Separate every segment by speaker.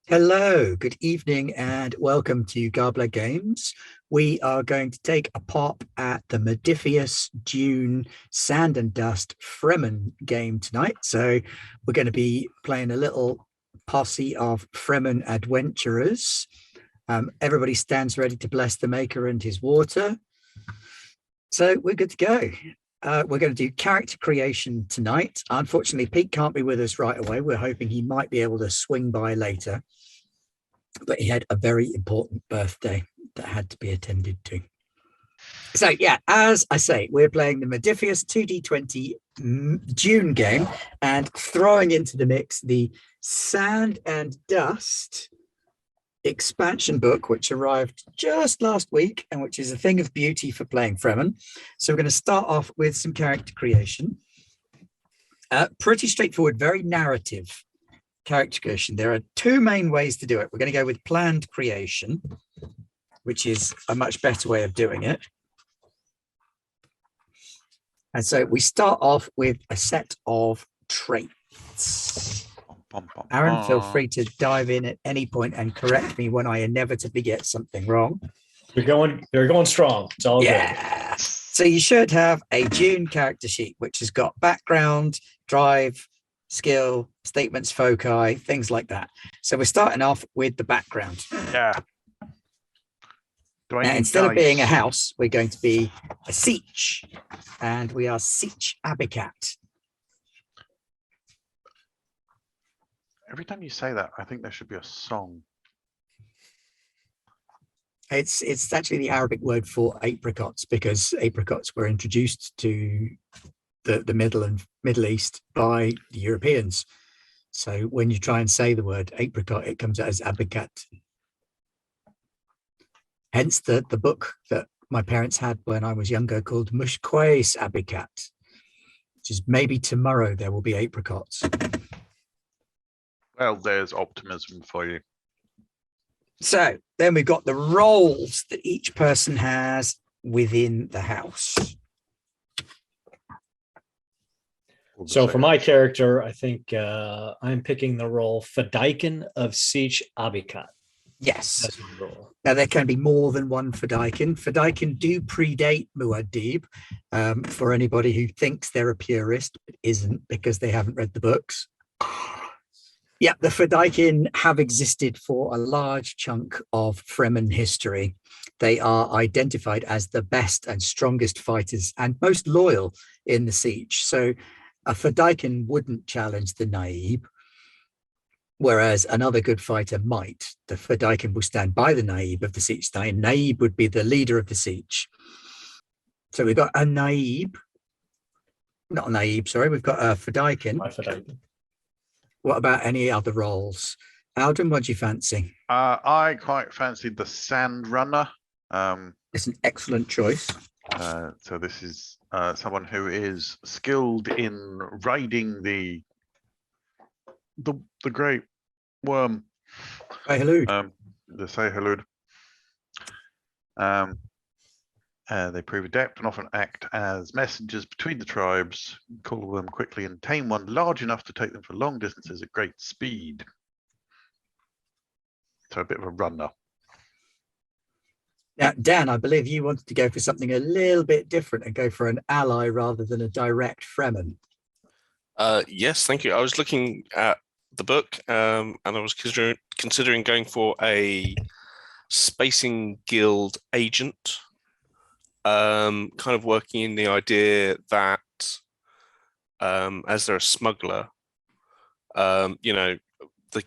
Speaker 1: Hello, good evening, and welcome to Garbler Games. We are going to take a pop at the Modiphius Dune Sand and Dust Fremen game tonight. So we're going to be playing a little posse of Fremen adventurers. Everybody stands ready to bless the Maker and his water. So we're good to go. We're going to do character creation tonight. Unfortunately, Pete can't be with us right away. We're hoping he might be able to swing by later, but he had a very important birthday that had to be attended to. So yeah, as I say, we're playing the Modiphius 2D20 Dune game and throwing into the mix the Sand and Dust expansion book, which arrived just last week and which is a thing of beauty for playing Fremen. So we're going to start off with some character creation. Pretty straightforward, very narrative character creation. There are two main ways to do it. We're going to go with planned creation, which is a much better way of doing it. And so we start off with a set of traits. Aaron, feel free to dive in at any point and correct me when I inevitably get something wrong.
Speaker 2: You're going strong. It's all good.
Speaker 1: So you should have a Dune character sheet, which has got background, drive, skill, statements, foci, things like that. So we're starting off with the background.
Speaker 3: Yeah.
Speaker 1: Now, instead of being a house, we're going to be a Sietch, and we are Sietch Abbikat.
Speaker 3: Every time you say that, I think there should be a song.
Speaker 1: It's actually the Arabic word for apricots, because apricots were introduced to the Middle East by the Europeans. So when you try and say the word apricot, it comes out as Abbikat. Hence the book that my parents had when I was younger called Mushkwais Abbikat, which is maybe tomorrow there will be apricots.
Speaker 3: Well, there's optimism for you.
Speaker 1: So then we've got the roles that each person has within the house.
Speaker 2: So for my character, I think I'm picking the role Fedaykin of Sietch Abbikat.
Speaker 1: Yes.
Speaker 2: That's my role.
Speaker 1: Now, there can be more than one Fedaykin. Fedaykin do predate Muad'Dib, for anybody who thinks they're a purist, but isn't because they haven't read the books. Yeah, the Fedaykin have existed for a large chunk of Fremen history. They are identified as the best and strongest fighters and most loyal in the siege. So a Fedaykin wouldn't challenge the Naib, whereas another good fighter might. The Fedaykin will stand by the Naib of the siege. The Naib would be the leader of the siege. So we've got a Naib, not a Naib, sorry, we've got a Fedaykin.
Speaker 2: My Fedaykin.
Speaker 1: What about any other roles? Alden, what do you fancy?
Speaker 3: I quite fancied the Sand Runner.
Speaker 1: It's an excellent choice.
Speaker 3: So this is someone who is skilled in riding the great worm.
Speaker 1: Say
Speaker 3: The Sayhalud. They prove adept and often act as messengers between the tribes, call them quickly and tame one large enough to take them for long distances at great speed. So a bit of a runner.
Speaker 1: Now, Dan, I believe you wanted to go for something a little bit different and go for an ally rather than a direct Fremen.
Speaker 4: Yes, thank you. I was looking at the book and I was considering going for a Spacing Guild agent. Kind of working in the idea that as they're a smuggler, the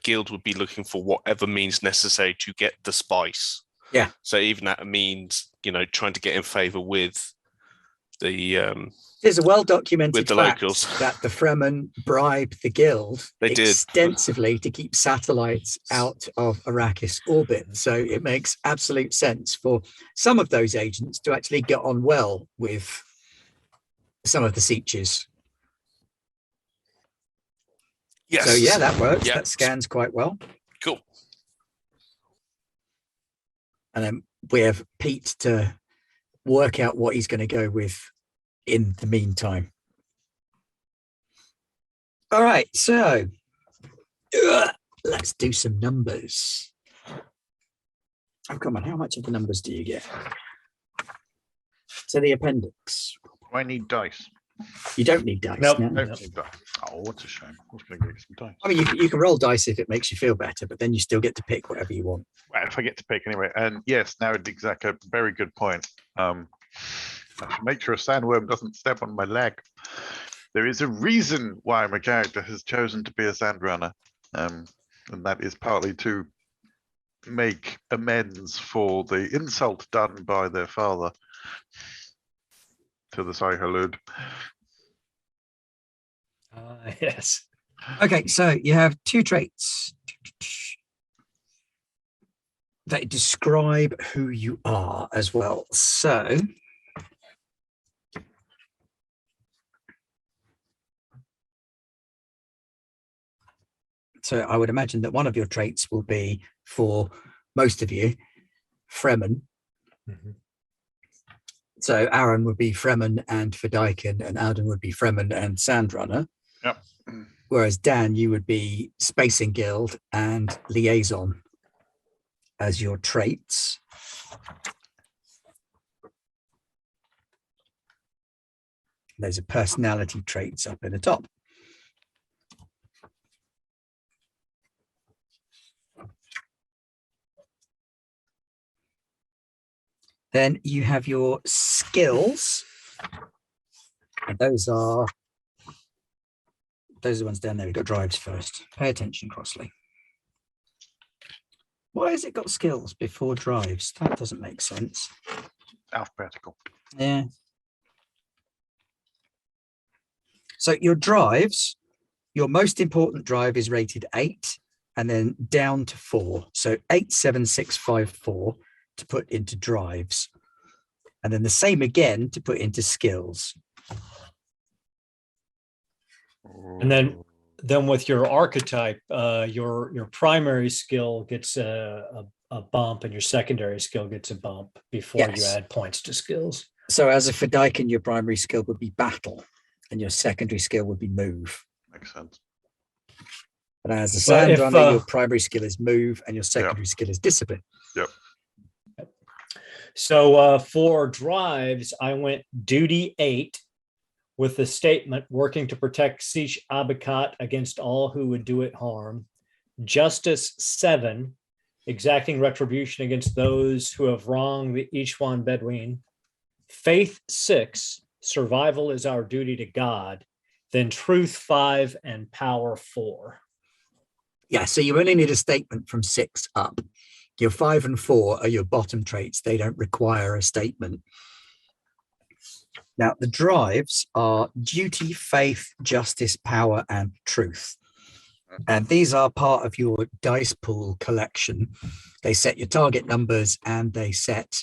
Speaker 4: guild would be looking for whatever means necessary to get the spice.
Speaker 1: Yeah.
Speaker 4: So even that means, trying to get in favor with the
Speaker 1: There's a well-documented
Speaker 4: with the
Speaker 1: fact
Speaker 4: locals
Speaker 1: that the Fremen bribe the guild
Speaker 4: They did.
Speaker 1: extensively to keep satellites out of Arrakis orbit. So it makes absolute sense for some of those agents to actually get on well with some of the Sietches.
Speaker 4: Yes.
Speaker 1: So yeah, that works.
Speaker 4: Yeah.
Speaker 1: That scans quite well.
Speaker 4: Cool.
Speaker 1: And then we have Pete to work out what he's going to go with in the meantime. All right, so let's do some numbers. Oh, come on. How much of the numbers do you get? To the appendix.
Speaker 3: I need dice.
Speaker 1: You don't need dice.
Speaker 2: Nope.
Speaker 1: No.
Speaker 3: I don't need dice. Oh, what a shame. I was going to get some dice.
Speaker 1: I mean, you can roll dice if it makes you feel better, but then you still get to pick whatever you want.
Speaker 3: Well, if I get to pick anyway. And yes, now exactly a very good point. I should make sure a sandworm doesn't step on my leg. There is a reason why my character has chosen to be a sandrunner. And that is partly to make amends for the insult done by their father to the Saihalud.
Speaker 2: Yes.
Speaker 1: Okay, so you have two traits that describe who you are as well. So I would imagine that one of your traits will be, for most of you, Fremen.
Speaker 2: Mhm.
Speaker 1: So Aaron would be Fremen and Fedaykin, and Alden would be Fremen and Sandrunner.
Speaker 3: Yep.
Speaker 1: Whereas Dan, you would be Spacing Guild and Liaison as your traits. Those are personality traits up at the top. Then you have your skills. And those are the ones down there. We've got drives first. Pay attention, Crossley. Why has it got skills before drives? That doesn't make sense.
Speaker 3: Alphabetical.
Speaker 1: Yeah. So your drives, your most important drive is rated 8 and then down to 4. So 8, 7, 6, 5, 4 to put into drives. And then the same again to put into skills.
Speaker 2: And then with your archetype, your primary skill gets a bump and your secondary skill gets a bump before you
Speaker 1: Yes.
Speaker 2: add points to skills.
Speaker 1: So as a Fedaykin, your primary skill would be battle and your secondary skill would be move.
Speaker 3: Makes sense.
Speaker 1: But as a
Speaker 2: But if,
Speaker 1: Sandrunner, your primary skill is move and your secondary skill is discipline.
Speaker 3: Yep.
Speaker 2: So for drives, I went duty 8 with the statement working to protect Sietch Abbikat against all who would do it harm. Justice 7, exacting retribution against those who have wronged the Ichwan Bedouin. Faith 6, survival is our duty to God. Then truth 5 and power 4.
Speaker 1: Yeah, so you only need a statement from 6 up. Your 5 and 4 are your bottom traits. They don't require a statement. Now, the drives are duty, faith, justice, power, and truth. And these are part of your dice pool collection. They set your target numbers and they set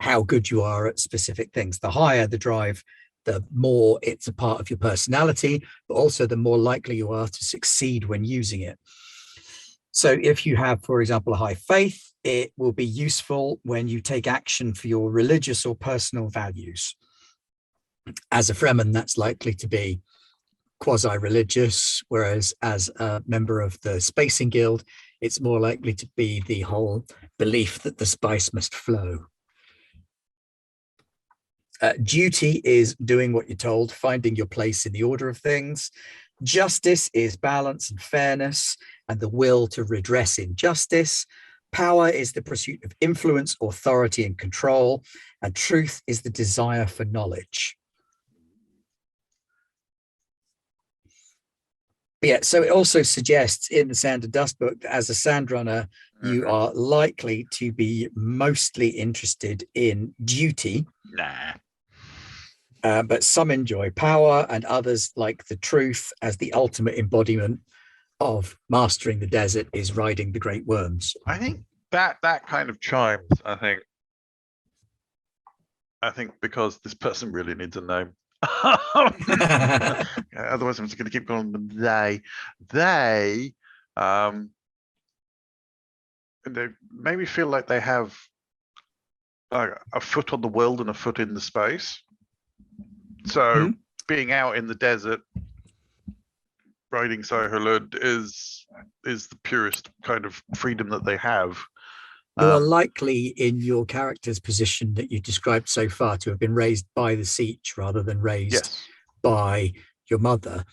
Speaker 1: how good you are at specific things. The higher the drive, the more it's a part of your personality, but also the more likely you are to succeed when using it. So if you have, for example, a high faith, it will be useful when you take action for your religious or personal values. As a Fremen, that's likely to be quasi-religious, whereas as a member of the Spacing Guild, it's more likely to be the whole belief that the spice must flow. Duty is doing what you're told, finding your place in the order of things. Justice is balance and fairness and the will to redress injustice. Power is the pursuit of influence, authority, and control. And truth is the desire for knowledge. But yeah, so it also suggests in the Sand and Dust book that as a Sandrunner, you are likely to be mostly interested in duty.
Speaker 3: Nah.
Speaker 1: But some enjoy power and others like the truth as the ultimate embodiment of mastering the desert is riding the great worms.
Speaker 3: I think that kind of chimes, I think because this person really needs a name. Otherwise I'm just going to keep calling them they maybe feel like they have a foot on the world and a foot in the space. So being out in the desert, riding Sihulud is the purest kind of freedom that they have.
Speaker 1: You are likely in your character's position that you described so far to have been raised by the Sietch rather than raised
Speaker 3: Yes.
Speaker 1: by your mother,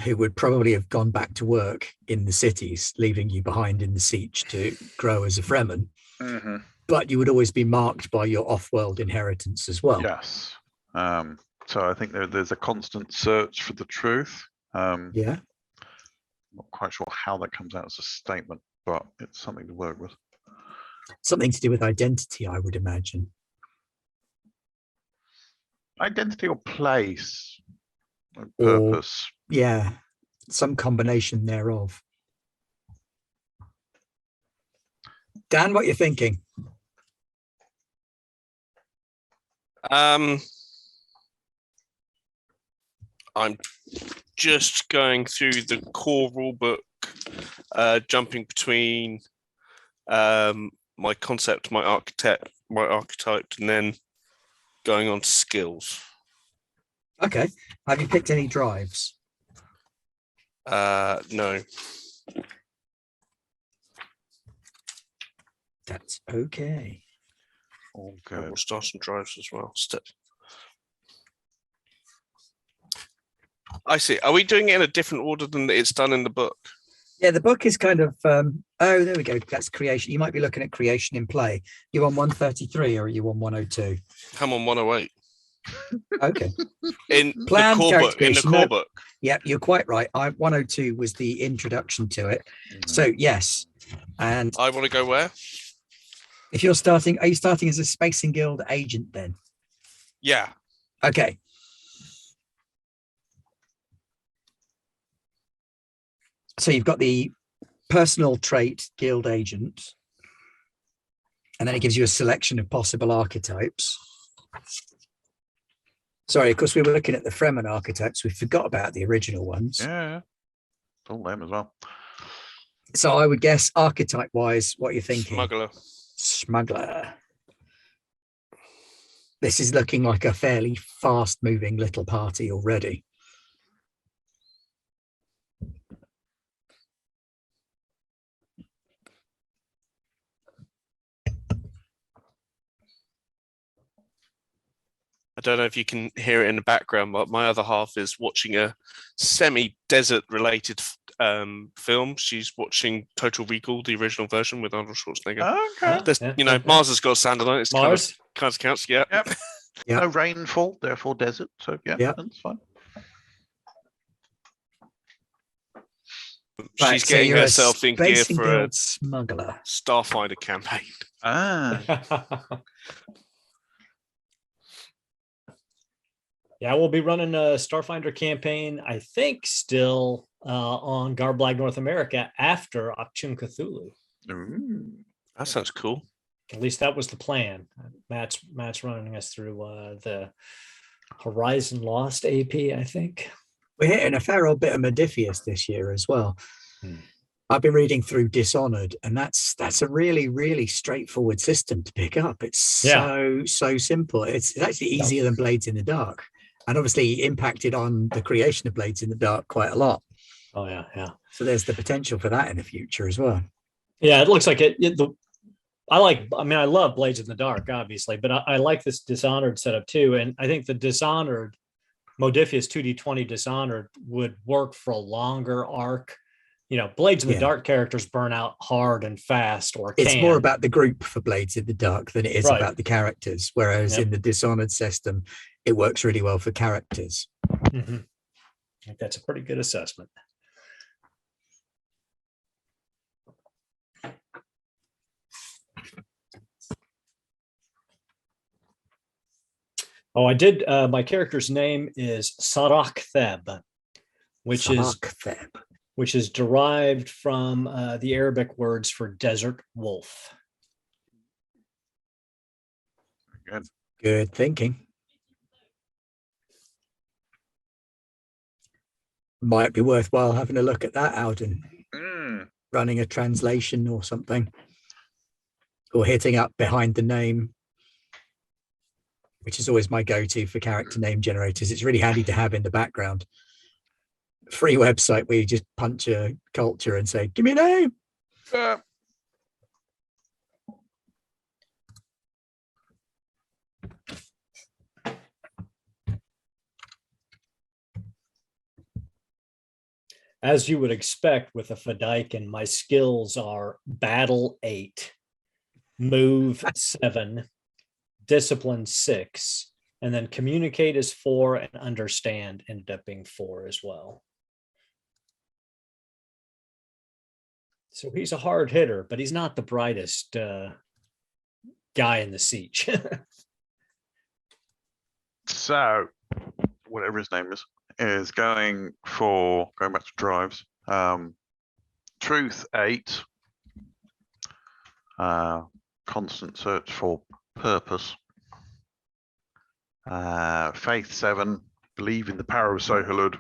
Speaker 1: who would probably have gone back to work in the cities, leaving you behind in the Sietch to grow as a Fremen.
Speaker 3: Mm-hmm.
Speaker 1: But you would always be marked by your off-world inheritance as well.
Speaker 3: Yes. So I think there's a constant search for the truth.
Speaker 1: Yeah.
Speaker 3: Not quite sure how that comes out as a statement, but it's something to work with.
Speaker 1: Something to do with identity, I would imagine.
Speaker 3: Identity or place, or
Speaker 1: Or-
Speaker 3: purpose.
Speaker 1: Yeah, some combination thereof. Dan, what are you thinking?
Speaker 4: I'm just going through the core rulebook, jumping between my concept, my archetype, and then going on to skills.
Speaker 1: Okay. Have you picked any drives?
Speaker 4: No.
Speaker 1: That's okay.
Speaker 3: All
Speaker 4: I
Speaker 3: good.
Speaker 4: will start some drives as well. I see. Are we doing it in a different order than it's done in the book?
Speaker 1: Yeah, the book is kind of, oh, there we go. That's creation. You might be looking at creation in play. You on 133 or are you on 102?
Speaker 4: I'm on 108.
Speaker 1: Okay.
Speaker 4: In
Speaker 1: Plan
Speaker 4: the core
Speaker 1: character
Speaker 4: book. In the
Speaker 1: creation.
Speaker 4: core
Speaker 1: No.
Speaker 4: book.
Speaker 1: Yeah, you're quite right. 102 was the introduction to it. So yes. And
Speaker 4: I want to go where?
Speaker 1: if you're starting, are you starting as a Spacing Guild agent then?
Speaker 4: Yeah.
Speaker 1: Okay. So you've got the personal trait guild agent, and then it gives you a selection of possible archetypes. Sorry, of course, we were looking at the Fremen archetypes. We forgot about the original ones.
Speaker 3: Yeah. All them as well.
Speaker 1: So I would guess archetype-wise, what you're thinking.
Speaker 4: Smuggler.
Speaker 1: Smuggler. This is looking like a fairly fast-moving little party already.
Speaker 4: I don't know if you can hear it in the background, but my other half is watching a semi-desert related film. She's watching Total Recall, the original version with Arnold Schwarzenegger.
Speaker 3: Okay.
Speaker 4: Mars has got sand on it. It's
Speaker 2: Mars.
Speaker 4: kind of counts. Yeah.
Speaker 3: Yep.
Speaker 1: Yeah.
Speaker 3: No rainfall, therefore desert. So yeah, that's fine.
Speaker 1: Right,
Speaker 4: She's
Speaker 1: so
Speaker 4: getting
Speaker 1: you're a
Speaker 4: herself in gear
Speaker 1: Spacing
Speaker 4: for a
Speaker 1: Guild smuggler.
Speaker 4: Starfinder campaign.
Speaker 2: Yeah, we'll be running a Starfinder campaign, I think, still on Garblag North America after Achtung Cthulhu.
Speaker 3: Ooh.
Speaker 4: That sounds cool.
Speaker 2: At least that was the plan. Matt's running us through the Horizon Lost AP, I think.
Speaker 1: We're hitting a fair old bit of Modiphius this year as well. I've been reading through Dishonored, and that's a really, really straightforward system to pick up. It's so simple. It's actually easier than Blades in the Dark, and obviously impacted on the creation of Blades in the Dark quite a lot.
Speaker 2: Oh yeah.
Speaker 1: So there's the potential for that in the future as well.
Speaker 2: Yeah, it looks like it. I love Blades in the Dark, obviously, but I like this Dishonored setup too. And I think the Dishonored Modiphius 2D20 Dishonored would work for a longer arc. Blades in the Dark characters burn out hard and fast, or
Speaker 1: it's more about the group for Blades in the Dark than it is about the characters. Whereas in the Dishonored system, it works really well for characters.
Speaker 2: Mm-hmm. I think that's a pretty good assessment. Oh, I did. My character's name is Sarak Theb, which is derived from the Arabic words for desert wolf.
Speaker 1: Good thinking. Might be worthwhile having a look at that, Alden. Running a translation or something, or hitting up behind the name, which is always my go-to for character name generators. It's really handy to have in the background. free website where you just punch a culture and say, "Give me a name."
Speaker 3: Uh,
Speaker 2: As you would expect with a Fedaykin, my skills are battle 8, move 7, discipline 6, and then communicate is 4 and understand ended up being 4 as well. So he's a hard hitter, but he's not the brightest guy in the siege.
Speaker 3: So, whatever his name is going back to drives. Truth 8. Constant search for purpose. Faith 7. Believe in the power of Sohalud.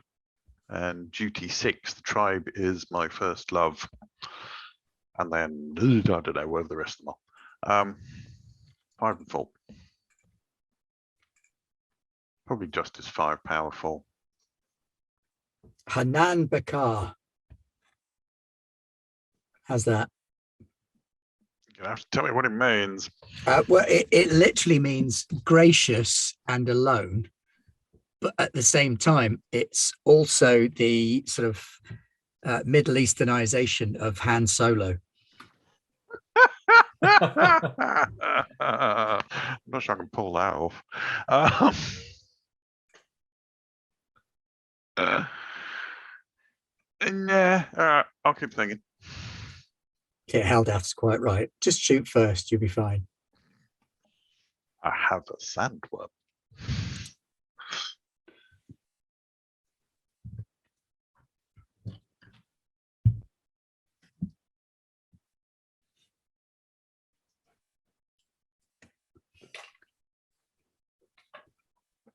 Speaker 3: And duty 6. The tribe is my first love. And then I don't know where the rest of them are. 5 and 4. Probably justice 5, power 4.
Speaker 1: Hanan Bakar. How's that?
Speaker 3: You have to tell me what it means.
Speaker 1: Well, it literally means gracious and alone, but at the same time, it's also the sort of Middle Easternization of Han Solo.
Speaker 3: I'm not sure I can pull that off. Yeah, I'll keep thinking.
Speaker 1: Yeah, Haldath's quite right. Just shoot first, you'll be fine.
Speaker 3: I have a sandworm.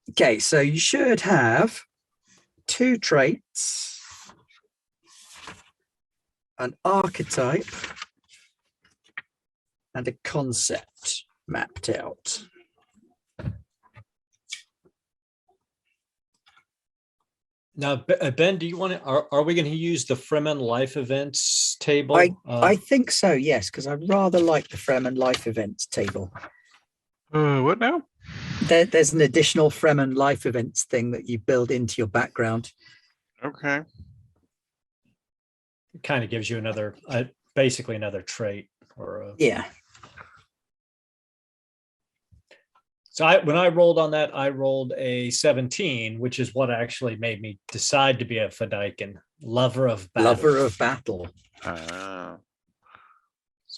Speaker 1: Okay, so you should have 2 traits, an archetype, and a concept mapped out.
Speaker 2: Now, Ben, do you want to? Are we going to use the Fremen life events table?
Speaker 1: I think so, yes, because I rather like the Fremen life events table.
Speaker 3: What now?
Speaker 1: There's an additional Fremen life events thing that you build into your background.
Speaker 3: Okay.
Speaker 2: It kind of gives you another, basically another trait.
Speaker 1: Yeah.
Speaker 2: So when I rolled on that, I rolled a 17, which is what actually made me decide to be a Fedaykin, lover of battle.
Speaker 1: Lover of battle.
Speaker 2: So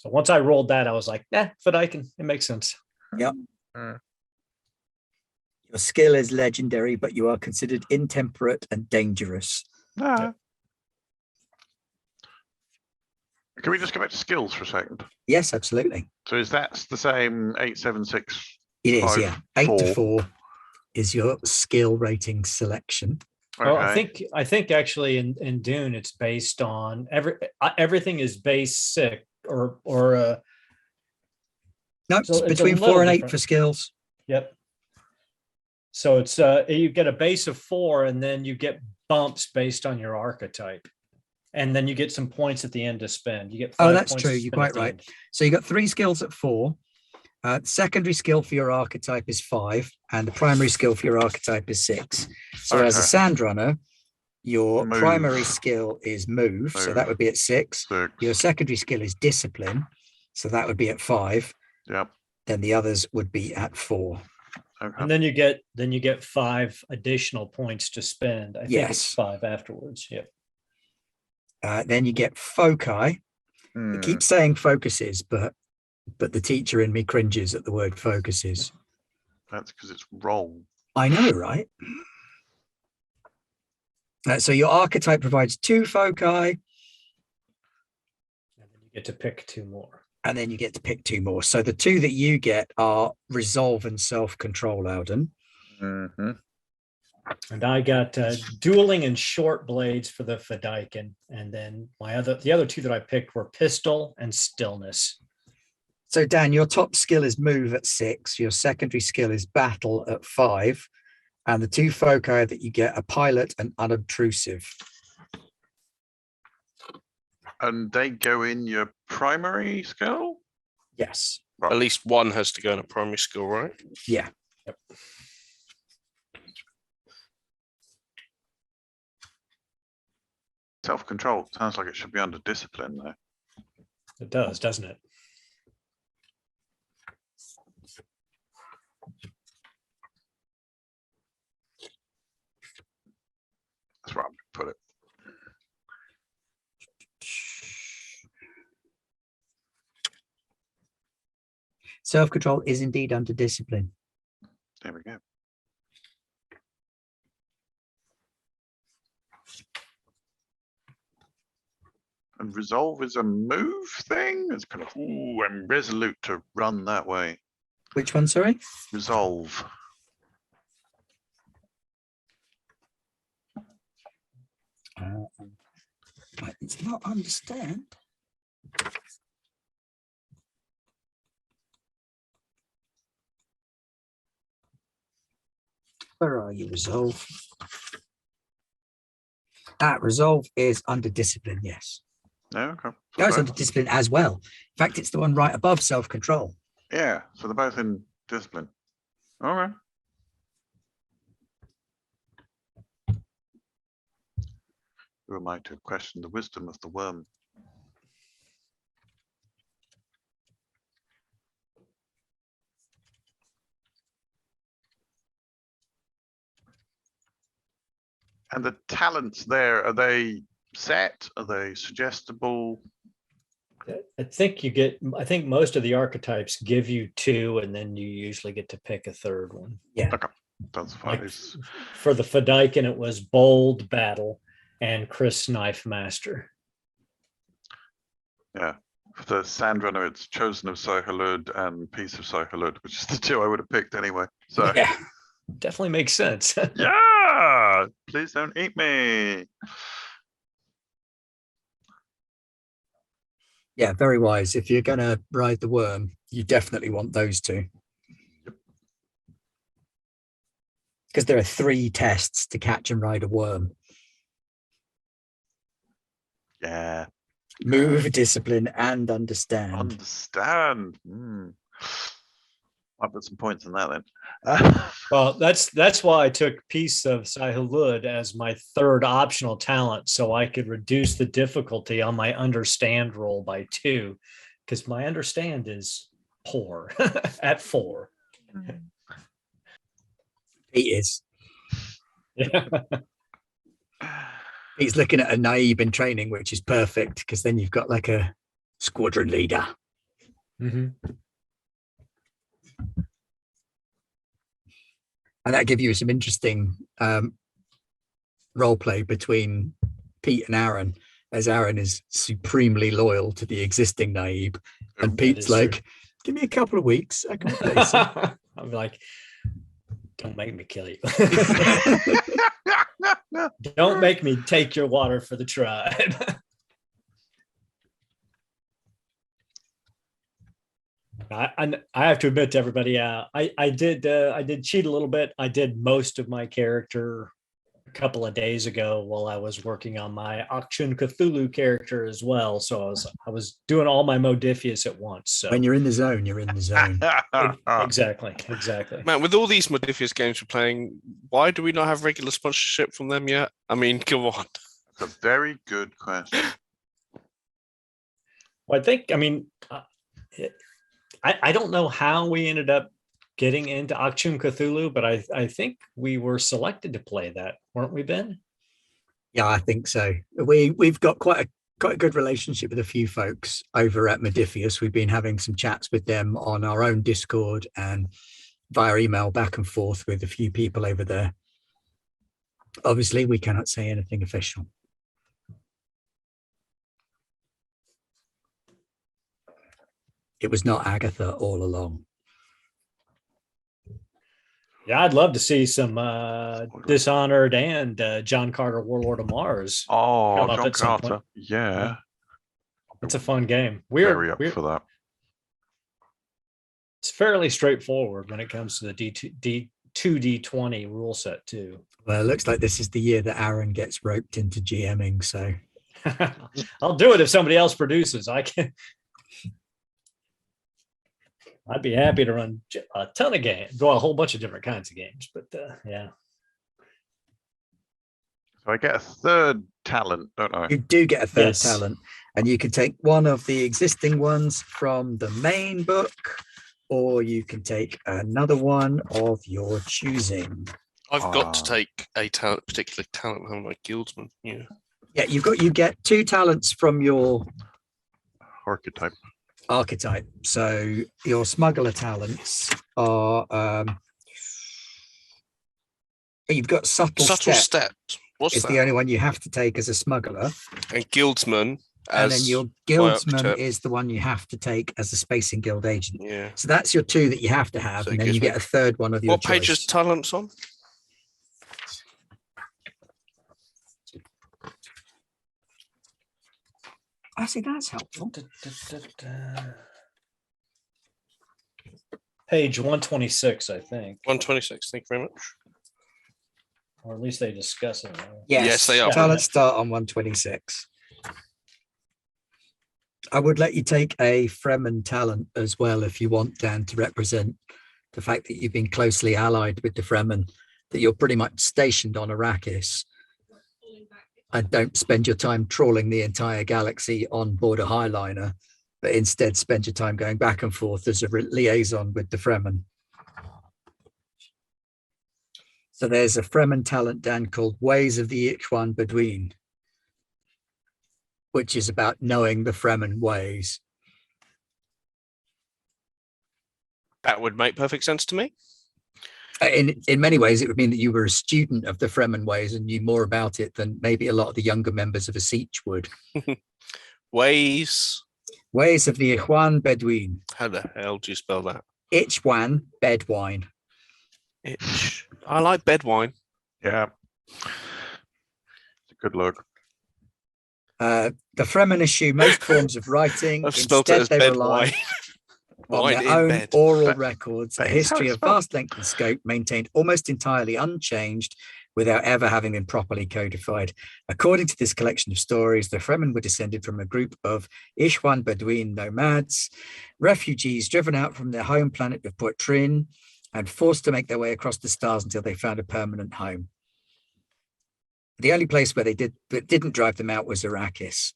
Speaker 2: once I rolled that, I was like, Fedaykin, it makes sense.
Speaker 1: Yep. Your skill is legendary, but you are considered intemperate and dangerous.
Speaker 3: Can we just go back to skills for a second?
Speaker 1: Yes, absolutely.
Speaker 3: So is that the same 8, 7, 6?
Speaker 1: It is,
Speaker 3: 5,
Speaker 1: yeah. 8
Speaker 3: 4.
Speaker 1: to 4 is your skill rating selection.
Speaker 3: Okay.
Speaker 2: Well, I think actually in Dune it's based on everything is basic or
Speaker 1: no,
Speaker 2: so
Speaker 1: it's
Speaker 2: it's
Speaker 1: between
Speaker 2: a little
Speaker 1: 4 and 8
Speaker 2: different.
Speaker 1: for skills.
Speaker 2: Yep. So it's you get a base of 4 and then you get bumps based on your archetype. And then you get some points at the end to spend. You get 5
Speaker 1: that's
Speaker 2: points
Speaker 1: true.
Speaker 2: to
Speaker 1: You're
Speaker 2: spend
Speaker 1: quite
Speaker 2: at the
Speaker 1: right.
Speaker 2: end.
Speaker 1: So you got 3 skills at 4. Secondary skill for your archetype is 5, and the primary skill for your archetype is 6. So as a Sandrunner, your primary skill is move, so that would be at 6. Your secondary skill is discipline, so that would be at 5.
Speaker 3: Yep.
Speaker 1: Then the others would be at 4.
Speaker 2: Okay. And then you get 5 additional points to spend. I think it's 5 afterwards. Yep.
Speaker 1: Then you get foci. I keep saying focuses, but the teacher in me cringes at the word focuses.
Speaker 3: That's because it's wrong.
Speaker 1: I know, right? So your archetype provides 2 foci.
Speaker 2: And then you get to pick 2 more.
Speaker 1: And then you get to pick 2 more. So the 2 that you get are resolve and self-control, Alden.
Speaker 3: Mm-hmm.
Speaker 2: And I got dueling and short blades for the Fedaykin. And then the other 2 that I picked were pistol and stillness.
Speaker 1: So Dan, your top skill is move at 6. Your secondary skill is battle at 5. And the 2 foci that you get are pilot and unobtrusive.
Speaker 3: And they go in your primary skill?
Speaker 1: Yes.
Speaker 3: Right.
Speaker 4: At least one has to go in a primary school, right?
Speaker 1: Yeah.
Speaker 2: Yep.
Speaker 3: Self-control sounds like it should be under discipline, though.
Speaker 2: It does, doesn't it?
Speaker 3: That's where I'm going to put it.
Speaker 1: Self-control is indeed under discipline.
Speaker 3: There we go. And resolve is a move thing? It's kind of, ooh, I'm resolute to run that way.
Speaker 1: Which one, sorry?
Speaker 3: Resolve.
Speaker 1: It's not understand. Where are you, resolve? Resolve is under discipline, yes.
Speaker 3: Yeah, okay.
Speaker 1: Yeah, it's
Speaker 3: So-
Speaker 1: under discipline as well. In fact, it's the one right above self-control.
Speaker 3: Yeah, so they're both in discipline. Okay. Who am I to question the wisdom of the worm? And the talents there, are they set? Are they suggestible?
Speaker 2: I think most of the archetypes give you two, and then you usually get to pick a third one.
Speaker 3: That's fine.
Speaker 2: Like for the Fedaykin, it was bold battle and Chris Knife Master.
Speaker 3: Yeah. For the Sandrunner, it's Chosen of Sohalud and Piece of Sohalud, which is the two I would have picked anyway. So
Speaker 2: Yeah, definitely makes sense.
Speaker 3: yeah, please don't eat me.
Speaker 1: Yeah, very wise. If you're going to ride the worm, you definitely want those two. Because there are 3 tests to catch and ride a worm.
Speaker 3: Yeah.
Speaker 1: Move, discipline, and understand.
Speaker 3: Understand. I'll put some points in that then.
Speaker 2: Well, that's why I took Piece of Sahulud as my third optional talent, so I could reduce the difficulty on my understand roll by 2, because my understand is poor at 4.
Speaker 1: He is.
Speaker 2: Yeah.
Speaker 1: He's looking at a naive in training, which is perfect, because then you've got like a squadron leader.
Speaker 2: Mm-hmm.
Speaker 1: And that give you some interesting role play between Pete and Aaron, as Aaron is supremely loyal to the existing naive, and Pete's like, give me a couple of weeks, I can replace him.
Speaker 2: I'm like, don't make me kill you. Don't make me take your water for the tribe. I have to admit to everybody, I did cheat a little bit. I did most of my character a couple of days ago while I was working on my Auction Cthulhu character as well. So I was doing all my Modiphius at once. So
Speaker 1: When you're in the zone, you're in the zone.
Speaker 2: exactly.
Speaker 4: Man, with all these Modiphius games we're playing, why do we not have regular sponsorship from them yet? I mean, come on.
Speaker 3: That's a very good question.
Speaker 2: Well, I don't know how we ended up getting into Auction Cthulhu, but I think we were selected to play that, weren't we, Ben?
Speaker 1: Yeah, I think so. We've got quite a good relationship with a few folks over at Modiphius. We've been having some chats with them on our own Discord and via email back and forth with a few people over there. Obviously, we cannot say anything official. It was not Agatha all along.
Speaker 2: Yeah, I'd love to see some Dishonored and John Carter, Warlord of Mars.
Speaker 3: Oh,
Speaker 2: Come up
Speaker 3: John
Speaker 2: at some
Speaker 3: Carter.
Speaker 2: point.
Speaker 3: Yeah.
Speaker 2: It's a fun game.
Speaker 3: Very up for that.
Speaker 2: It's fairly straightforward when it comes to the 2D20 rule set too.
Speaker 1: Well, it looks like this is the year that Aaron gets roped into GMing, so
Speaker 2: I'll do it if somebody else produces. I can. I'd be happy to run a ton of games, well, a whole bunch of different kinds of games, but yeah.
Speaker 3: So I get a third talent, don't I?
Speaker 1: You do get a third
Speaker 2: Yes.
Speaker 1: talent, and you can take one of the existing ones from the main book, or you can take another one of your choosing.
Speaker 4: I've got to
Speaker 3: Ah.
Speaker 4: take a particular talent from my guildsman. Yeah.
Speaker 1: Yeah, you get 2 talents from your
Speaker 3: Archetype.
Speaker 1: archetype. So your smuggler talents are you've got subtle step
Speaker 4: steps. What's
Speaker 1: is
Speaker 4: that?
Speaker 1: the only one you have to take as a smuggler,
Speaker 4: And guildsman
Speaker 1: and
Speaker 4: as
Speaker 1: then your
Speaker 4: my
Speaker 1: guildsman
Speaker 4: archetype.
Speaker 1: is the one you have to take as a spacing guild agent.
Speaker 4: Yeah.
Speaker 1: So that's your 2 that you have to have,
Speaker 4: So
Speaker 1: and
Speaker 4: it
Speaker 1: then you
Speaker 4: gives me-
Speaker 1: get a third one of your
Speaker 4: What page is
Speaker 1: choice.
Speaker 4: talents on?
Speaker 1: I see, that's helpful.
Speaker 2: Page 126, I think,
Speaker 4: 126. Thank you very much.
Speaker 2: or at least they discuss it.
Speaker 4: Yes, they are.
Speaker 1: Talents start on 126. I would let you take a Fremen talent as well if you want, Dan, to represent the fact that you've been closely allied with the Fremen, that you're pretty much stationed on Arrakis, and don't spend your time trawling the entire galaxy on board a Highliner, but instead spend your time going back and forth as a liaison with the Fremen. So there's a Fremen talent, Dan, called Ways of the Ichwan Bedouin, which is about knowing the Fremen ways.
Speaker 4: That would make perfect sense to me.
Speaker 1: In many ways, it would mean that you were a student of the Fremen ways and knew more about it than maybe a lot of the younger members of a Sietch would.
Speaker 4: Ways.
Speaker 1: Ways of the Ichwan Bedouin.
Speaker 4: How the hell do you spell that?
Speaker 1: Ichwan Bedouin.
Speaker 4: Itch. I like bed wine.
Speaker 3: Yeah. It's a good look.
Speaker 1: The Fremen eschew most forms of writing.
Speaker 4: I've spelled it
Speaker 1: Instead,
Speaker 4: as
Speaker 1: they
Speaker 4: bed
Speaker 1: rely
Speaker 4: wine.
Speaker 1: on
Speaker 4: Wine
Speaker 1: their
Speaker 4: in
Speaker 1: own
Speaker 4: bed.
Speaker 1: oral
Speaker 3: But-
Speaker 1: records,
Speaker 3: but
Speaker 1: a
Speaker 3: it's how
Speaker 1: history
Speaker 3: it's
Speaker 1: of
Speaker 3: spelled.
Speaker 1: vast length and scope, maintained almost entirely unchanged without ever having been properly codified. According to this collection of stories, the Fremen were descended from a group of Ichwan Bedouin nomads, refugees driven out from their home planet of Portrin and forced to make their way across the stars until they found a permanent home. The only place where that didn't drive them out was Arrakis.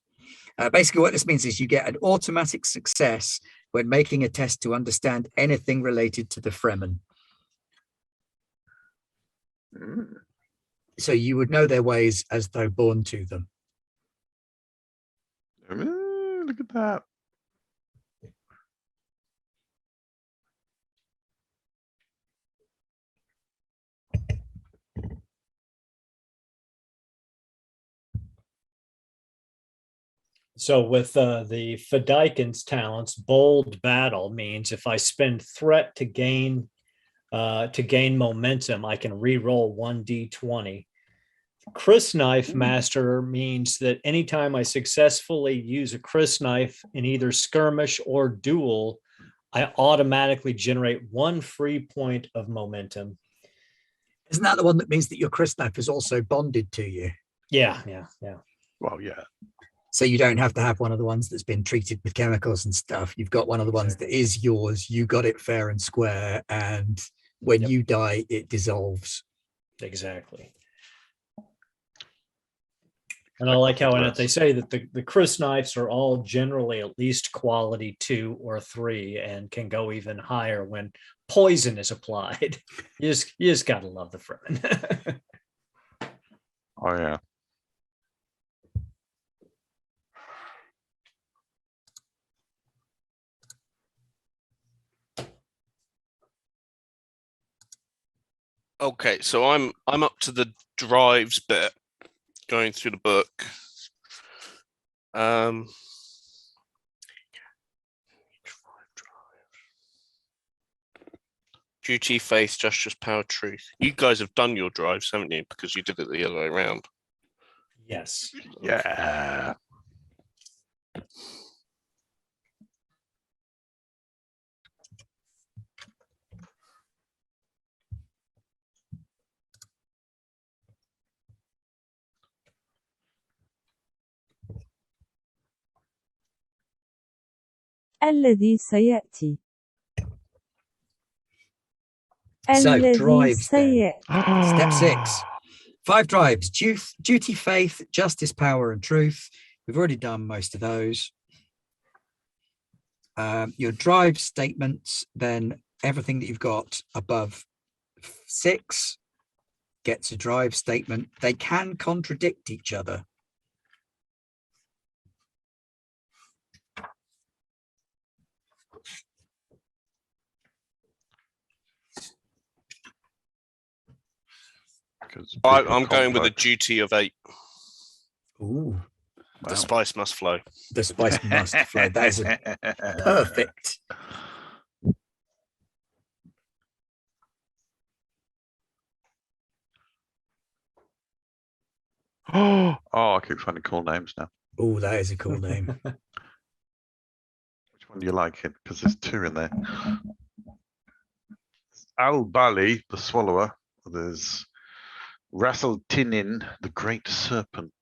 Speaker 1: Basically, what this means is you get an automatic success when making a test to understand anything related to the Fremen.
Speaker 3: Mm.
Speaker 1: So you would know their ways as though born to them.
Speaker 3: Look at that.
Speaker 2: So with the Fedaykin's talents, bold battle means if I spend threat to gain momentum, I can re-roll 1d20. Chris Knife Master means that anytime I successfully use a Chris Knife in either skirmish or duel, I automatically generate 1 free point of momentum.
Speaker 1: Isn't that the one that means that your Chris knife is also bonded to you?
Speaker 2: Yeah.
Speaker 3: Well, yeah.
Speaker 1: So you don't have to have one of the ones that's been treated with chemicals and stuff. You've got one of the ones that is yours. You got it fair and square. And when you die, it dissolves.
Speaker 2: Exactly. And I like how in it they say that the Chris knives are all generally at least quality 2 or 3 and can go even higher when poison is applied. You just gotta love the Fremen.
Speaker 3: Oh, yeah.
Speaker 4: Okay, so I'm up to the drives bit, going through the book. Duty, faith, justice, power, truth. You guys have done your drives, haven't you? Because you did it the other way around.
Speaker 2: Yes.
Speaker 3: Yeah.
Speaker 5: الذي سيأتي.
Speaker 1: So,
Speaker 5: الذي
Speaker 1: drives then.
Speaker 5: سيأتي.
Speaker 1: Step 6. 5 drives: duty, faith, justice, power, and truth. We've already done most of those. Your drive statements, then everything that you've got above 6 gets a drive statement. They can contradict each other.
Speaker 3: I'm
Speaker 4: going with a duty of 8.
Speaker 1: Ooh,
Speaker 4: The spice must flow.
Speaker 1: the spice must flow. That is perfect.
Speaker 3: Oh, I keep finding cool names now.
Speaker 1: Oh, that is a cool name.
Speaker 3: Which one do you like? It because there's 2 in there. Al Bali, the Swallower. There's Rassel Tinin, the Great Serpent.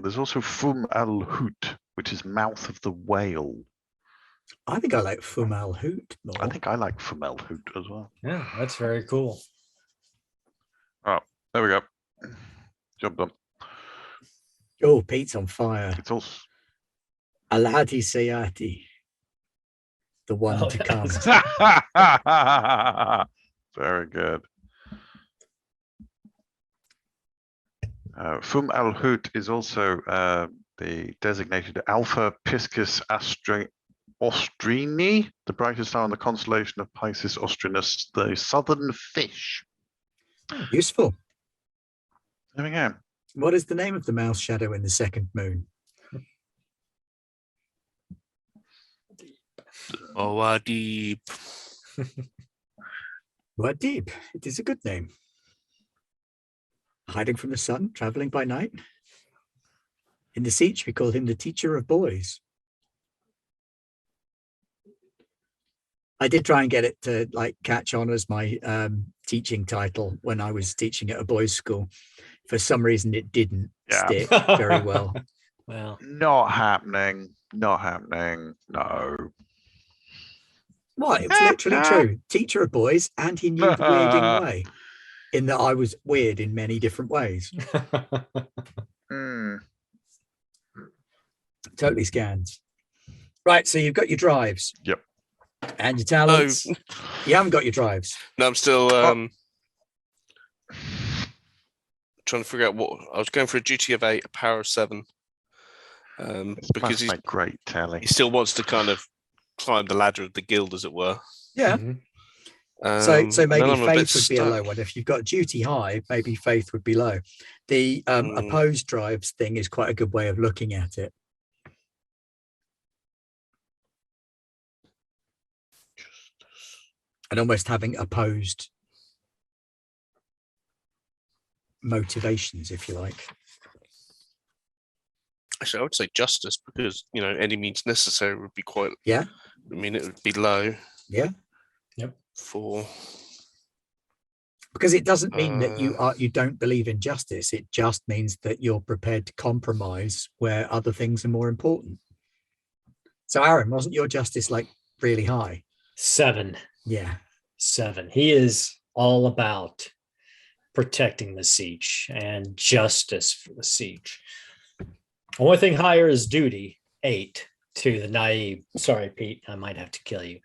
Speaker 3: There's also Fum Al Hoot, which is Mouth of the Whale.
Speaker 1: I think I like Fum Al Hoot more.
Speaker 3: I think I like Fum Al Hoot as well.
Speaker 2: Yeah, that's very cool.
Speaker 3: Oh, there we go. Job done.
Speaker 1: Oh, Pete's on fire.
Speaker 3: It's also
Speaker 1: Alhati Sayati, the one
Speaker 2: Oh,
Speaker 1: to come.
Speaker 2: yes.
Speaker 3: very good. Fum Al Hoot is also the designated Alpha Piscis Austrini, the brightest star in the constellation of Pisces Austrinus, the southern fish.
Speaker 1: Useful.
Speaker 3: There we go.
Speaker 1: What is the name of the mouse shadow in the second moon?
Speaker 4: Oh, deep.
Speaker 1: What deep? It is a good name. Hiding from the sun, traveling by night. In the Sietch, we call him the teacher of boys. I did try and get it to like catch on as my teaching title when I was teaching at a boys' school. For some reason, it didn't stick very well.
Speaker 2: Well,
Speaker 3: Not happening. Not happening. No.
Speaker 1: What? It was literally true. Teacher of boys, and he knew the weirding way. In that I was weird in many different ways. Totally scans. Right, so you've got your drives.
Speaker 3: Yep.
Speaker 1: And your talents. You haven't got your drives.
Speaker 4: No, I'm still trying to figure out what I was going for. A duty of 8, a power of 7. Because
Speaker 3: That's my great tally.
Speaker 4: he still wants to kind of climb the ladder of the guild, as it were.
Speaker 1: Yeah.
Speaker 2: Mhm.
Speaker 1: So maybe
Speaker 4: I'm a
Speaker 1: faith
Speaker 4: bit
Speaker 1: would be a
Speaker 4: stuck.
Speaker 1: low one. If you've got duty high, maybe faith would be low. The opposed drives thing is quite a good way of looking at it. And almost having opposed motivations, if you like.
Speaker 4: Actually, I would say justice, because any means necessary would be quite.
Speaker 1: Yeah.
Speaker 4: I mean, it would be low.
Speaker 1: Yeah.
Speaker 2: Yep.
Speaker 4: For.
Speaker 1: Because it doesn't mean that you don't believe in justice. It just means that you're prepared to compromise where other things are more important. So, Aaron, wasn't your justice like really high?
Speaker 2: 7.
Speaker 1: Yeah.
Speaker 2: 7. He is all about protecting the Sietch and justice for the Sietch. Only thing higher is duty, 8 to the naive. Sorry, Pete, I might have to kill you.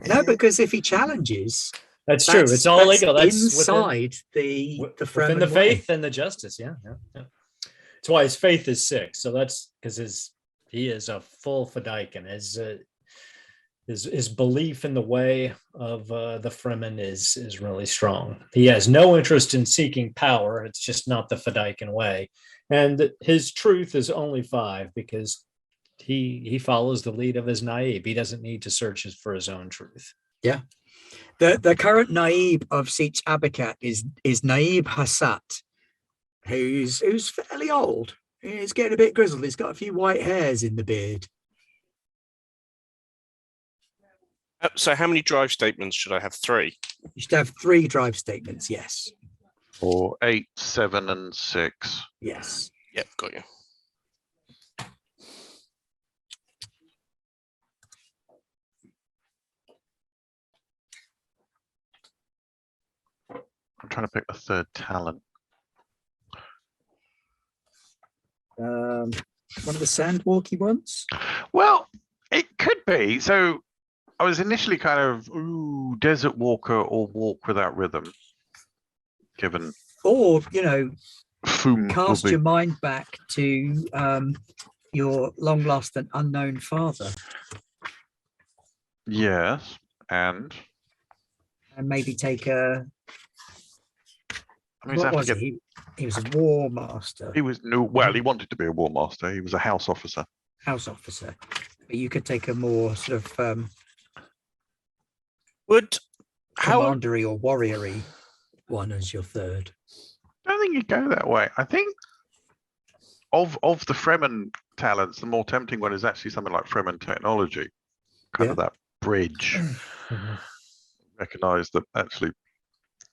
Speaker 1: No, because if he challenges,
Speaker 2: That's true. It's all legal. That's
Speaker 1: inside the
Speaker 2: within the faith and the justice. Yeah. That's why his faith is 6. So that's because he is a full Fedaykin. His belief in the way of the Fremen is really strong. He has no interest in seeking power. It's just not the Fedaykin way. And his truth is only 5 because he follows the lead of his naib. He doesn't need to search for his own truth.
Speaker 1: Yeah. The current naib of Sietch Abbikat is Naib Hassat, who's fairly old. He's getting a bit grizzled. He's got a few white hairs in the beard.
Speaker 4: So how many drive statements should I have? 3?
Speaker 1: You should have 3 drive statements. Yes.
Speaker 3: Or 8, 7, and 6.
Speaker 1: Yes.
Speaker 4: Yep, got you.
Speaker 3: I'm trying to pick a third talent.
Speaker 1: One of the sandwalky ones.
Speaker 3: Well, it could be. So I was initially kind of desert walker or walk without rhythm. Given,
Speaker 1: Or
Speaker 3: Foom will
Speaker 1: cast
Speaker 3: be
Speaker 1: your mind back to your long lost and unknown father,
Speaker 3: yes, and
Speaker 1: maybe take a.
Speaker 3: I mean,
Speaker 1: What was he? He was a war master,
Speaker 3: He was well. He wanted to be a war master. He was a house officer.
Speaker 1: house officer. But you could take a more sort of
Speaker 4: Would how
Speaker 1: commandery or warriory one as your third.
Speaker 3: I don't think you go that way. I think of the Fremen talents, the more tempting one is actually something like Fremen technology, kind of that bridge. Recognize that actually,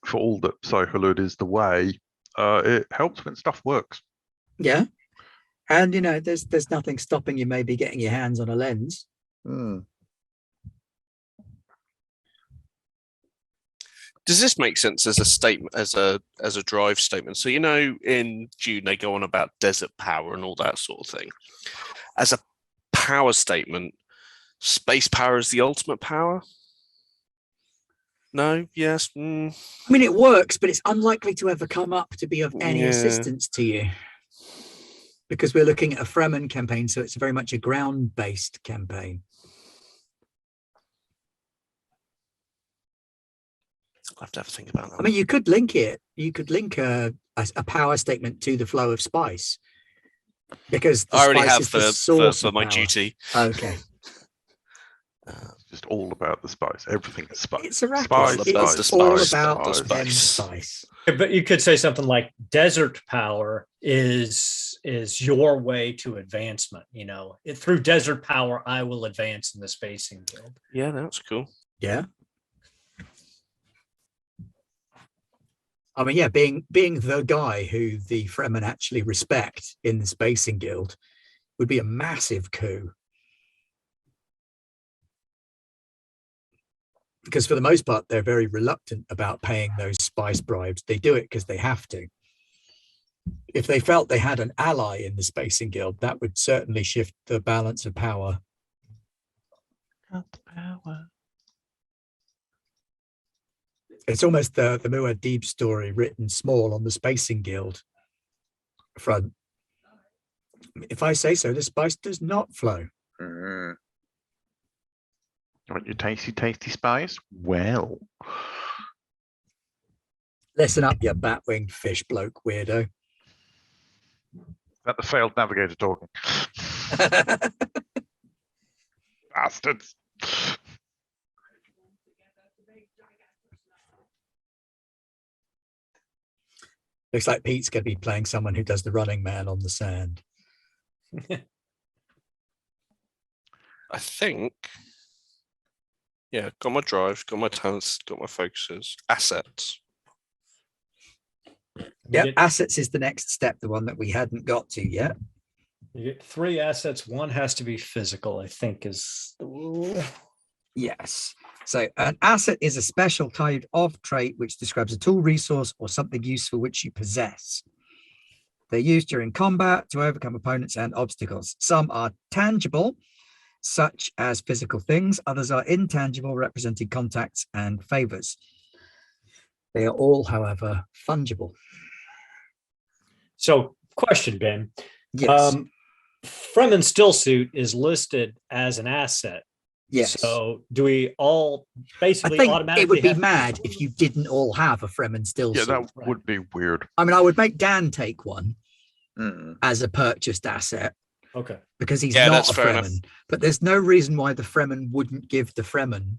Speaker 3: for all that Psycholud is the way, it helps when stuff works.
Speaker 1: Yeah, and there's nothing stopping you maybe getting your hands on a lens.
Speaker 4: does this make sense as a statement, as a drive statement? So in Dune they go on about desert power and all that sort of thing. As a power statement, space power is the ultimate power. No, yes.
Speaker 1: I mean, it works, but it's unlikely to ever come up to be of any assistance to you. Because we're looking at a Fremen campaign, so it's very much a ground-based campaign.
Speaker 4: I'll have to have a think about that.
Speaker 1: I mean, you could link it. You could link a power statement to the flow of spice. Because
Speaker 4: I already have
Speaker 1: for
Speaker 4: my
Speaker 1: power.
Speaker 4: duty.
Speaker 1: Okay.
Speaker 3: It's just all about the spice. Everything is spice.
Speaker 1: It's a racket.
Speaker 3: Spice,
Speaker 1: It's
Speaker 3: spice,
Speaker 1: all
Speaker 3: spice,
Speaker 1: about
Speaker 3: spice.
Speaker 1: spice.
Speaker 2: But you could say something like desert power is your way to advancement. Through desert power, I will advance in the spacing guild.
Speaker 4: Yeah, that's cool.
Speaker 1: Yeah. I mean, yeah, being the guy who the Fremen actually respect in the Spacing Guild would be a massive coup. Because for the most part, they're very reluctant about paying those spice bribes. They do it because they have to. If they felt they had an ally in the Spacing Guild, that would certainly shift the balance of power. It's almost the Muad'Dib story written small on the Spacing Guild front. If I say so, the spice does not flow.
Speaker 3: Want your tasty, tasty spice? Well.
Speaker 1: Listen up, you bat-winged fish bloke weirdo.
Speaker 3: That the failed navigator talking. Bastards.
Speaker 1: Looks like Pete's going to be playing someone who does the running man on the sand.
Speaker 4: I think. Yeah, got my drives, got my talents, got my focuses, assets.
Speaker 1: Yeah, assets is the next step, the one that we hadn't got to yet.
Speaker 2: You get 3 assets. One has to be physical, I think, is the rule.
Speaker 1: Yes. So an asset is a special type of trait which describes a tool, resource, or something useful which you possess. They're used during combat to overcome opponents and obstacles. Some are tangible, such as physical things. Others are intangible, representing contacts and favors. They are all, however, fungible.
Speaker 2: So, question, Ben.
Speaker 1: Yes.
Speaker 2: Fremen stillsuit is listed as an asset.
Speaker 1: Yes.
Speaker 2: So, do we all basically
Speaker 1: I think
Speaker 2: automatically?
Speaker 1: it would be mad if you didn't all have a Fremen stillsuit.
Speaker 3: Yeah, that would be weird.
Speaker 1: I mean, I would make Dan take one as a purchased asset.
Speaker 2: Okay.
Speaker 1: Because he's not a
Speaker 4: fair
Speaker 1: Fremen.
Speaker 4: enough.
Speaker 1: But there's no reason why the Fremen wouldn't give the Fremen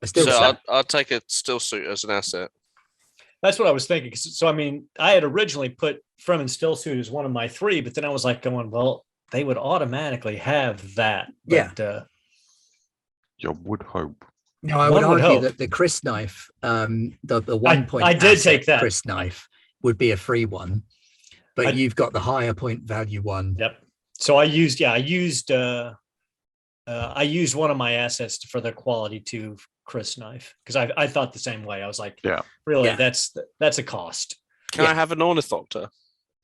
Speaker 1: a stillsuit.
Speaker 4: So I'll take a stillsuit as an asset.
Speaker 2: That's what I was thinking. So, I mean, I had originally put Fremen stillsuit as one of my 3, but then I was like going, well, they would automatically have that. But,
Speaker 1: Yeah.
Speaker 3: You would hope.
Speaker 1: No, I would argue that the Chris knife, the 1 point
Speaker 2: I did take that.
Speaker 1: Chris knife would be a free one, but you've got the higher point value one.
Speaker 2: Yep. So I used I used one of my assets for the quality 2 Chris knife because I thought the same way. I was like,
Speaker 3: Yeah.
Speaker 2: really,
Speaker 1: Yeah.
Speaker 2: that's a cost.
Speaker 4: Can
Speaker 1: Yeah.
Speaker 4: I have an ornithopter?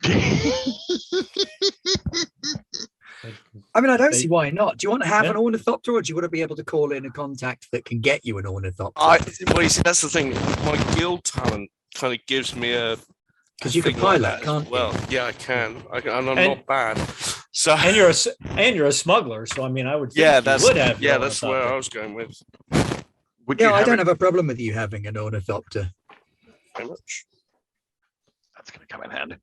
Speaker 1: I mean, I don't
Speaker 2: They-
Speaker 1: see why not. Do you want to have
Speaker 2: Yeah.
Speaker 1: an ornithopter, or do you want to be able to call in a contact that can get you an ornithopter?
Speaker 4: Well, you see, that's the thing. My guild talent kind of gives me a
Speaker 1: Because you can
Speaker 4: thing like
Speaker 1: pilot,
Speaker 4: that as
Speaker 1: can't you?
Speaker 4: well. Yeah, I can. And I'm
Speaker 2: And-
Speaker 4: not bad. So
Speaker 2: And you're a smuggler, so I mean, I would think
Speaker 4: yeah,
Speaker 2: you would have. your
Speaker 4: that's where
Speaker 2: ornithopter.
Speaker 4: I was going with.
Speaker 3: Would
Speaker 1: Yeah,
Speaker 3: you
Speaker 1: I
Speaker 3: have
Speaker 1: don't
Speaker 3: it?
Speaker 1: have a problem with you having an ornithopter.
Speaker 4: Very much.
Speaker 3: That's going to come in handy.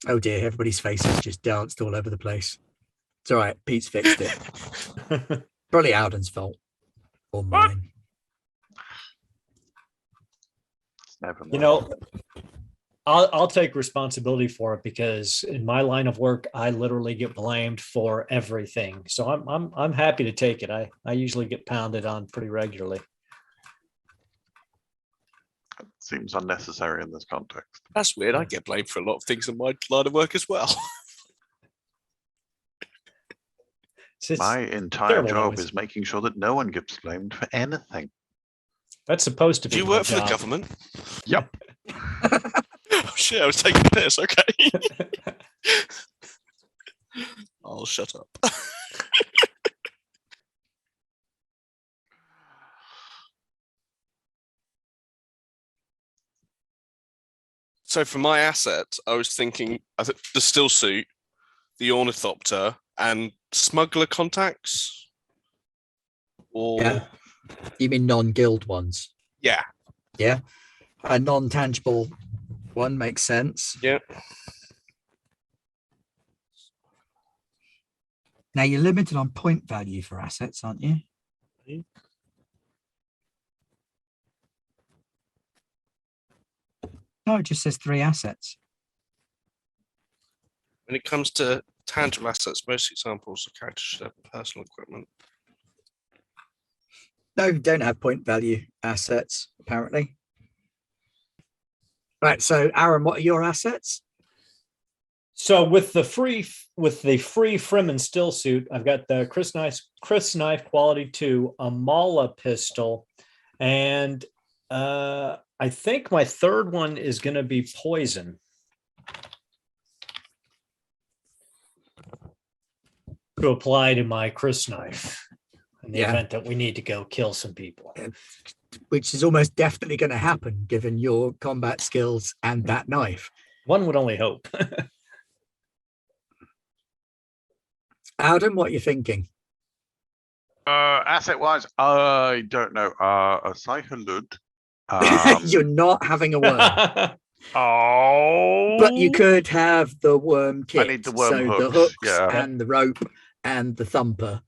Speaker 1: Oh dear, everybody's faces just danced all over the place. It's all right, Pete's fixed it. Probably Alden's fault. Or mine.
Speaker 3: Never mind.
Speaker 2: You know, I'll take responsibility for it because in my line of work, I literally get blamed for everything. So I'm happy to take it. I usually get pounded on pretty regularly.
Speaker 3: It seems unnecessary in this context.
Speaker 4: That's weird. I get blamed for a lot of things in my line of work as well.
Speaker 2: It's
Speaker 3: My entire
Speaker 2: terrible
Speaker 3: job
Speaker 2: noise.
Speaker 3: is making sure that no one gets blamed for anything.
Speaker 2: That's supposed to be.
Speaker 4: Do you
Speaker 2: my
Speaker 4: work for the
Speaker 2: job.
Speaker 4: government?
Speaker 3: Yep.
Speaker 4: Oh shit, I was taking this. Okay. I'll shut up. So for my assets, I was thinking the still suit, the ornithopter, and smuggler contacts. Or
Speaker 1: Yeah. You mean non-guild ones?
Speaker 4: yeah.
Speaker 1: Yeah. A non-tangible one makes sense.
Speaker 4: Yeah.
Speaker 1: Now you're limited on point value for assets, aren't you? No, it just says 3 assets.
Speaker 4: When it comes to tangible assets, most examples of characters should have personal equipment.
Speaker 1: No, you don't have point value assets, apparently. Right, so Aaron, what are your assets?
Speaker 2: So with the free Fremen still suit, I've got the Chris knife quality 2, a Mala pistol, and I think my third one is going to be poison. To apply to my Chris knife in the
Speaker 1: Yeah.
Speaker 2: event that we need to go kill some people.
Speaker 1: Which is almost definitely going to happen given your combat skills and that knife.
Speaker 2: One would only hope.
Speaker 1: Alden, what are you thinking?
Speaker 3: Asset wise, I don't know. A Cyclud.
Speaker 1: You're not having a worm.
Speaker 3: Oh,
Speaker 1: But you could have the worm kit.
Speaker 3: need the worm
Speaker 1: so
Speaker 3: hooks,
Speaker 1: the hooks
Speaker 3: yeah.
Speaker 1: and the rope and the thumper.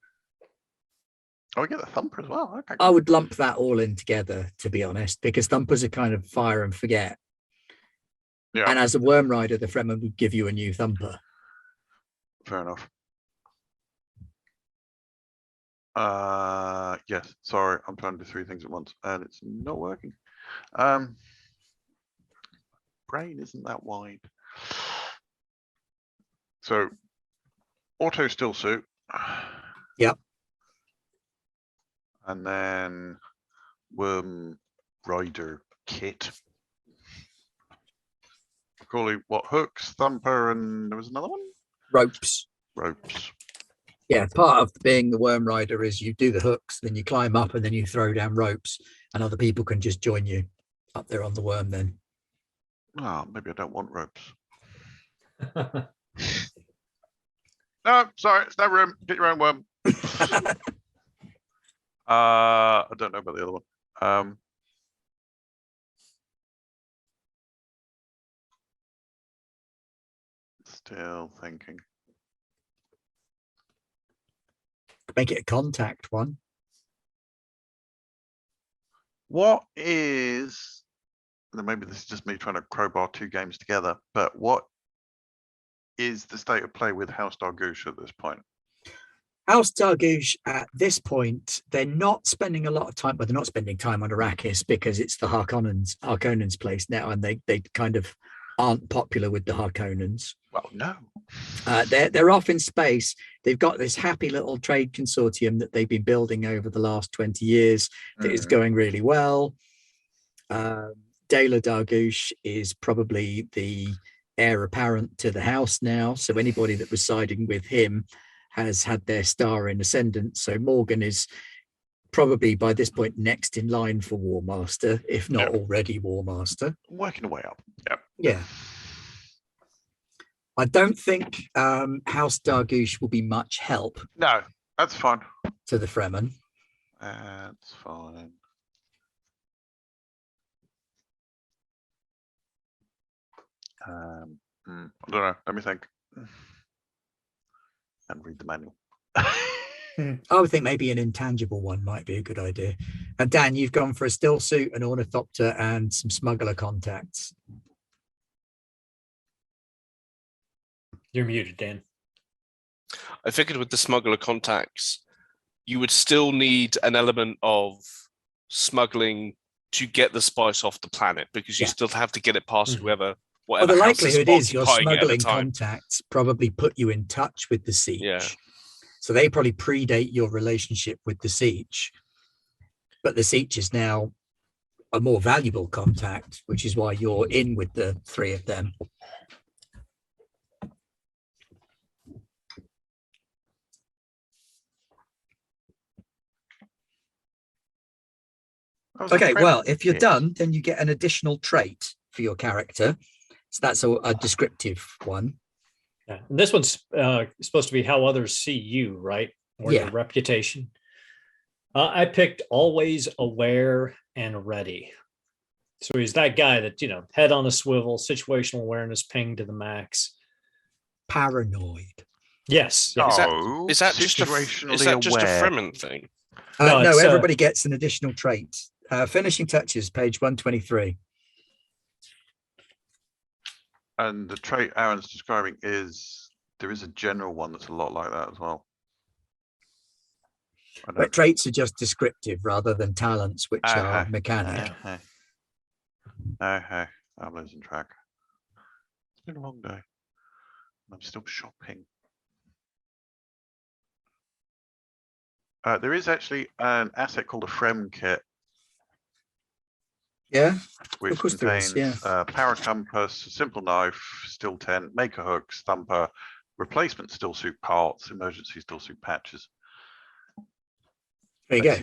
Speaker 3: Oh, we get the thumper as well. Okay.
Speaker 1: I would lump that all in together, to be honest, because thumpers are kind of fire and forget.
Speaker 3: Yeah.
Speaker 1: And as a worm rider, the Fremen would give you a new thumper.
Speaker 3: Fair enough. Yes. Sorry, I'm trying to do 3 things at once, and it's not working. Brain isn't that wide. So, auto still suit.
Speaker 1: Yep.
Speaker 3: And then worm rider kit. Calling what, hooks, thumper, and there was another one?
Speaker 1: Ropes.
Speaker 3: Ropes.
Speaker 1: Yeah, part of being the worm rider is you do the hooks, then you climb up, and then you throw down ropes, and other people can just join you up there on the worm then.
Speaker 3: Oh, maybe I don't want ropes. No, sorry, it's no room. Get your own worm. I don't know about the other one. Still thinking.
Speaker 1: Make it a contact one.
Speaker 3: What is, and maybe this is just me trying to crowbar 2 games together, but what is the state of play with House Dargouche at this point?
Speaker 1: House Dargouche at this point, they're not spending a lot of time, but they're not spending time on Arrakis because it's the Harkonnens' place now, and they kind of aren't popular with the Harkonnens.
Speaker 3: Well, no.
Speaker 1: They're off in space. They've got this happy little trade consortium that they've been building over the last 20 years that is going really well. Dela Dargouche is probably the heir apparent to the house now. So anybody that was siding with him has had their star in ascendant. So Morgan is probably by this point next in line for War Master, if not already War Master.
Speaker 3: Working away up. Yep.
Speaker 1: Yeah. I don't think House Dargouche will be much help
Speaker 3: No, that's fine.
Speaker 1: to the Fremen.
Speaker 3: That's fine. I don't know. Let me think. And read the manual.
Speaker 1: I would think maybe an intangible one might be a good idea. And Dan, you've gone for a still suit, an ornithopter, and some smuggler contacts.
Speaker 2: You're muted, Dan.
Speaker 4: I figured with the smuggler contacts, you would still need an element of smuggling to get the spice off the planet, because you still have to get it past whatever
Speaker 1: Well, the
Speaker 4: house
Speaker 1: likelihood is your
Speaker 4: occupying it at the
Speaker 1: smuggling
Speaker 4: time.
Speaker 1: contacts probably put you in touch with the Sietch.
Speaker 4: Yeah.
Speaker 1: So they probably predate your relationship with the Sietch. But the Sietch is now a more valuable contact, which is why you're in with the three of them. Okay, well, if you're done, then you get an additional trait for your character. So that's a descriptive one.
Speaker 2: Yeah. And this one's supposed to be how others see you, right? Or your reputation. I picked always aware and ready. So he's that guy that, head on a swivel, situational awareness ping to the max.
Speaker 1: Paranoid.
Speaker 2: Yes.
Speaker 4: Is that just a Fremen thing?
Speaker 1: No, everybody gets an additional trait. Finishing touches, page 123.
Speaker 3: And the trait Aaron's describing there is a general one that's a lot like that as well.
Speaker 1: But traits are just descriptive rather than talents, which are mechanic.
Speaker 3: I'm losing track. It's been a long day. I'm still shopping. There is actually an asset called a Fremen kit.
Speaker 1: Yeah,
Speaker 3: which
Speaker 1: of course
Speaker 3: contains
Speaker 1: there is,
Speaker 3: power compass, a simple knife, steel tent, maker hook, stumper, replacement still suit parts, emergency still suit patches.
Speaker 1: There you go.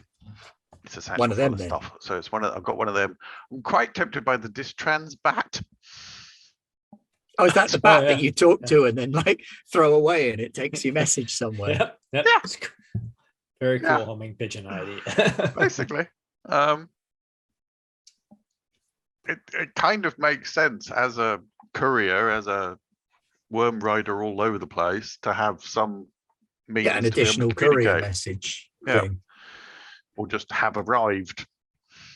Speaker 3: It's a
Speaker 1: one of them then.
Speaker 3: Stuff. So it's I've got one of them. I'm quite tempted by the Distrans bat.
Speaker 1: Oh, is that the bat that you talk to and then throw away and it takes your message somewhere?
Speaker 2: Yep. Very cool homing pigeon idea.
Speaker 3: Basically. It kind of makes sense as a courier, as a worm rider all over the place, to have some means
Speaker 1: an additional courier message thing.
Speaker 3: Or just have arrived,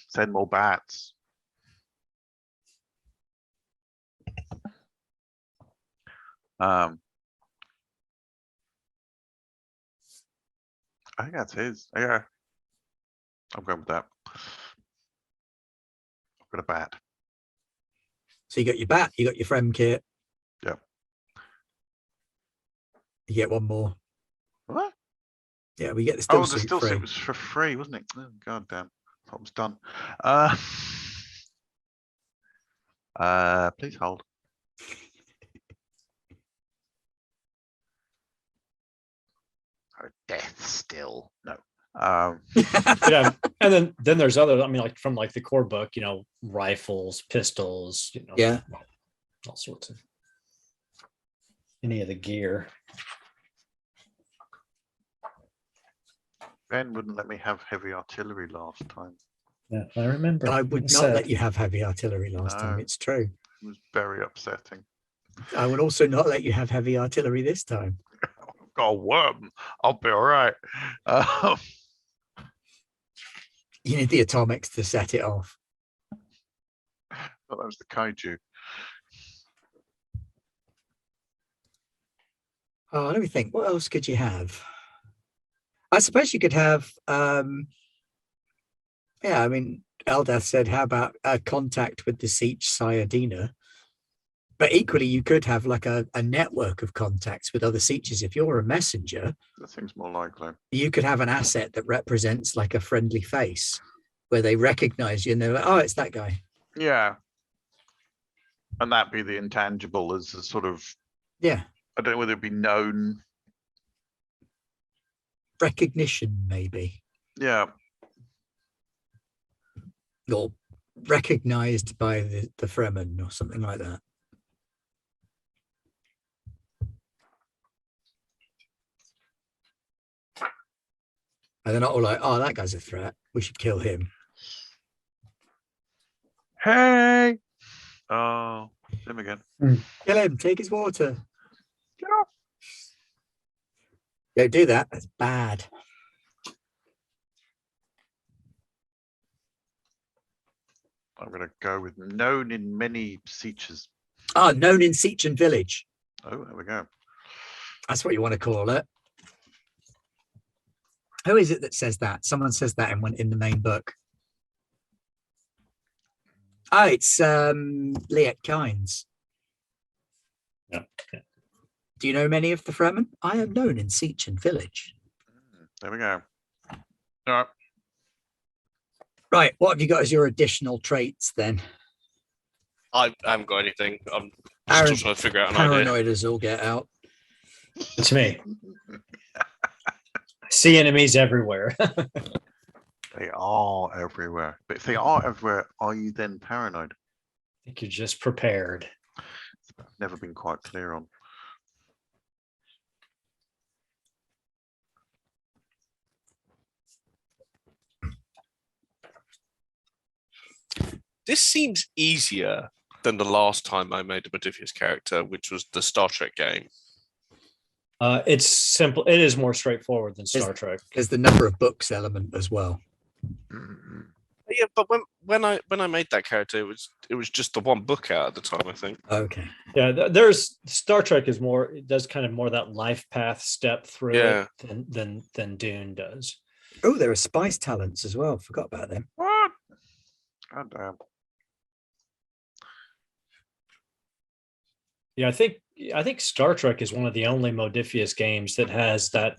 Speaker 3: send more bats. I think that's his. Yeah, I'm going with that. I've got a bat.
Speaker 1: So you got your bat, you got your Frem kit.
Speaker 3: Yep.
Speaker 1: You get one more.
Speaker 3: What?
Speaker 1: Yeah, we get the still suit
Speaker 3: the still
Speaker 1: free.
Speaker 3: suit was for free, wasn't it? Oh, God damn. I thought it was done. Please hold. Death still. No.
Speaker 2: And then there's other, from the core book, rifles, pistols, all sorts of any of the gear.
Speaker 3: Ben wouldn't let me have heavy artillery last time.
Speaker 2: Yeah, I remember.
Speaker 1: I would not let you have heavy artillery last time. It's true.
Speaker 3: It was very upsetting.
Speaker 1: I would also not let you have heavy artillery this time.
Speaker 3: I've got a worm. I'll be all right.
Speaker 1: You need the atomics to set it off.
Speaker 3: I thought that was the kaiju.
Speaker 1: Oh, let me think. What else could you have? I suppose you could have, Eldath said, how about contact with the Sietch Sayadina? But equally, you could have like a network of contacts with other Sietches. If you're a messenger,
Speaker 3: That seems more likely.
Speaker 1: you could have an asset that represents like a friendly face where they recognize you and they're like, oh, it's that guy.
Speaker 3: Yeah. And that be the intangible as a sort of,
Speaker 1: Yeah.
Speaker 3: I don't know whether it'd be known.
Speaker 1: Recognition, maybe.
Speaker 3: Yeah.
Speaker 1: Or recognized by the Fremen or something like that. And they're not all like, oh, that guy's a threat. We should kill him.
Speaker 3: Hey. Oh, him again.
Speaker 1: Kill him. Take his water.
Speaker 3: Get off.
Speaker 1: Don't do that. That's bad.
Speaker 3: I'm going to go with known in many Sietches.
Speaker 1: Ah, known in Sietch Village.
Speaker 3: Oh, there we go.
Speaker 1: That's what you want to call it. Who is it that says that? Someone says that in the main book. Oh, it's Liet Kynes.
Speaker 2: Yeah.
Speaker 1: Do you know many of the Fremen? I am known in Sietch Village.
Speaker 3: There we go. All right.
Speaker 1: Right, what have you got as your additional traits then?
Speaker 4: I haven't got anything. I'm
Speaker 1: Aaron,
Speaker 4: still trying to figure out an idea.
Speaker 1: paranoid as all get out.
Speaker 2: It's me. I see enemies everywhere.
Speaker 3: They are everywhere. But if they are everywhere, are you then paranoid?
Speaker 2: I think you're just prepared.
Speaker 3: Never been quite clear on.
Speaker 4: This seems easier than the last time I made a Modiphius character, which was the Star Trek game.
Speaker 2: It's simple. It is more straightforward than Star Trek.
Speaker 1: There's the number of books element as well.
Speaker 3: Mm-hmm.
Speaker 4: Yeah, but when I made that character, it was just the one book out at the time, I think.
Speaker 1: Okay.
Speaker 2: Yeah, there's Star Trek is more. It does kind of more that life path step through
Speaker 4: Yeah.
Speaker 2: it than Dune does.
Speaker 1: Oh, there are spice talents as well. Forgot about them.
Speaker 3: What? God damn.
Speaker 2: Yeah, I think Star Trek is one of the only Modiphius games that has that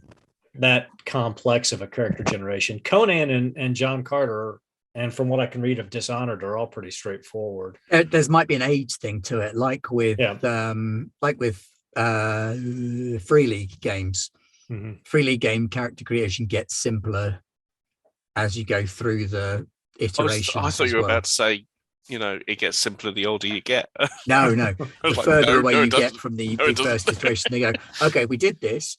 Speaker 2: complex of a character generation. Conan and John Carter, and from what I can read of Dishonored, are all pretty straightforward.
Speaker 1: There's might be an age thing to it, like with Free League games.
Speaker 2: Mm-hmm.
Speaker 1: Free League game character creation gets simpler as you go through the iterations.
Speaker 4: I thought
Speaker 1: as
Speaker 4: you were
Speaker 1: well.
Speaker 4: about to say, it gets simpler the older you get.
Speaker 1: No. The
Speaker 4: Like,
Speaker 1: further
Speaker 4: no,
Speaker 1: away
Speaker 4: no,
Speaker 1: you
Speaker 4: it
Speaker 1: get
Speaker 4: doesn't.
Speaker 1: from the
Speaker 4: No, it
Speaker 1: first
Speaker 4: doesn't.
Speaker 1: iteration, they go, okay, we did this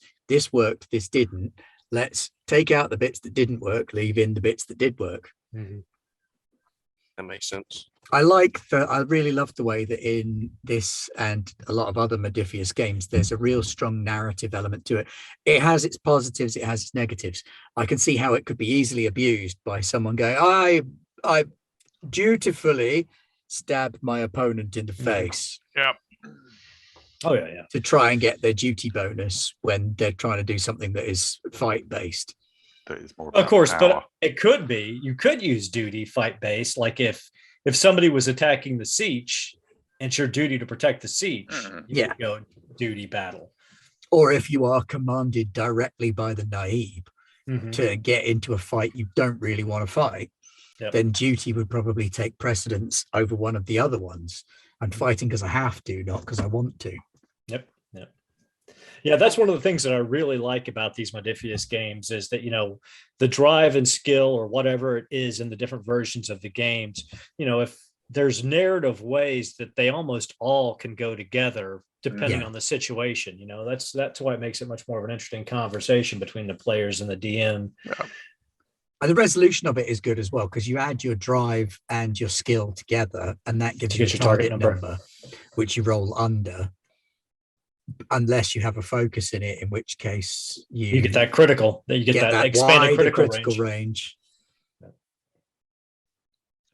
Speaker 1: worked, this didn't. Let's take out the bits that didn't work, leave in the bits that did work.
Speaker 2: Mm-hmm.
Speaker 4: That makes sense.
Speaker 1: I really love the way that in this and a lot of other Modiphius games, there's a real strong narrative element to it. It has its positives, it has its negatives. I can see how it could be easily abused by someone going, I dutifully stabbed my opponent in the face.
Speaker 3: Yeah.
Speaker 2: Oh yeah.
Speaker 1: To try and get their duty bonus when they're trying to do something that is fight based.
Speaker 3: That is more
Speaker 2: Of
Speaker 3: about
Speaker 2: course,
Speaker 3: power.
Speaker 2: but it could be. You could use duty fight based, like if somebody was attacking the Sietch, and it's your duty to protect the Sietch, you would go duty battle.
Speaker 1: Or if you are commanded directly by the Naib to get into a fight you don't really want to fight, then duty would probably take precedence over one of the other ones. I'm fighting because I have to, not because I want to.
Speaker 2: Yeah, that's one of the things that I really like about these Modiphius games is that, the drive and skill or whatever it is in the different versions of the games, if there's narrative ways that they almost all can go together depending on the situation, that's why it makes it much more of an interesting conversation between the players and the DM.
Speaker 3: Yeah.
Speaker 1: And the resolution of it is good as well, because you add your drive and your skill together, and that gives you a target number, which you roll under. Unless you have a focus in it, in which case you
Speaker 2: get that critical. You get that expanded critical range.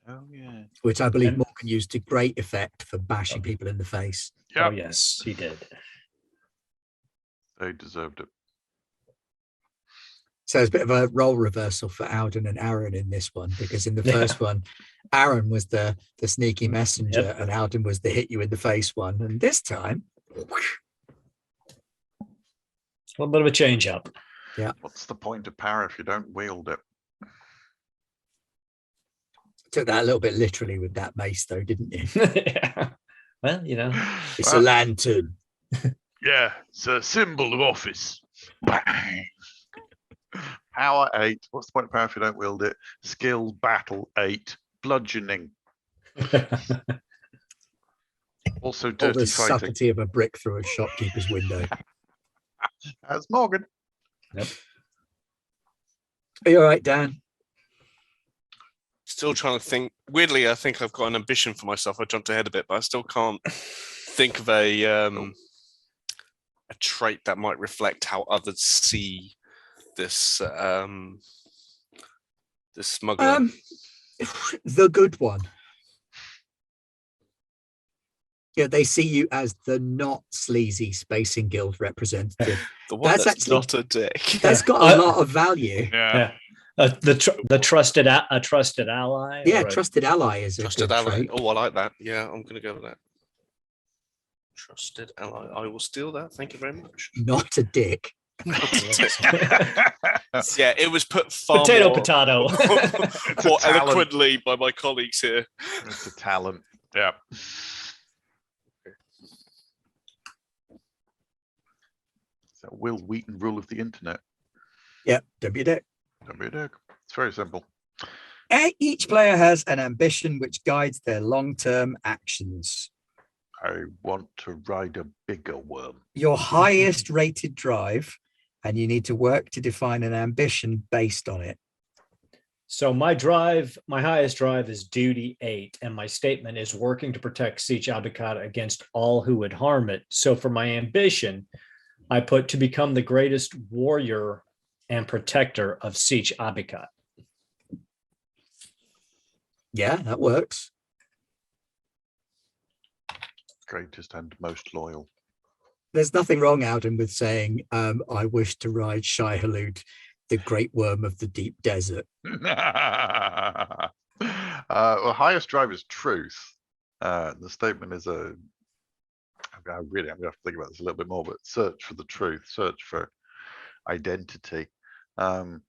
Speaker 3: Oh yeah.
Speaker 1: Which I believe Morgan used to great effect for bashing people in the face.
Speaker 3: Yep.
Speaker 2: Oh yes, he did.
Speaker 3: They deserved it.
Speaker 1: So it's a bit of a role reversal for Alden and Aaron in this one, because in the first one, Aaron was the sneaky messenger and Alden was the hit you in the face one. And this time,
Speaker 2: A little bit of a change up.
Speaker 1: Yeah.
Speaker 3: What's the point of power if you don't wield it?
Speaker 1: Took that a little bit literally with that mace, though, didn't you?
Speaker 2: Yeah. Well,
Speaker 1: It's a lantern.
Speaker 3: Yeah, it's a symbol of office. Bang. Power 8. What's the point of power if you don't wield it? Skill battle 8. Bludgeoning. Also
Speaker 1: All
Speaker 3: dirty
Speaker 1: the
Speaker 3: fighting.
Speaker 1: subtlety of a brick through a shopkeeper's window.
Speaker 3: That's Morgan.
Speaker 2: Yep.
Speaker 1: Are you all right, Dan?
Speaker 4: Still trying to think. Weirdly, I think I've got an ambition for myself. I jumped ahead a bit, but I still can't think of a trait that might reflect how others see this this smuggler.
Speaker 1: The good one. Yeah, they see you as the not sleazy Spacing Guild representative.
Speaker 4: The one
Speaker 1: that's
Speaker 4: that's
Speaker 1: actually-
Speaker 4: not a dick.
Speaker 1: That's got a lot of value.
Speaker 3: Yeah.
Speaker 2: The trusted trusted ally.
Speaker 1: Yeah,
Speaker 2: or a-
Speaker 1: trusted ally is a
Speaker 4: Trusted
Speaker 1: good
Speaker 4: ally.
Speaker 1: trait.
Speaker 4: Oh, I like that. Yeah, I'm going to go with that. Trusted ally. I will steal that. Thank you very much.
Speaker 1: Not a dick.
Speaker 4: Yeah, it was put far
Speaker 2: Potato,
Speaker 4: more,
Speaker 2: potato.
Speaker 4: more
Speaker 3: It's a talent.
Speaker 4: eloquently by my colleagues here.
Speaker 3: It's a talent. Yeah. It's that Will Wheaton rule of the internet.
Speaker 1: Yeah, don't be a dick.
Speaker 3: Don't be a dick. It's very simple.
Speaker 1: Each player has an ambition which guides their long-term actions.
Speaker 3: I want to ride a bigger worm.
Speaker 1: Your highest rated drive, and you need to work to define an ambition based on it.
Speaker 2: So my highest drive is duty 8, and my statement is working to protect Sietch Abbikat against all who would harm it. So for my ambition, I put to become the greatest warrior and protector of Sietch Abbikat.
Speaker 1: Yeah, that works.
Speaker 3: Greatest and most loyal.
Speaker 1: There's nothing wrong, Alden, with saying, I wish to ride Shai Hulud, the great worm of the deep desert.
Speaker 3: Well, highest drive is truth. The statement is I'm going to have to think about this a little bit more, but search for the truth, search for identity.
Speaker 1: I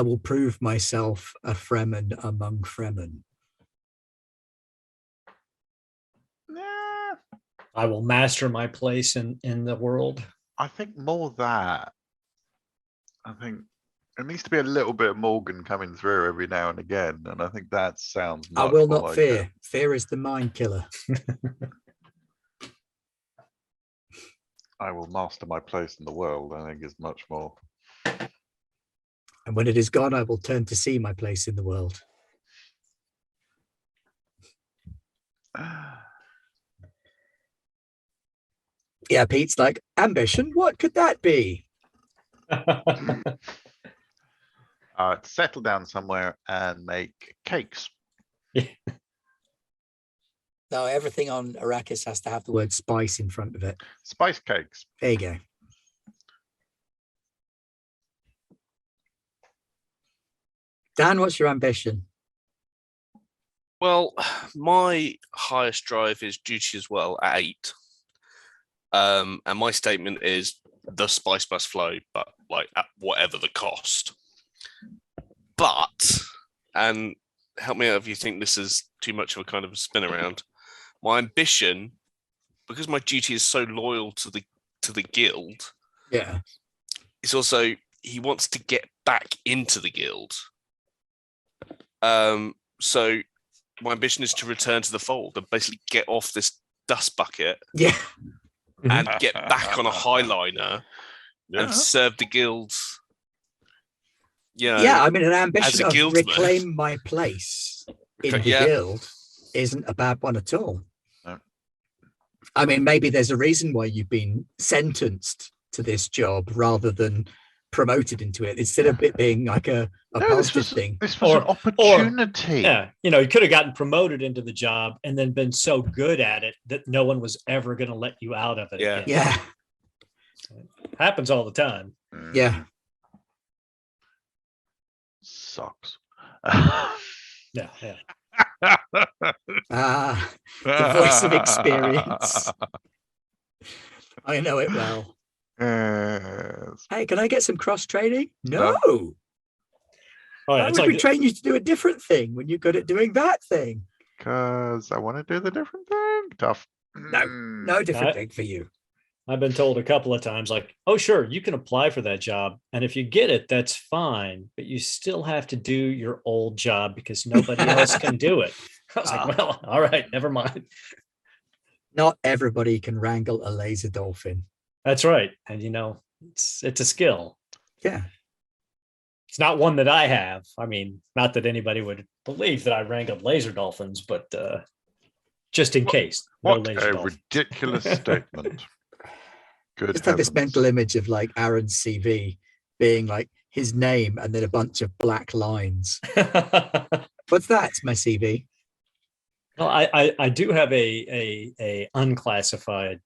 Speaker 1: will prove myself a Fremen among Fremen.
Speaker 2: I will master my place in the world.
Speaker 3: I think more that. I think it needs to be a little bit of Morgan coming through every now and again, and I think that sounds.
Speaker 1: I
Speaker 3: much
Speaker 1: will
Speaker 3: more
Speaker 1: not
Speaker 3: like
Speaker 1: fear.
Speaker 3: it.
Speaker 1: Fear is the mind killer.
Speaker 3: I will master my place in the world. I think is much more.
Speaker 1: And when it is gone, I will turn to see my place in the world. Yeah, Pete's like, ambition? What could that be?
Speaker 3: Settle down somewhere and make cakes.
Speaker 1: No, everything on Arrakis has to have the word spice in front of it.
Speaker 3: Spice cakes.
Speaker 1: There you go. Dan, what's your ambition?
Speaker 4: Well, my highest drive is duty as well at 8. And my statement is the spice must flow, but like at whatever the cost. But, and help me out if you think this is too much of a kind of a spin around. My ambition, because my duty is so loyal to the guild,
Speaker 1: Yeah.
Speaker 4: it's also he wants to get back into the guild. So my ambition is to return to the fold and basically get off this dust bucket
Speaker 1: Yeah.
Speaker 4: and get back on a highliner and serve the guilds.
Speaker 1: Yeah, I mean, an ambition
Speaker 4: a
Speaker 1: of
Speaker 4: guildsman.
Speaker 1: reclaim my place in the
Speaker 4: Yeah.
Speaker 1: guild isn't a bad one at all.
Speaker 3: No.
Speaker 1: I mean, maybe there's a reason why you've been sentenced to this job rather than promoted into it, instead of it being like a positive thing.
Speaker 3: This was
Speaker 2: Or-
Speaker 3: an opportunity.
Speaker 2: Yeah, you could have gotten promoted into the job and then been so good at it that no one was ever going to let you out of it.
Speaker 4: Yeah.
Speaker 2: again.
Speaker 1: Yeah.
Speaker 2: Happens all the time.
Speaker 1: Yeah.
Speaker 3: Sucks.
Speaker 2: Yeah, yeah.
Speaker 1: Ah, the voice of experience. I know it well.
Speaker 3: Yes.
Speaker 1: Hey, can I get some cross training? No.
Speaker 2: Oh yeah,
Speaker 1: Why
Speaker 2: it's
Speaker 1: would we
Speaker 2: like
Speaker 1: train you to do a different thing when you're good at doing that thing?
Speaker 3: Because I want to do the different thing. Tough.
Speaker 1: No different thing for you.
Speaker 2: I've been told a couple of times, like, oh, sure, you can apply for that job. And if you get it, that's fine. But you still have to do your old job because nobody else can do it. I was like, well, all right, never mind.
Speaker 1: Not everybody can wrangle a laser dolphin.
Speaker 2: That's right. And it's a skill.
Speaker 1: Yeah.
Speaker 2: It's not one that I have. I mean, not that anybody would believe that I wrangled laser dolphins, but just in case.
Speaker 3: What
Speaker 2: laser
Speaker 3: a
Speaker 2: dolphin.
Speaker 3: ridiculous statement. Good
Speaker 1: Just have this
Speaker 3: heavens.
Speaker 1: mental image of like Aaron's CV being like his name and then a bunch of black lines. What's that? It's my CV.
Speaker 2: Well, I do have a unclassified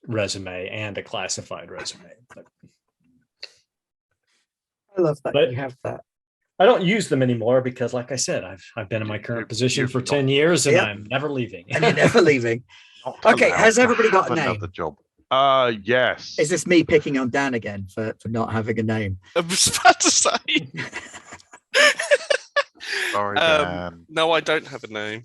Speaker 2: resume and a classified resume, but
Speaker 1: I love that
Speaker 2: But-
Speaker 1: you have that.
Speaker 2: I don't use them anymore because, like I said, I've been in my current position
Speaker 3: you've
Speaker 2: for
Speaker 3: not-
Speaker 2: 10 years and
Speaker 1: Yep.
Speaker 2: I'm never leaving.
Speaker 1: And you're never leaving.
Speaker 3: Not
Speaker 1: Okay,
Speaker 3: allowed
Speaker 1: has
Speaker 3: to
Speaker 1: everybody got a
Speaker 3: have
Speaker 1: name?
Speaker 3: another job. Yes.
Speaker 1: Is this me picking on Dan again for not having a name?
Speaker 4: I was about to say.
Speaker 3: Sorry, Dan.
Speaker 4: No, I don't have a name.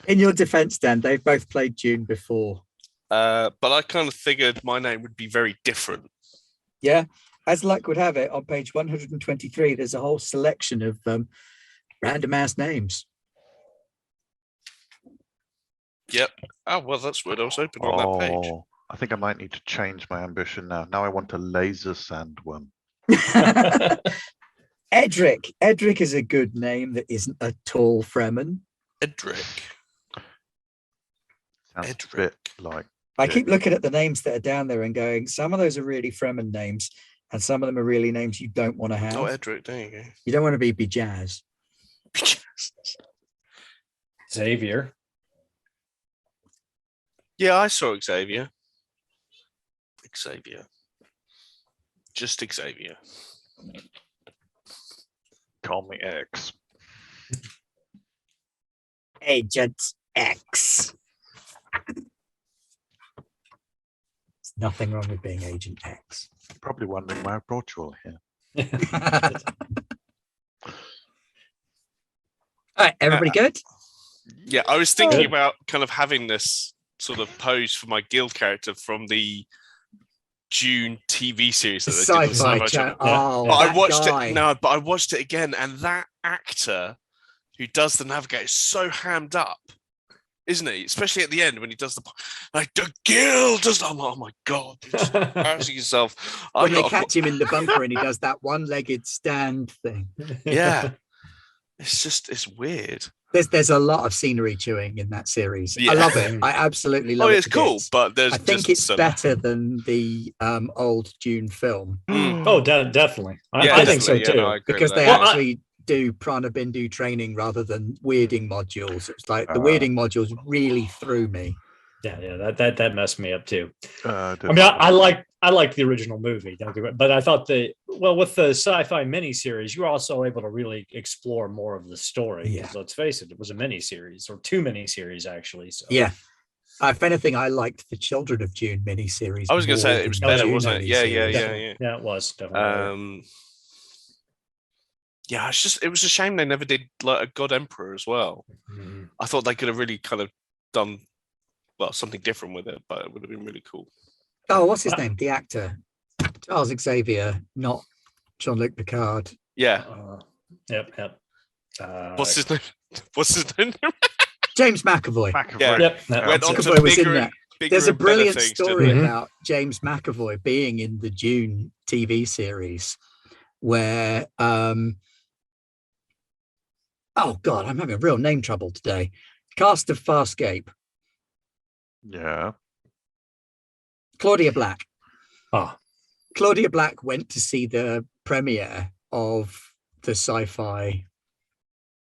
Speaker 1: In your defense, Dan, they've both played Dune before.
Speaker 4: But I kind of figured my name would be very different.
Speaker 1: Yeah. As luck would have it, on page 123, there's a whole selection of random ass names.
Speaker 4: Yep. Oh, well, that's weird. I was hoping on that page.
Speaker 3: I think I might need to change my ambition now. Now I want a laser sandworm.
Speaker 1: Edric. Edric is a good name that isn't a tall Fremen.
Speaker 4: Edric.
Speaker 3: Sounds
Speaker 4: Edric.
Speaker 3: a bit like
Speaker 1: I keep looking at the names that are down there and going, some of those are really Fremen names, and some of them are really names you don't want to have.
Speaker 4: Oh, Edric. There you go.
Speaker 1: You don't want to be Bejazz.
Speaker 2: Xavier.
Speaker 4: Yeah, I saw Xavier. Xavier. Just Xavier.
Speaker 3: call me X.
Speaker 1: Agent X. There's nothing wrong with being Agent X.
Speaker 3: You're probably wondering why I brought you all here.
Speaker 1: All right, everybody good?
Speaker 4: Yeah, I was thinking
Speaker 2: Good.
Speaker 4: about kind of having this sort of pose for my guild character from the Dune TV series that they did on
Speaker 1: Sci-fi
Speaker 4: Sci-Fi
Speaker 1: channel.
Speaker 4: Channel.
Speaker 1: Oh,
Speaker 4: But I
Speaker 1: that
Speaker 4: watched
Speaker 1: guy.
Speaker 4: it. No, but I watched it again, and that actor who does the Navigator is so hammed up, isn't he? Especially at the end when he does like the guild does. I'm like, oh my god, you're just embarrassing yourself.
Speaker 1: When they
Speaker 4: gotta-
Speaker 1: catch him in the bunker and he does that one-legged stand thing.
Speaker 4: Yeah, it's weird.
Speaker 1: There's a lot of scenery chewing in that series.
Speaker 4: Yeah.
Speaker 1: I love it. I absolutely love
Speaker 4: Oh,
Speaker 1: it.
Speaker 4: it's
Speaker 1: to
Speaker 4: cool,
Speaker 1: bits.
Speaker 4: but there's
Speaker 1: I think
Speaker 4: just
Speaker 1: it's
Speaker 4: some-
Speaker 1: better than the old Dune film
Speaker 2: Oh, definitely.
Speaker 4: Yeah,
Speaker 2: I think so
Speaker 4: definitely. Yeah,
Speaker 2: too.
Speaker 4: no, I agree
Speaker 1: because
Speaker 4: with
Speaker 1: they
Speaker 4: that.
Speaker 2: Well,
Speaker 1: actually do Prana Bindu training rather than weirding modules. It's like the weirding modules really threw me.
Speaker 2: Yeah, that messed me up too.
Speaker 3: I
Speaker 2: I mean, I like the original movie, don't get me- but I thought with the sci-fi miniseries, you were also able to really explore more of the story.
Speaker 1: Yeah.
Speaker 2: 'Cause let's face it, it was a miniseries or two miniseries actually. So
Speaker 1: Yeah. If anything, I liked the Children of Dune miniseries.
Speaker 4: I was going to
Speaker 1: more
Speaker 4: say it was
Speaker 1: than the
Speaker 4: better,
Speaker 1: Dune
Speaker 4: wasn't it? Yeah,
Speaker 1: miniseries.
Speaker 4: yeah.
Speaker 2: yeah, it was definitely.
Speaker 4: Yeah, it was a shame they never did like a God Emperor as well.
Speaker 2: Mhm.
Speaker 4: I thought they could have really kind of done something different with it, but it would have been really cool.
Speaker 1: Oh, what's his name? The actor. Charles Xavier, not Jean-Luc Picard.
Speaker 4: Yeah.
Speaker 2: Yep.
Speaker 4: What's his name? What's his name?
Speaker 1: James McAvoy.
Speaker 3: McAvoy.
Speaker 2: Yep.
Speaker 4: Went on
Speaker 1: McAvoy
Speaker 4: to
Speaker 1: was in
Speaker 4: bigger
Speaker 1: that.
Speaker 4: and bigger
Speaker 1: There's a
Speaker 4: and better
Speaker 1: brilliant
Speaker 4: things,
Speaker 1: story
Speaker 4: didn't
Speaker 2: Mhm.
Speaker 1: about James McAvoy being in the Dune TV series where oh god, I'm having real name trouble today. Cast of Farscape,
Speaker 3: Yeah.
Speaker 1: Claudia Black.
Speaker 2: Oh,
Speaker 1: Claudia Black went to see the premiere of the Sci-Fi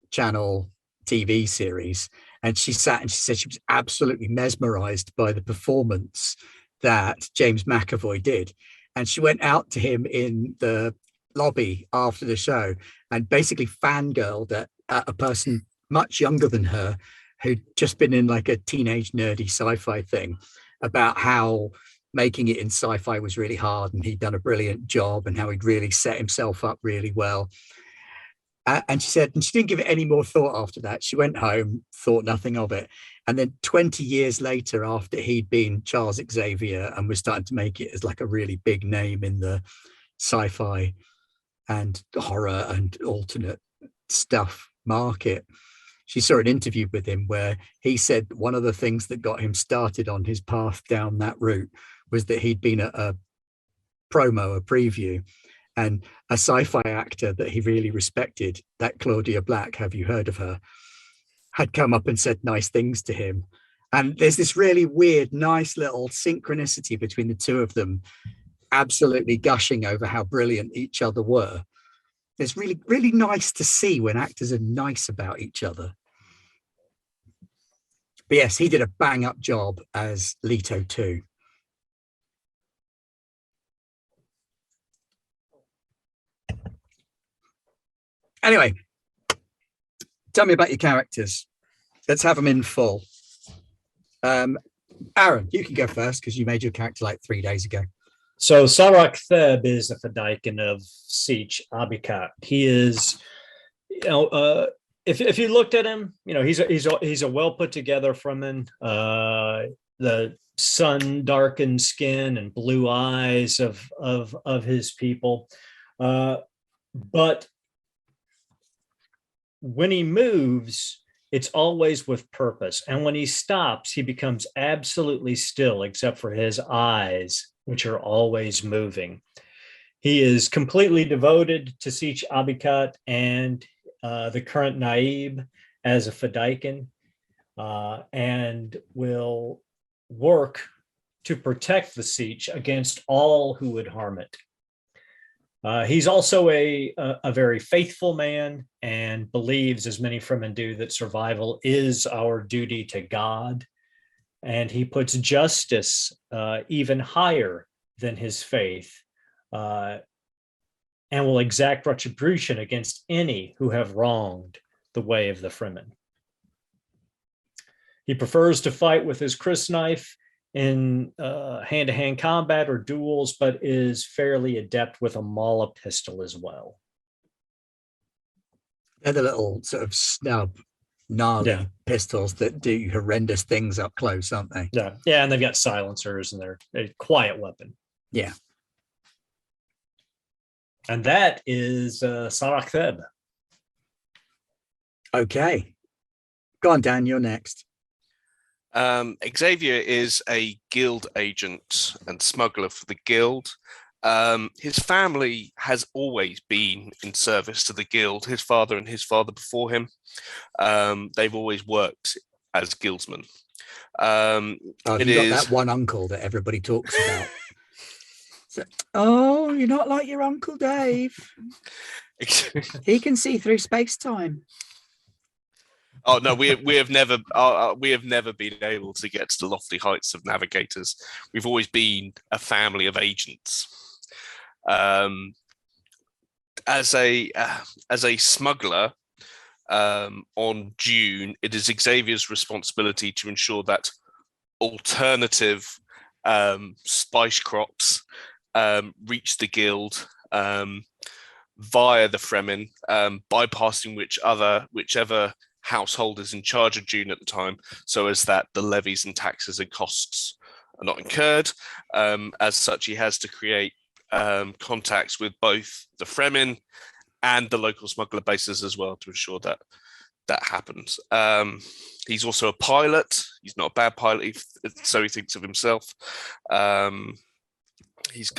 Speaker 1: Channel TV series, and she sat and she said she was absolutely mesmerized by the performance that James McAvoy did. and she went out to him in the lobby after the show and basically fangirled at a person much younger than her who'd just been in like a teenage nerdy sci-fi thing about how making it in sci-fi was really hard and he'd done a brilliant job and how he'd really set himself up really well. And she said, and she didn't give it any more thought after that. She went home, thought nothing of it. And then 20 years later, after he'd been Charles Xavier and was starting to make it as like a really big name in the sci-fi and horror and alternate stuff market, she saw an interview with him where he said one of the things that got him started on his path down that route was that he'd been at a preview, and a sci-fi actor that he really respected, that Claudia Black, have you heard of her, had come up and said nice things to him. And there's this really weird, nice little synchronicity between the two of them, absolutely gushing over how brilliant each other were. It's really, really nice to see when actors are nice about each other. But yes, he did a bang up job as Leto too. Anyway, tell me about your characters. Let's have them in full. Aaron, you can go first because you made your character like 3 days ago.
Speaker 2: So Sarak Theb is a Fedaykin of Sietch Abbikat. He is, if you looked at him, he's a well put together Fremen. The sun darkened skin and blue eyes of his people, but when he moves, it's always with purpose. And when he stops, he becomes absolutely still, except for his eyes, which are always moving. He is completely devoted to Sietch Abbikat and the current Naib as a Fedaykin, and will work to protect the Sietch against all who would harm it. He's also a very faithful man and believes, as many Fremen do, that survival is our duty to God. And he puts justice even higher than his faith, and will exact retribution against any who have wronged the way of the Fremen. He prefers to fight with his crysknife in hand-to-hand combat or duels, but is fairly adept with a mala pistol as well.
Speaker 1: They're the little sort of snub, gnarly pistols that do horrendous things up close, aren't they?
Speaker 2: Yeah, and they've got silencers and they're a quiet weapon.
Speaker 1: Yeah.
Speaker 2: And that is Sarak Theb.
Speaker 1: Okay. Go on, Dan, you're next.
Speaker 4: Xavier is a guild agent and smuggler for the guild. His family has always been in service to the guild, his father and his father before him. They've always worked as guildsmen.
Speaker 1: You've got that one uncle that everybody talks about. Oh, you're not like your Uncle Dave. He can see through space-time.
Speaker 4: Oh no, we have never been able to get to the lofty heights of navigators. We've always been a family of agents. As a smuggler on Dune, it is Xavier's responsibility to ensure that alternative spice crops reach the guild via the Fremen, bypassing whichever household is in charge of Dune at the time, so as that the levies and taxes and costs are not incurred. As such, he has to create contacts with both the Fremen and the local smuggler bases as well to ensure that that happens. He's also a pilot. He's not a bad pilot, so he thinks of himself. He's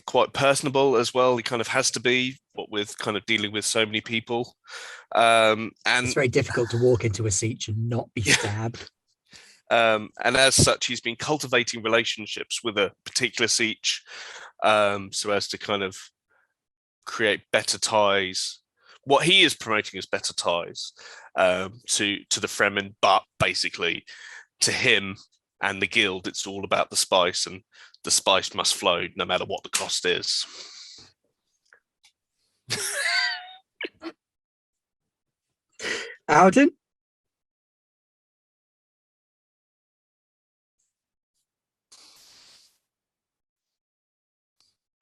Speaker 4: quite personable as well. He kind of has to be, what with kind of dealing with so many people. And
Speaker 1: it's very difficult to walk into a Sietch and not be stabbed.
Speaker 4: And as such, he's been cultivating relationships with a particular Sietch, so as to kind of create better ties. What he is promoting is better ties to the Fremen, but basically to him, And the guild, it's all about the spice, and the spice must flow no matter what the cost is.
Speaker 1: Alden?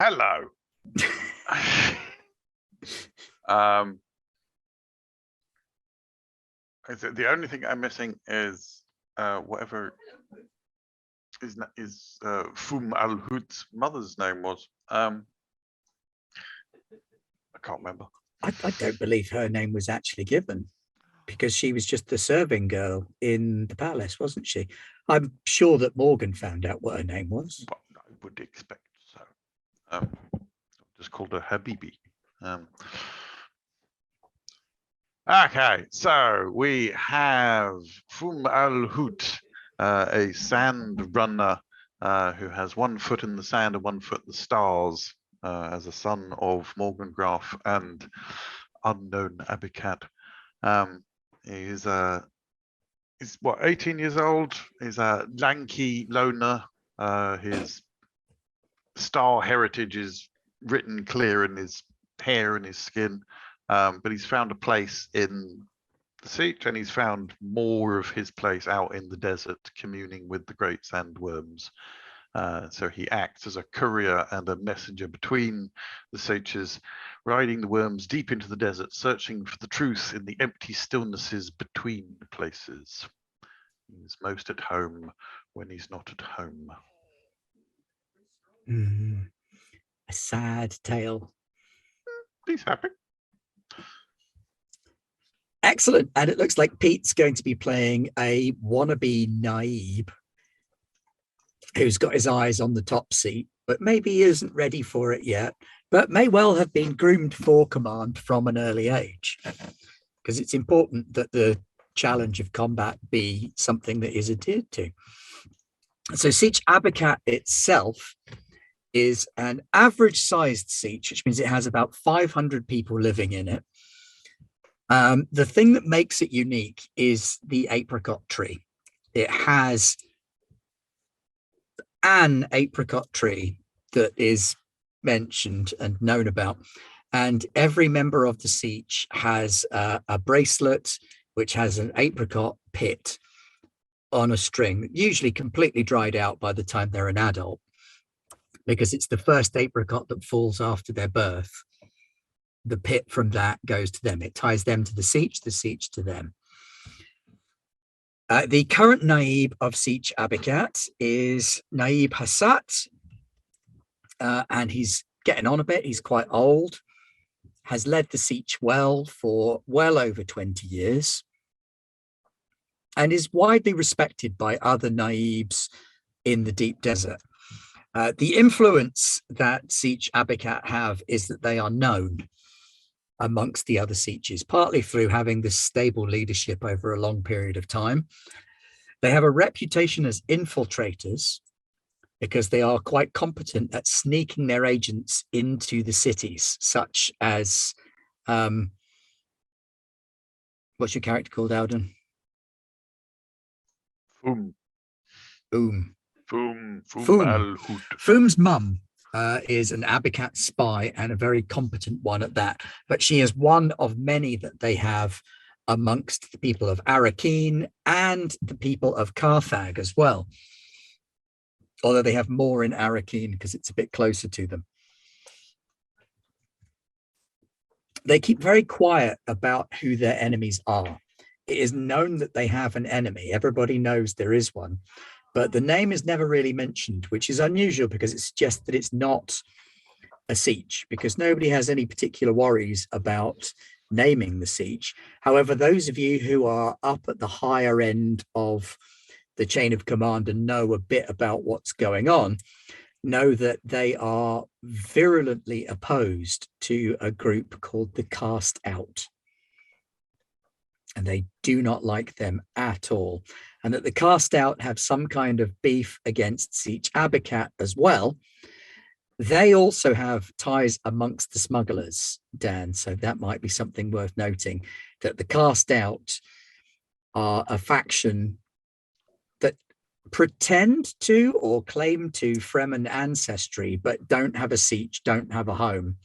Speaker 3: Hello. The only thing I'm missing is whatever is Fum Al Hut's mother's name was. I can't remember.
Speaker 1: I don't believe her name was actually given, because she was just the serving girl in the palace, wasn't she? I'm sure that Morgan found out what her name was.
Speaker 3: Well, I would expect so. Just called her Habibi. Okay, so we have Fum Al Hut, a sand runner who has 1 foot in the sand and 1 foot in the stars, as a son of Morgan Graf and unknown Abbikat. He's what, 18 years old. He's a lanky loner. His star heritage is written clear in his hair and his skin, but he's found a place in the Sietch, and he's found more of his place out in the desert, communing with the great sandworms. So he acts as a courier and a messenger between the Sietches, riding the worms deep into the desert, searching for the truth in the empty stillnesses between places. He's most at home when he's not at home.
Speaker 1: A sad tale.
Speaker 3: He's happy.
Speaker 1: Excellent. And it looks like Pete's going to be playing a wannabe Naib who's got his eyes on the top seat, but maybe he isn't ready for it yet, but may well have been groomed for command from an early age, because it's important that the challenge of combat be something that is adhered to. So Sietch Abbikat itself is an average sized Sietch, which means it has about 500 people living in it. The thing that makes it unique is the apricot tree. It has an apricot tree that is mentioned and known about, and every member of the Sietch has a bracelet which has an apricot pit on a string, usually completely dried out by the time they're an adult, because it's the first apricot that falls after their birth. The pit from that goes to them. It ties them to the Sietch to them. The current Naib of Sietch Abbikat is Naib Hassat, and he's getting on a bit. He's quite old, has led the Sietch well for well over 20 years, and is widely respected by other Naibs in the deep desert. The influence that Sietch Abbikat have is that they are known amongst the other Sietches, partly through having this stable leadership over a long period of time. They have a reputation as infiltrators because they are quite competent at sneaking their agents into the cities, such as, what's your character called, Alden?
Speaker 3: Fum.
Speaker 1: Fum.
Speaker 3: Fum Al Hut.
Speaker 1: Fum's mum is an Abbikat spy, and a very competent one at that. But she is one of many that they have amongst the people of Arakeen and the people of Carthag as well. Although they have more in Arakeen because it's a bit closer to them. They keep very quiet about who their enemies are. It is known that they have an enemy. Everybody knows there is one, but the name is never really mentioned, which is unusual because it suggests that it's not a Sietch, because nobody has any particular worries about naming the Sietch. However, those of you who are up at the higher end of the chain of command and know a bit about what's going on, know that they are virulently opposed to a group called the Cast Out. And they do not like them at all. And that the Cast Out have some kind of beef against Sietch Abbikat as well. They also have ties amongst the smugglers, Dan. So that might be something worth noting, that the Cast Out are a faction that pretend to or claim to Fremen ancestry, but don't have a sietch, don't have a home,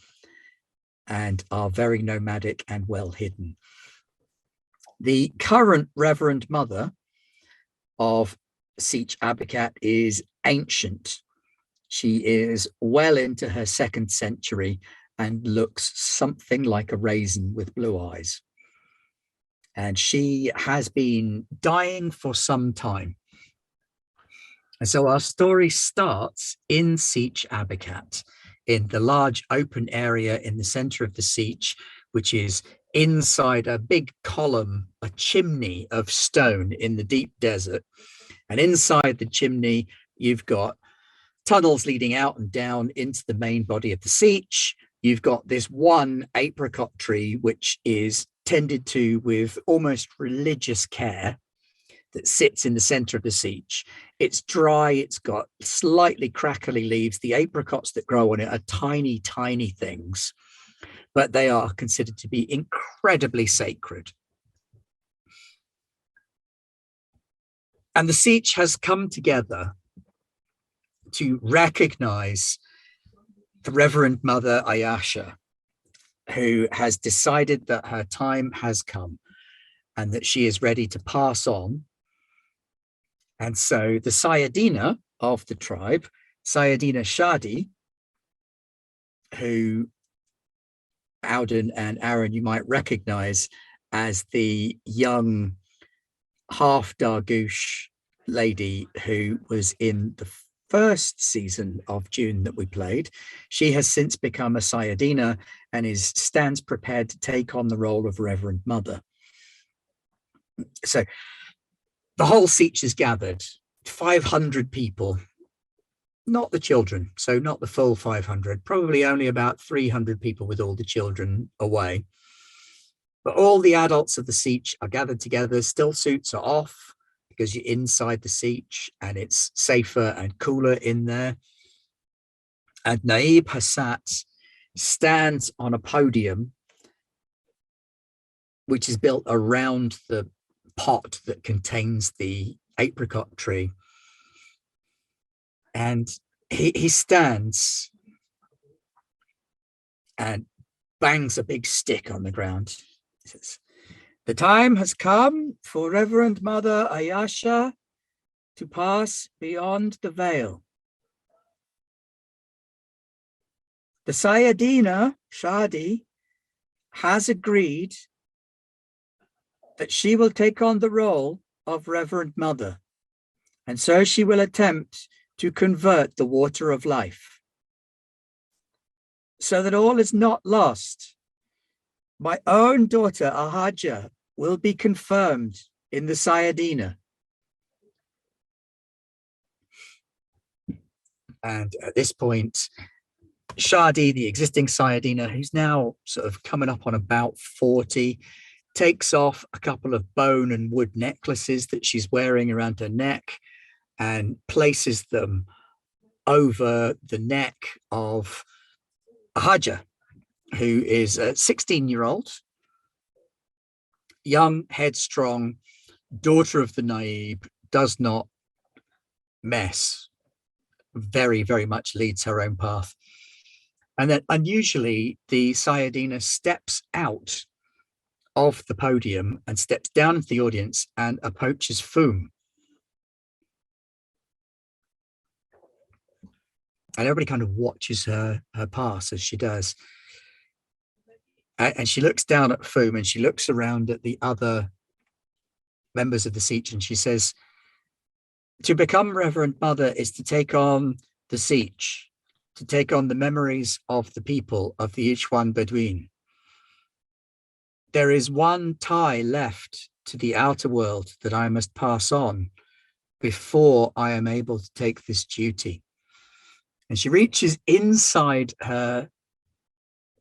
Speaker 1: and are very nomadic and well hidden. The current Reverend Mother of Sietch Abbikat is ancient. She is well into her 2nd century and looks something like a raisin with blue eyes. And she has been dying for some time. And so our story starts in Sietch Abbikat, in the large open area in the center of the sietch, which is inside a big column, a chimney of stone in the deep desert. And inside the chimney, you've got tunnels leading out and down into the main body of the sietch. You've got this one apricot tree, which is tended to with almost religious care, that sits in the center of the sietch. It's dry, it's got slightly crackly leaves. The apricots that grow on it are tiny, tiny things, but they are considered to be incredibly sacred. And the sietch has come together to recognize the Reverend Mother Ayasha, who has decided that her time has come and that she is ready to pass on. And so the Sayadina of the tribe, Sayadina Shadi, who Auden and Aaron, you might recognize as the young half Dargoosh lady who was in the 1st season of Dune that we played. She has since become a Sayadina and stands prepared to take on the role of Reverend Mother. So the whole sietch is gathered, 500 people, not the children, so not the full 500, probably only about 300 people with all the children away. But all the adults of the sietch are gathered together. Still suits are off because you're inside the sietch and it's safer and cooler in there. And Naib Hassat stands on a podium which is built around the pot that contains the apricot tree. And he stands and bangs a big stick on the ground. He says, "The time has come for Reverend Mother Ayasha to pass beyond the veil. The Sayadina Shadi has agreed that she will take on the role of Reverend Mother, and so she will attempt to convert the water of life. So that all is not lost, my own daughter Ahaja will be confirmed in the Sayadina." And at this point, Shadi, the existing Sayadina, who's now sort of coming up on about 40, takes off a couple of bone and wood necklaces that she's wearing around her neck and places them over the neck of Ahaja, who is a 16-year-old, young, headstrong, daughter of the Naib, does not mess, very, very much leads her own path. And then unusually, the Sayadina steps out of the podium and steps down into the audience and approaches Foom. And everybody kind of watches her pass as she does. And she looks down at Foom and she looks around at the other members of the sietch and she says, "To become Reverend Mother is to take on the sietch, to take on the memories of the people of the Ichwan Bedouin. There is one tie left to the outer world that I must pass on before I am able to take this duty." And she reaches inside her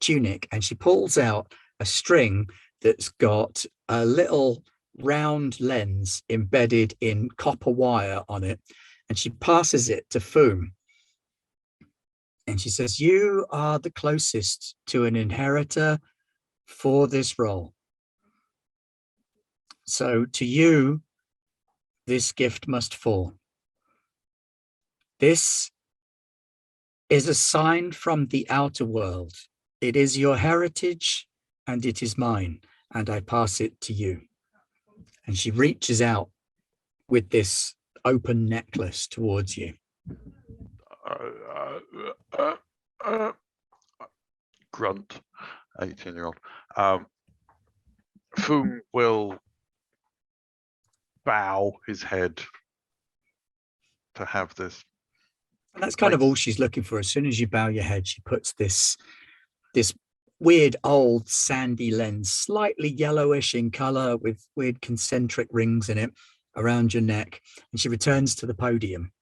Speaker 1: tunic and she pulls out a string that's got a little round lens embedded in copper wire on it. And she passes it to Foom. And she says, "You are the closest to an inheritor for this role. So to you, this gift must fall." This is a sign from the outer world. It is your heritage and it is mine, and I pass it to you. And she reaches out with this open necklace towards you.
Speaker 3: Grunt, 18-year-old. Foom will bow his head to have this.
Speaker 1: And that's kind of all she's looking for. As soon as you bow your head, she puts this weird old sandy lens, slightly yellowish in color with weird concentric rings in it around your neck. And she returns to the podium.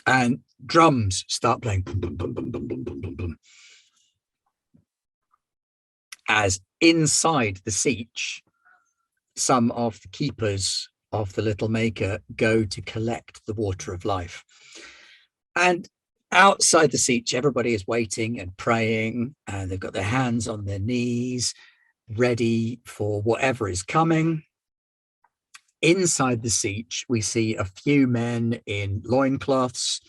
Speaker 1: And drums start playing. Boom, boom, boom, boom, boom, boom, boom, boom, boom. As inside the Sietch, some of the keepers of the Little Maker go to collect the water of life. And outside the Sietch, everybody is waiting and praying, and they've got their hands on their knees, ready for whatever is coming. Inside the Sietch, we see a few men in loincloths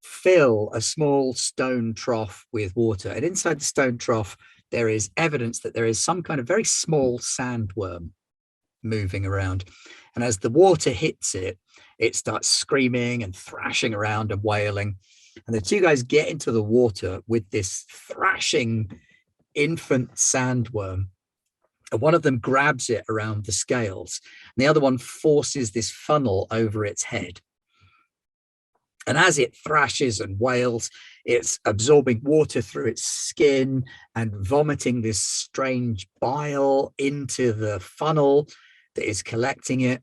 Speaker 1: fill a small stone trough with water. And inside the stone trough, there is evidence that there is some kind of very small sandworm moving around. And as the water hits it, it starts screaming and thrashing around and wailing. And the two guys get into the water with this thrashing infant sandworm. And one of them grabs it around the scales, and the other one forces this funnel over its head. And as it thrashes and wails, it's absorbing water through its skin and vomiting this strange bile into the funnel that is collecting it.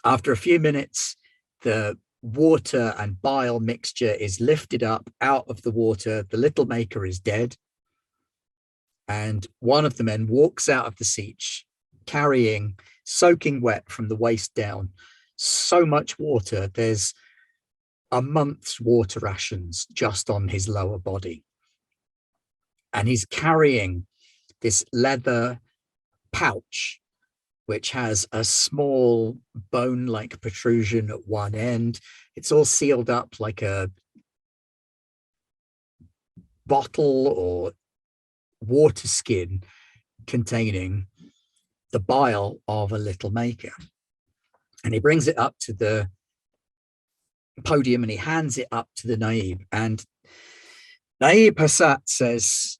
Speaker 1: After a few minutes, the water and bile mixture is lifted up out of the water. The Little Maker is dead. And one of the men walks out of the Sietch carrying, soaking wet from the waist down, so much water. There's a month's water rations just on his lower body. And he's carrying this leather pouch, which has a small bone-like protrusion at one end. It's all sealed up like a bottle or water skin containing the bile of a Little Maker. And he brings it up to the podium and he hands it up to the Naib. And Naib Hassat says,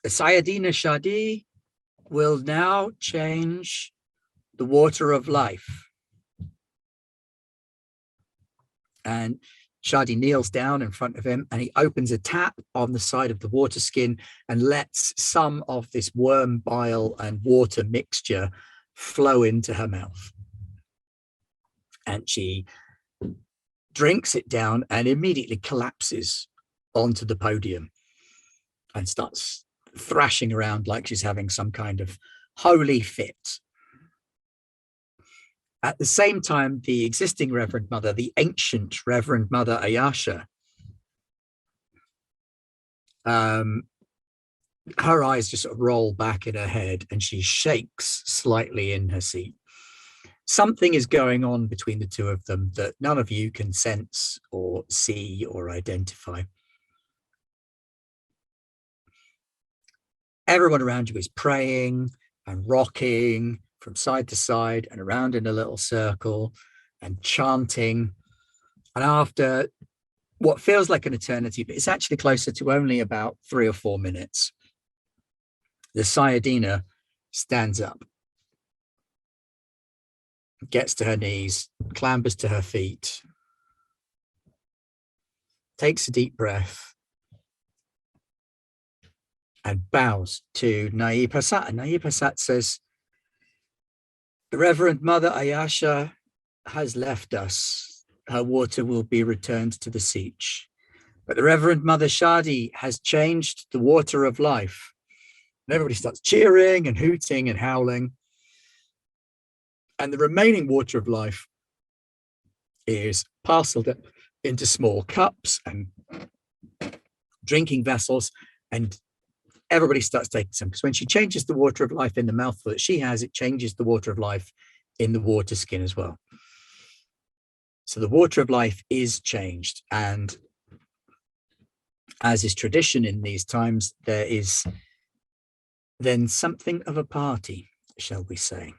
Speaker 1: Sayadina Shadi will now change the water of life. And Shadi kneels down in front of him and he opens a tap on the side of the water skin and lets some of this worm bile and water mixture flow into her mouth. And she drinks it down and immediately collapses onto the podium and starts thrashing around like she's having some kind of holy fit. At the same time, the existing Reverend Mother, the ancient Reverend Mother Ayasha, her eyes just sort of roll back in her head and she shakes slightly in her seat. Something is going on between the two of them that none of you can sense or see or identify. Everyone around you is praying and rocking from side to side and around in a little circle and chanting. And after what feels like an eternity, but it's actually closer to only about 3 or 4 minutes, the Sayadina stands up, gets to her knees, clambers to her feet, takes a deep breath, and bows to Naib Hassat. And Naib Hassat says, the Reverend Mother Ayasha has left us. Her water will be returned to the Sietch. But the Reverend Mother Shadi has changed the water of life. And everybody starts cheering and hooting and howling. And the remaining water of life is parceled up into small cups and drinking vessels. And everybody starts taking some, because when she changes the water of life in the mouthful that she has, it changes the water of life in the water skin as well. So the water of life is changed, and as is tradition in these times, there is then something of a party, shall we say.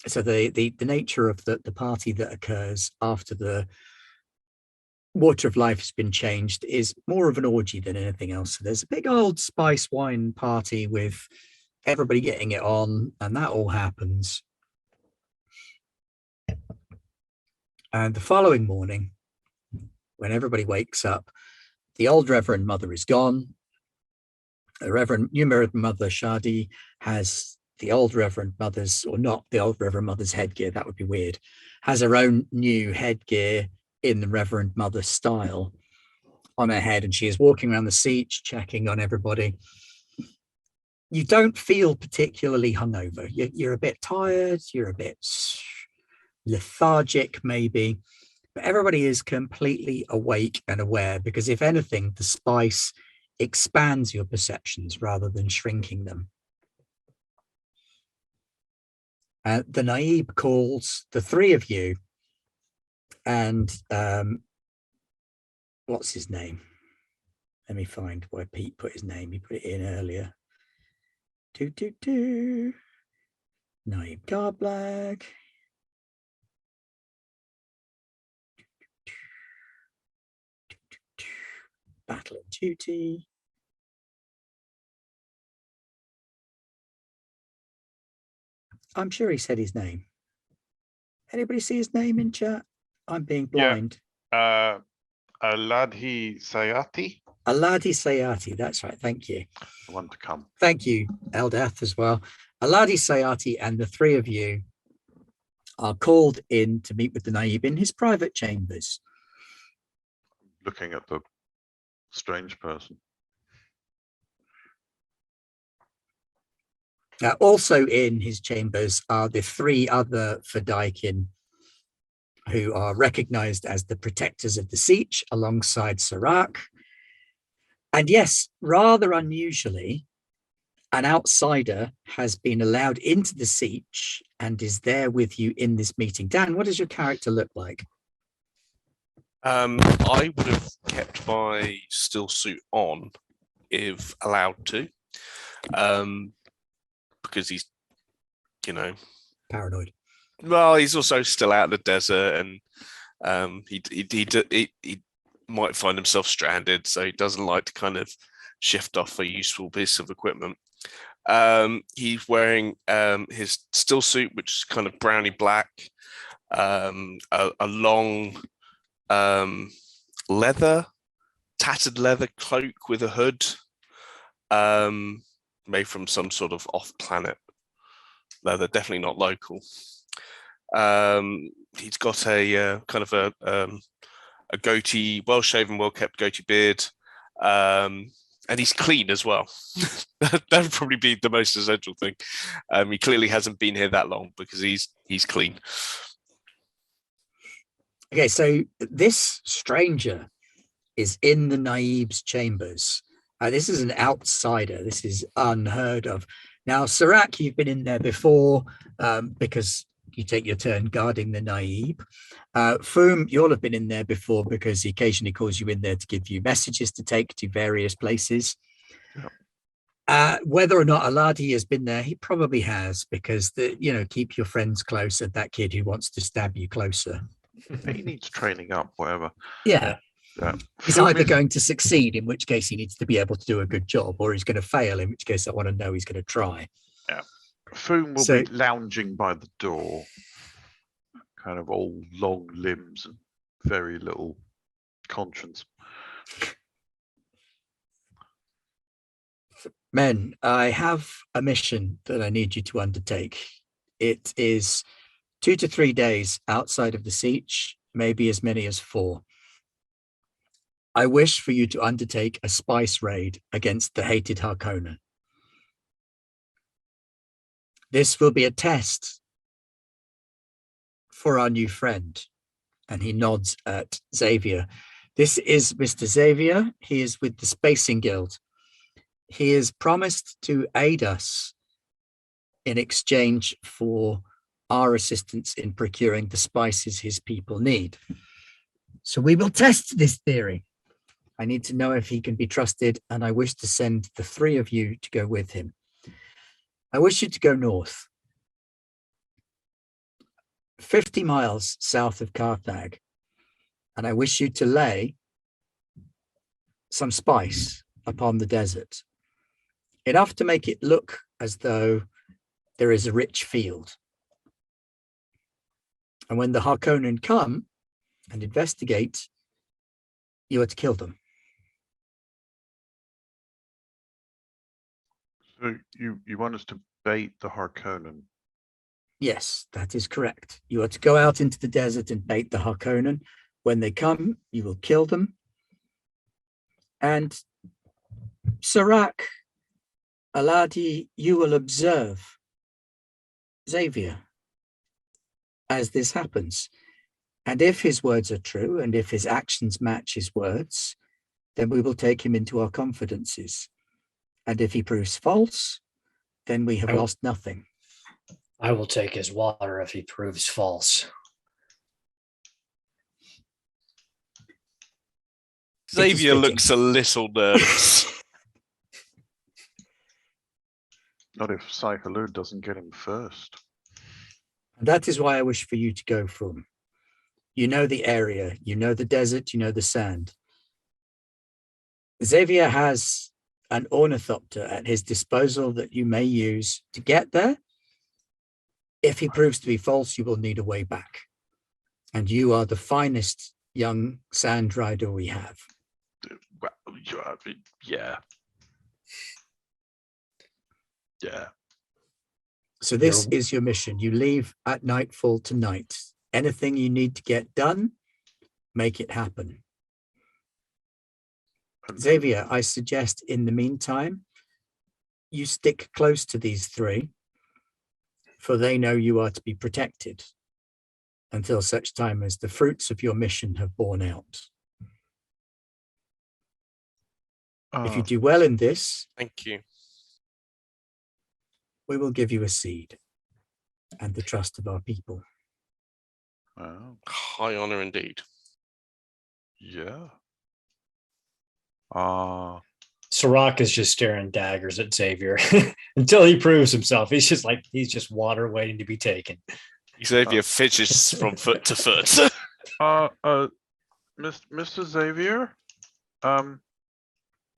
Speaker 1: So the nature of the party that occurs after the water of life has been changed is more of an orgy than anything else. So there's a big old spice wine party with everybody getting it on, and that all happens. And the following morning, when everybody wakes up, the old Reverend Mother is gone. The new Reverend Mother Shadi has the old Reverend Mother's, or not the old Reverend Mother's headgear, that would be weird, has her own new headgear in the Reverend Mother style on her head, and she is walking around the Sietch checking on everybody. You don't feel particularly hungover. You're a bit tired, you're a bit lethargic maybe, but everybody is completely awake and aware, because if anything, the spice expands your perceptions rather than shrinking them. The Naib calls the three of you, and what's his name? Let me find where Pete put his name. He put it in earlier. Naib Garblag. Battle of Duty. I'm sure he said his name. Anybody see his name in chat? I'm being blind.
Speaker 3: Yeah. Aladhi Sayati.
Speaker 1: Aladhi Sayati, that's right. Thank you.
Speaker 3: The one to come.
Speaker 1: Thank you, Eldath, as well. Aladhi Sayati and the three of you are called in to meet with the Naib in his private chambers.
Speaker 3: Looking at the strange person.
Speaker 1: Also in his chambers are the three other Fedaykin, who are recognized as the protectors of the Sietch alongside Serac. And yes, rather unusually, an outsider has been allowed into the Sietch and is there with you in this meeting. Dan, what does your character look like?
Speaker 4: I would have kept my still suit on if allowed to, because he's,
Speaker 1: Paranoid.
Speaker 4: Well, he's also still out in the desert, and he might find himself stranded, so he doesn't like to kind of shift off a useful piece of equipment. He's wearing his still suit, which is kind of browny black, a long tattered leather cloak with a hood, made from some sort of off-planet leather, definitely not local. He's got a kind of a goatee, well-shaven, well-kept goatee beard, and he's clean as well. That would probably be the most essential thing. He clearly hasn't been here that long because he's clean.
Speaker 1: Okay, so this stranger is in the Naib's chambers. This is an outsider. This is unheard of. Now, Serac, you've been in there before because you take your turn guarding the Naib. Foom, you'll have been in there before because he occasionally calls you in there to give you messages to take to various places. Yeah. Whether or not Aladi has been there, he probably has, because keep your friends close, and that kid who wants to stab you closer.
Speaker 3: He needs training up, whatever.
Speaker 1: Yeah.
Speaker 3: Yeah.
Speaker 1: He's either going to succeed, in which case he needs to be able to do a good job, or he's going to fail, in which case I want to know he's going to try.
Speaker 3: Yeah. Foom will be lounging by the door, kind of all long limbs and very little conscience.
Speaker 1: Men, I have a mission that I need you to undertake. It is 2 to 3 days outside of the Sietch, maybe as many as 4. I wish for you to undertake a spice raid against the hated Harkonnen. This will be a test for our new friend. And he nods at Xavier. This is Mr. Xavier. He is with the Spacing Guild. He has promised to aid us in exchange for our assistance in procuring the spices his people need. So we will test this theory. I need to know if he can be trusted, and I wish to send the three of you to go with him. I wish you to go north, 50 miles south of Carthage, and I wish you to lay some spice upon the desert, enough to make it look as though there is a rich field. And when the Harkonnen come and investigate, you are to kill them.
Speaker 3: So you want us to bait the Harkonnen?
Speaker 1: Yes, that is correct. You are to go out into the desert and bait the Harkonnen. When they come, you will kill them. And Serac, Aladi, you will observe Xavier as this happens. And if his words are true, and if his actions match his words, then we will take him into our confidences. And if he proves false, then we have lost nothing.
Speaker 2: I will take his water if he proves false.
Speaker 4: Xavier looks a little nervous.
Speaker 3: Not if Cypherloon doesn't get him first.
Speaker 1: And that is why I wish for you to go from. You know the area, you know the desert, you know the sand. Xavier has an ornithopter at his disposal that you may use to get there. If he proves to be false, you will need a way back. And you are the finest young sand rider we have.
Speaker 3: Well, yeah. Yeah.
Speaker 1: So this is your mission. You leave at nightfall tonight. Anything you need to get done, make it happen. Xavier, I suggest in the meantime, you stick close to these three, for they know you are to be protected until such time as the fruits of your mission have borne out. If you do well in this,
Speaker 4: Thank you.
Speaker 1: we will give you a seed and the trust of our people.
Speaker 4: High honor indeed.
Speaker 3: Yeah.
Speaker 2: Serac is just staring daggers at Xavier until he proves himself. He's just water waiting to be taken.
Speaker 4: Xavier fidgets from foot to foot.
Speaker 3: Mr. Xavier,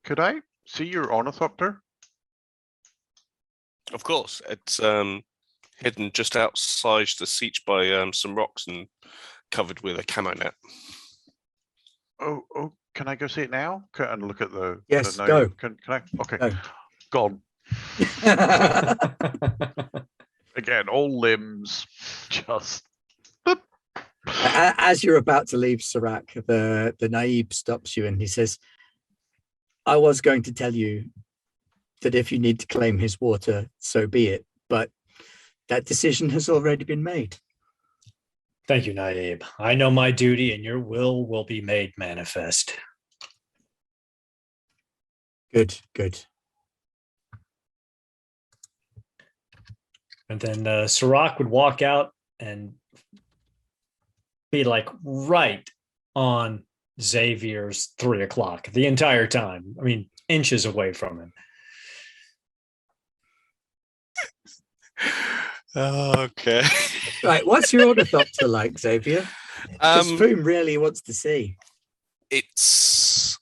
Speaker 3: could I see your ornithopter?
Speaker 4: Of course, it's hidden just outside the Sietch by some rocks and covered with a camo net.
Speaker 3: Oh, can I go see it now? And look at the...
Speaker 1: Yes,
Speaker 3: the
Speaker 1: go.
Speaker 3: Can I? Okay,
Speaker 1: Go.
Speaker 3: gone. Again, all limbs just...
Speaker 1: As you're about to leave, Serac, the Naib stops you and he says, I was going to tell you that if you need to claim his water, so be it. But that decision has already been made.
Speaker 2: Thank you, Naib. I know my duty and your will be made manifest.
Speaker 1: Good, good.
Speaker 2: And then Serac would walk out and be like right on Xavier's 3 o'clock the entire time. I mean, inches away from him.
Speaker 4: Okay.
Speaker 1: Right, what's your ornithopter like, Xavier? Because Foom really wants to see.
Speaker 4: It's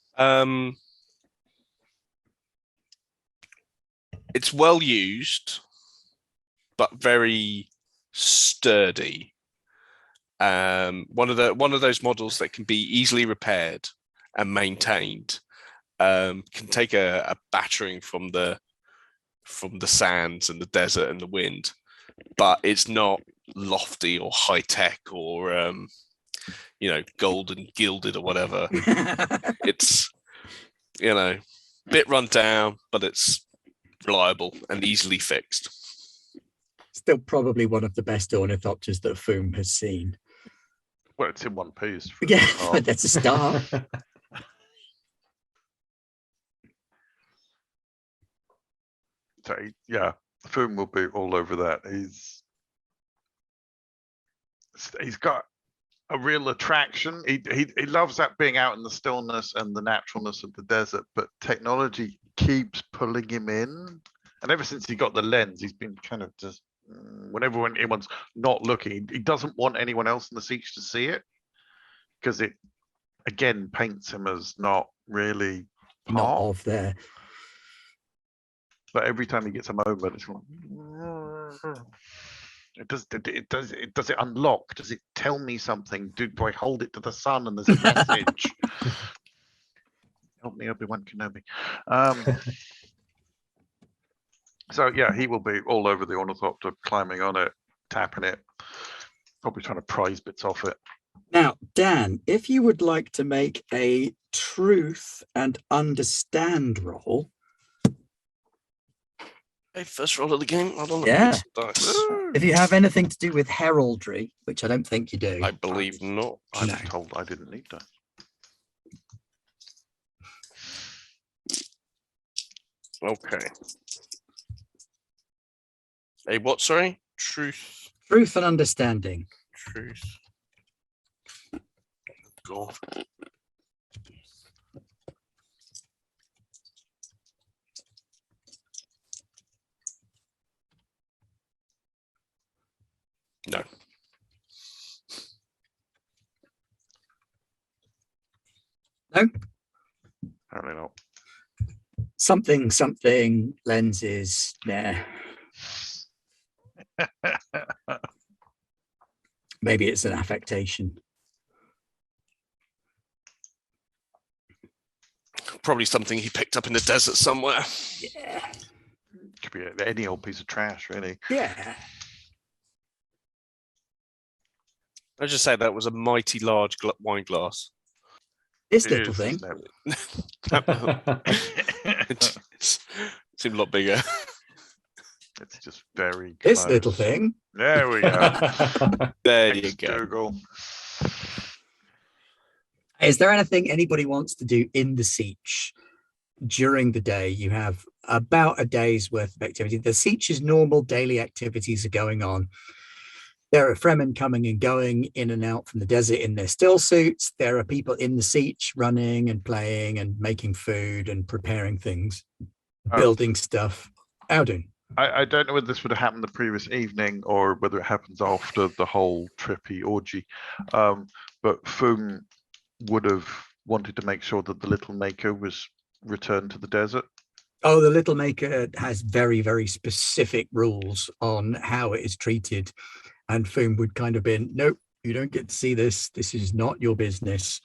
Speaker 4: well used, but very sturdy. One of those models that can be easily repaired and maintained. Can take a battering from the sands and the desert and the wind, but it's not lofty or high tech or gold and gilded or whatever. It's bit run down, but it's reliable and easily fixed.
Speaker 1: Still probably one of the best ornithopters that Foom has seen.
Speaker 3: Well, it's in one piece.
Speaker 1: Yeah,
Speaker 3: Oh,
Speaker 1: but that's a start.
Speaker 3: so yeah, Foom will be all over that. He's got a real attraction. He loves that being out in the stillness and the naturalness of the desert, but technology keeps pulling him in. And ever since he got the lens, he's been kind of just whenever anyone's not looking, he doesn't want anyone else in the Sietch to see it because it again paints him as not really
Speaker 1: Not
Speaker 3: part.
Speaker 1: of there.
Speaker 3: But every time he gets a moment, it's like, does it unlock? Does it tell me something? Do I hold it to the sun and there's a message? Help me, Obi-Wan Kenobi. So yeah, he will be all over the ornithopter, climbing on it, tapping it, probably trying to prise bits off it.
Speaker 1: Now, Dan, if you would like to make a truth and understand roll.
Speaker 4: Hey, first roll of the game. Hold on.
Speaker 1: Yeah.
Speaker 4: Dice.
Speaker 1: If you have anything to do with heraldry, which I don't think you do.
Speaker 4: I believe not.
Speaker 3: I
Speaker 1: No.
Speaker 3: was told I didn't need that.
Speaker 4: Okay. Hey, what? Sorry? Truth.
Speaker 1: Truth and understanding.
Speaker 4: Truth. God. No.
Speaker 1: No?
Speaker 3: Apparently not.
Speaker 1: Something lenses. Yeah. Maybe it's an affectation.
Speaker 4: Probably something he picked up in the desert somewhere.
Speaker 1: Yeah.
Speaker 3: Could be any old piece of trash, really.
Speaker 1: Yeah.
Speaker 4: I just say that was a mighty large wine glass.
Speaker 1: This
Speaker 3: It
Speaker 1: little
Speaker 3: is,
Speaker 1: thing.
Speaker 3: isn't it?
Speaker 4: It seemed a lot bigger.
Speaker 3: It's just very
Speaker 1: This
Speaker 3: close.
Speaker 1: little thing.
Speaker 3: There we go.
Speaker 4: There you
Speaker 3: Thanks,
Speaker 4: go.
Speaker 3: Google.
Speaker 1: Is there anything anybody wants to do in the Sietch during the day? You have about a day's worth of activity. The Sietch's normal daily activities are going on. There are Fremen coming and going in and out from the desert in their still suits. There are people in the Sietch running and playing and making food and preparing things, building stuff. Audun.
Speaker 3: I don't know whether this would have happened the previous evening or whether it happens after the whole trippy orgy. But Foom would have wanted to make sure that the little maker was returned to the desert.
Speaker 1: Oh, the little maker has very, very specific rules on how it is treated. And Foom would kind of been, nope, you don't get to see this. This is not your business.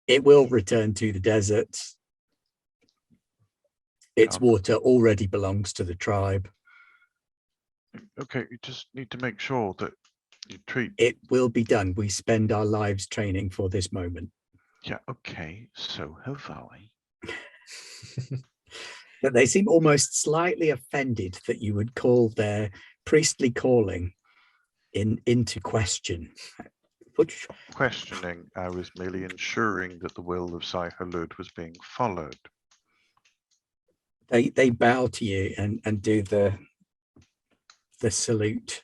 Speaker 1: It will return to the desert. Its water already belongs to the tribe.
Speaker 3: Okay, you just need to make sure that you treat.
Speaker 1: It will be done. We spend our lives training for this moment.
Speaker 3: Yeah, okay, so have I.
Speaker 1: But they seem almost slightly offended that you would call their priestly calling into question.
Speaker 3: Questioning, I was merely ensuring that the will of Sai Halud was being followed.
Speaker 1: They bow to you and do the salute.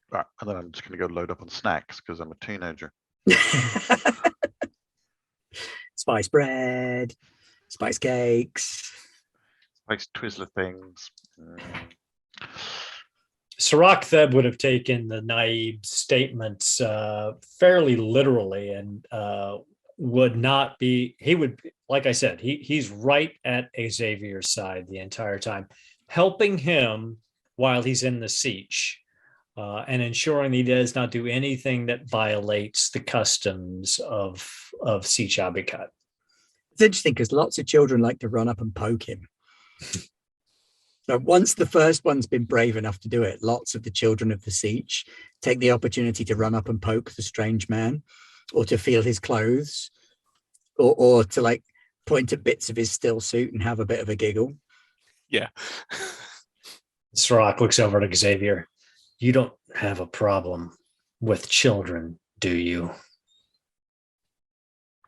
Speaker 3: Right, and then I'm just going to go load up on snacks because I'm a teenager.
Speaker 1: Spice bread, spice cakes,
Speaker 3: Spice Twizzler things.
Speaker 2: Sirach Theb would have taken the Naib's statements fairly literally and would not be, he would, like I said, he's right at Xavier's side the entire time, helping him while he's in the Sietch and ensuring he does not do anything that violates the customs of Sietch Abbikat.
Speaker 1: It's interesting because lots of children like to run up and poke him. So once the first one's been brave enough to do it, lots of the children of the Sietch take the opportunity to run up and poke the strange man, or to feel his clothes, or to like point at bits of his still suit and have a bit of a giggle.
Speaker 4: Yeah.
Speaker 2: Sirach looks over to Xavier. You don't have a problem with children, do you?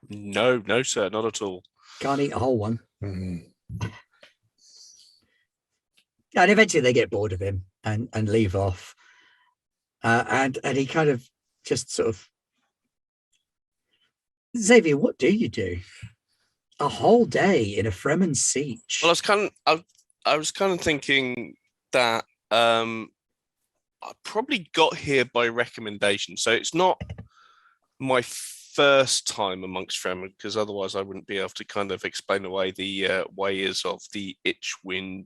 Speaker 4: No, no, sir, not at all.
Speaker 1: Can't eat a whole one.
Speaker 2: Mhm.
Speaker 1: And eventually they get bored of him and leave off. And he kind of just sort of, Xavier, what do you do? A whole day in a Fremen siege.
Speaker 4: Well, I was kind of thinking that I probably got here by recommendation, so it's not my first time amongst Fremen, because otherwise I wouldn't be able to kind of explain away the ways of the Bedwine,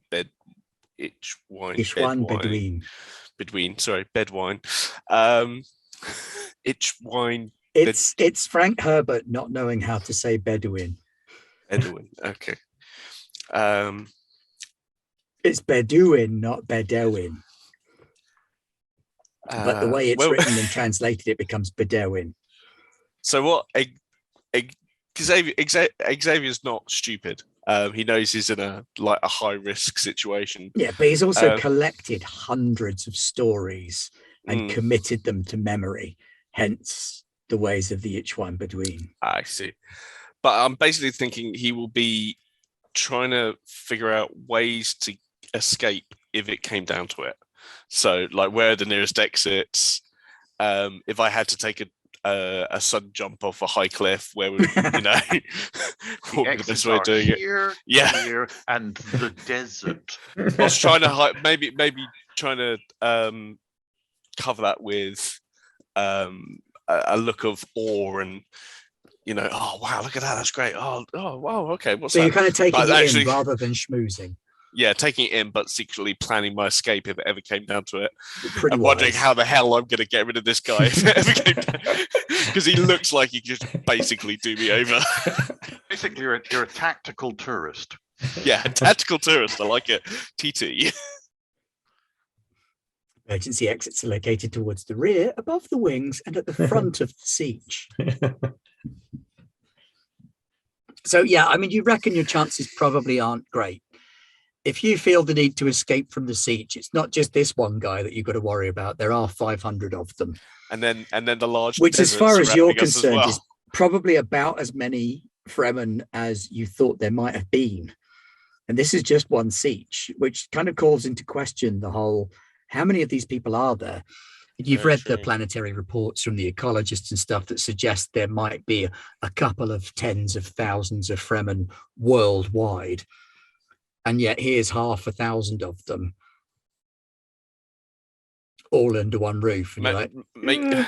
Speaker 4: Itchwine.
Speaker 1: It's Frank Herbert not knowing how to say Bedouin.
Speaker 4: Bedouin, okay.
Speaker 1: It's Bedouin, not Bedouin. But the way it's written and translated, it becomes Bedouin.
Speaker 4: So what? Xavier's not stupid. He knows he's in a high risk situation.
Speaker 1: Yeah, but he's also collected hundreds of stories and committed them to memory. Hence the ways of the Itchwine Bedouin.
Speaker 4: I see. But I'm basically thinking he will be trying to figure out ways to escape if it came down to it. So, like, where are the nearest exits? If I had to take a sudden jump off a high cliff, where would what would be the best way of doing
Speaker 3: here,
Speaker 4: it? Yeah,
Speaker 3: here, and the desert.
Speaker 4: I was trying to maybe trying to cover that with a look of awe and. Oh wow, look at that, that's great. Oh wow, okay. What's
Speaker 1: so
Speaker 4: that?
Speaker 1: You're kind of taking it in rather than schmoozing.
Speaker 4: Yeah, taking it in, but secretly planning my escape if it ever came down to it.
Speaker 1: Pretty
Speaker 4: I'm wondering how the hell I'm going to get rid of this guy if it ever came down, because he looks like he could basically do me over.
Speaker 3: Basically, you're a tactical tourist.
Speaker 4: Yeah, tactical tourist. I like it. TT.
Speaker 1: Emergency exits are located towards the rear, above the wings, and at the front of the siege. So, yeah, I mean, you reckon your chances probably aren't great. If you feel the need to escape from the siege, it's not just this one guy that you've got to worry about. There are 500 of them.
Speaker 4: And then the large,
Speaker 1: which, as far as you're concerned,
Speaker 4: well,
Speaker 1: is probably about as many Fremen as you thought there might have been. And this is just one siege, which kind of calls into question the whole, how many of these people are there? You've read the planetary reports from the ecologists and stuff that suggest there might be a couple of tens of thousands of Fremen worldwide. And yet here's 500 of them all under one roof. And
Speaker 4: makes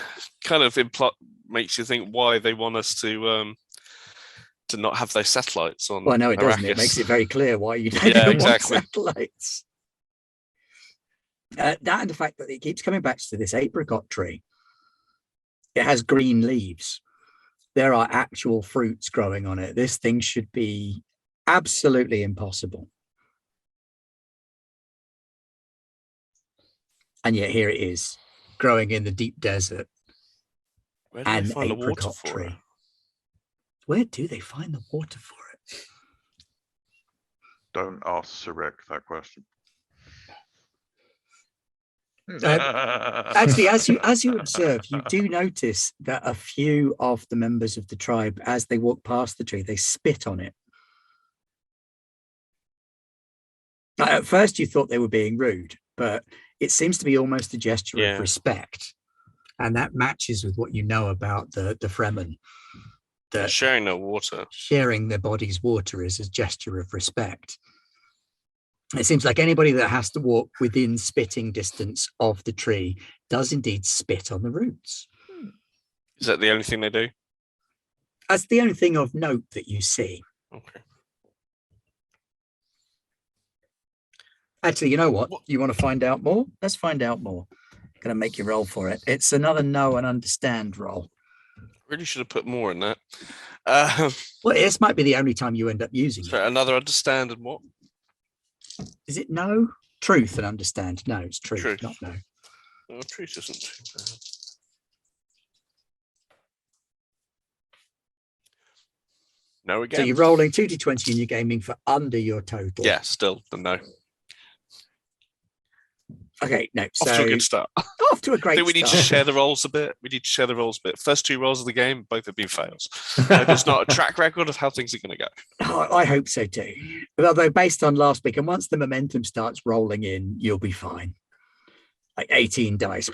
Speaker 4: you think why they want us to not have those satellites on.
Speaker 1: Well, no, it doesn't. It makes it very clear why you don't want satellites. That and the fact that it keeps coming back to this apricot tree. It has green leaves. There are actual fruits growing on it. This thing should be absolutely impossible. And yet here it is, growing in the deep desert.
Speaker 4: Where do they find the water for
Speaker 1: tree.
Speaker 4: it?
Speaker 1: Where do they find the water for it?
Speaker 3: Don't ask Sarek that question.
Speaker 1: Actually, as you observe, you do notice that a few of the members of the tribe, as they walk past the tree, they spit on it. At first, you thought they were being rude, but it seems to be almost a gesture of respect, and that matches with what you know about the Fremen.
Speaker 4: That sharing their water,
Speaker 1: sharing their body's water, is a gesture of respect. It seems like anybody that has to walk within spitting distance of the tree does indeed spit on the roots.
Speaker 4: Is that the only thing they do?
Speaker 1: That's the only thing of note that you see.
Speaker 4: Okay.
Speaker 1: Actually, you know what? You want to find out more? Let's find out more. I'm going to make you roll for it. It's another know and understand roll.
Speaker 4: Really should have put more in that.
Speaker 1: Well, this might be the only time you end up using it.
Speaker 4: Another understand and what?
Speaker 1: Is it no? Truth and understand. No, it's truth. Not no.
Speaker 4: Oh, truth isn't too bad. No again.
Speaker 1: So you're rolling 2d20 and you're aiming for under your total.
Speaker 4: Yeah, still the no.
Speaker 1: Okay, no.
Speaker 4: Off to a
Speaker 1: So
Speaker 4: good start.
Speaker 1: off to a
Speaker 4: I
Speaker 1: great
Speaker 4: think we need to
Speaker 1: start.
Speaker 4: share the roles a bit. First 2 rolls of the game, both have been fails. There's not a track record of how things are going to go.
Speaker 1: Oh, I hope so too. Although based on last week, and once the momentum starts rolling in, you'll be fine. Like 18 dice.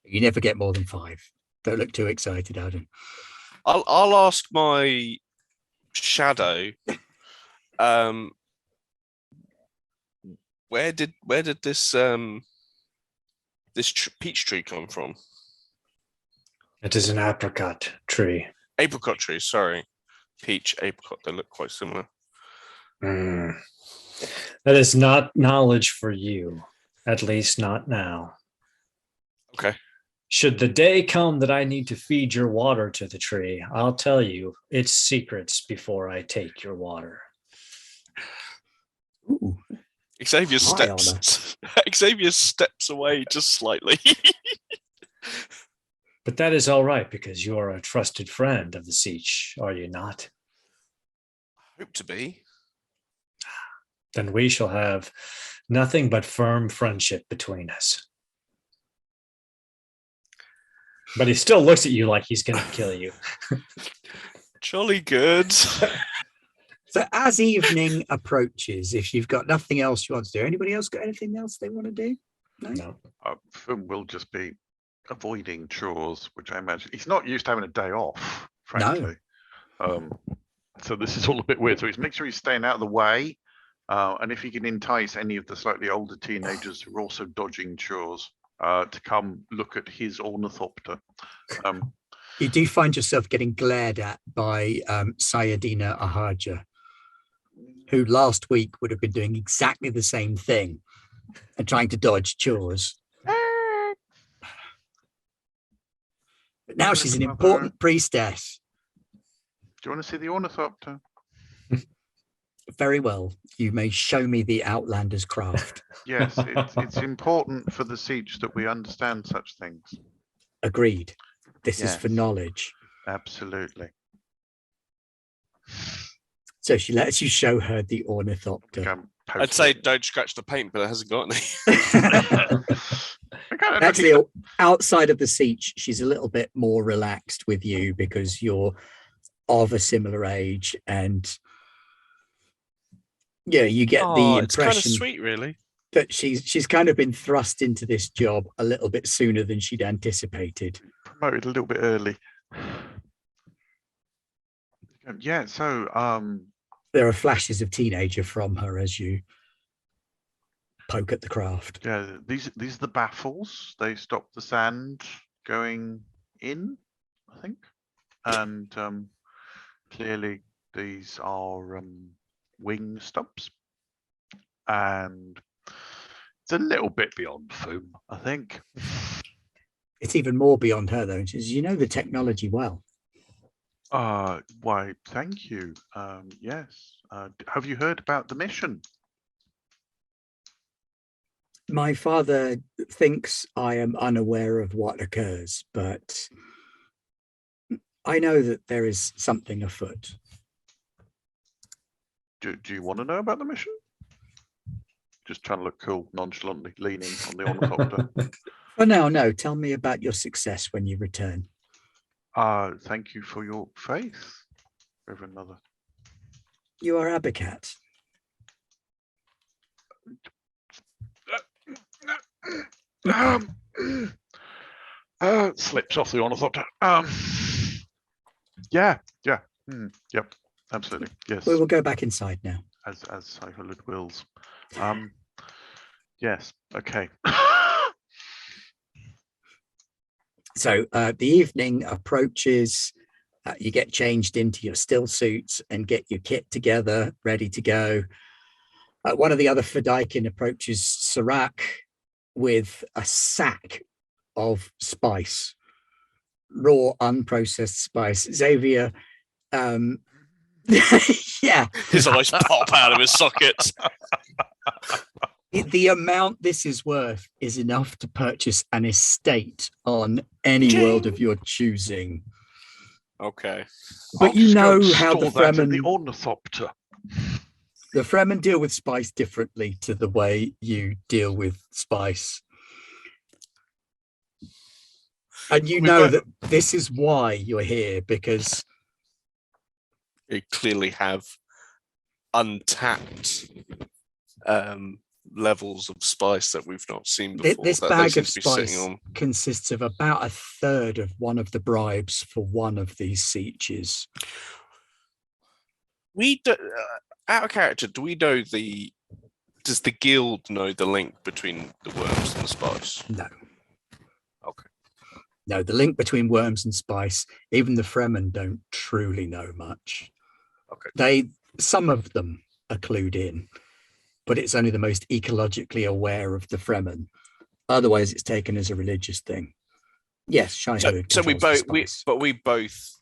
Speaker 1: You never get more than 5. Don't look too excited, Adam.
Speaker 4: I'll ask my shadow. Where did this peach tree come from?
Speaker 2: It is an apricot tree.
Speaker 4: Apricot tree. Sorry, peach, apricot. They look quite similar.
Speaker 2: That is not knowledge for you, at least not now.
Speaker 4: Okay.
Speaker 2: Should the day come that I need to feed your water to the tree, I'll tell you its secrets before I take your water.
Speaker 1: Ooh,
Speaker 4: Xavier
Speaker 1: high
Speaker 4: steps away just slightly.
Speaker 2: But that is all right because you are a trusted friend of the Sietch, are you not?
Speaker 4: Hope to be.
Speaker 2: Then we shall have nothing but firm friendship between us. But he still looks at you like he's going to kill you.
Speaker 4: Jolly good.
Speaker 1: So as evening approaches, if you've got nothing else you want to do, anybody else got anything else they want to do?
Speaker 2: No.
Speaker 3: Finn will just be avoiding chores, which I imagine he's not used to having a day off, frankly. So this is all a bit weird. So he's make sure he's staying out of the way. And if he can entice any of the slightly older teenagers who are also dodging chores to come look at his ornithopter.
Speaker 1: You do find yourself getting glared at by Sayadina Ahaja, who last week would have been doing exactly the same thing and trying to dodge chores. But now she's an important priestess.
Speaker 3: Do you want to see the ornithopter?
Speaker 1: Very well. You may show me the Outlander's craft.
Speaker 3: Yes, it's important for the Siege that we understand such things.
Speaker 1: Agreed. This is
Speaker 3: Yes.
Speaker 1: for knowledge.
Speaker 3: Absolutely.
Speaker 1: So she lets you show her the ornithopter.
Speaker 4: I'd say don't scratch the paint, but it hasn't got any.
Speaker 1: Actually, outside of the Siege, she's a little bit more relaxed with you because you're of a similar age, and yeah, you get the
Speaker 4: It's kind of
Speaker 1: impression
Speaker 4: sweet, really.
Speaker 1: that she's kind of been thrust into this job a little bit sooner than she'd anticipated.
Speaker 3: Promoted a little bit early. Yeah, so
Speaker 1: There are flashes of teenager from her as you poke at the craft.
Speaker 3: yeah, these are the baffles. They stop the sand going in, I think. And clearly these are wing stubs. And it's a little bit beyond Foom, I think.
Speaker 1: It's even more beyond her, though. She says, you know the technology well.
Speaker 3: Why, thank you. Yes. Have you heard about the mission?
Speaker 1: My father thinks I am unaware of what occurs, but I know that there is something afoot.
Speaker 3: Do you want to know about the mission? Just trying to look cool, nonchalantly leaning on the ornithopter.
Speaker 1: Oh, no. Tell me about your success when you return.
Speaker 3: Thank you for your faith, Reverend Mother.
Speaker 1: You are Abbikat.
Speaker 3: Slips off the ornithopter. Yeah. Yep, absolutely. Yes.
Speaker 1: We will go back inside now.
Speaker 3: As Cypherlid wills. Yes, okay.
Speaker 1: So the evening approaches. You get changed into your still suits and get your kit together, ready to go. One of the other Fedaykin approaches Serac with a sack of spice, raw, unprocessed spice. Xavier, yeah.
Speaker 4: His eyes pop out of his sockets.
Speaker 1: The amount this is worth is enough to purchase an estate on any world of your choosing.
Speaker 4: Okay.
Speaker 1: But
Speaker 3: I'll
Speaker 1: you
Speaker 3: just go
Speaker 1: know
Speaker 3: and
Speaker 1: how the
Speaker 3: store that in
Speaker 1: Fremen...
Speaker 3: the ornithopter.
Speaker 1: The Fremen deal with spice differently to the way you deal with spice. And you know that this is why you're here, because
Speaker 4: You clearly have untapped levels of spice that we've not seen before.
Speaker 1: this
Speaker 4: that they
Speaker 1: bag
Speaker 4: seem
Speaker 1: of
Speaker 4: to be sitting
Speaker 1: spice
Speaker 4: on.
Speaker 1: consists of about a third of one of the bribes for one of these Sietches.
Speaker 4: We do, out of character, do we know does the guild know the link between the worms and the spice?
Speaker 1: No.
Speaker 4: Okay.
Speaker 1: No, the link between worms and spice, even the Fremen don't truly know much.
Speaker 4: Okay.
Speaker 1: Some of them are clued in, but it's only the most ecologically aware of the Fremen. Otherwise, it's taken as a religious thing. Yes, Shai-Hulud
Speaker 4: So we
Speaker 1: controls
Speaker 4: both,
Speaker 1: the spice.
Speaker 4: we both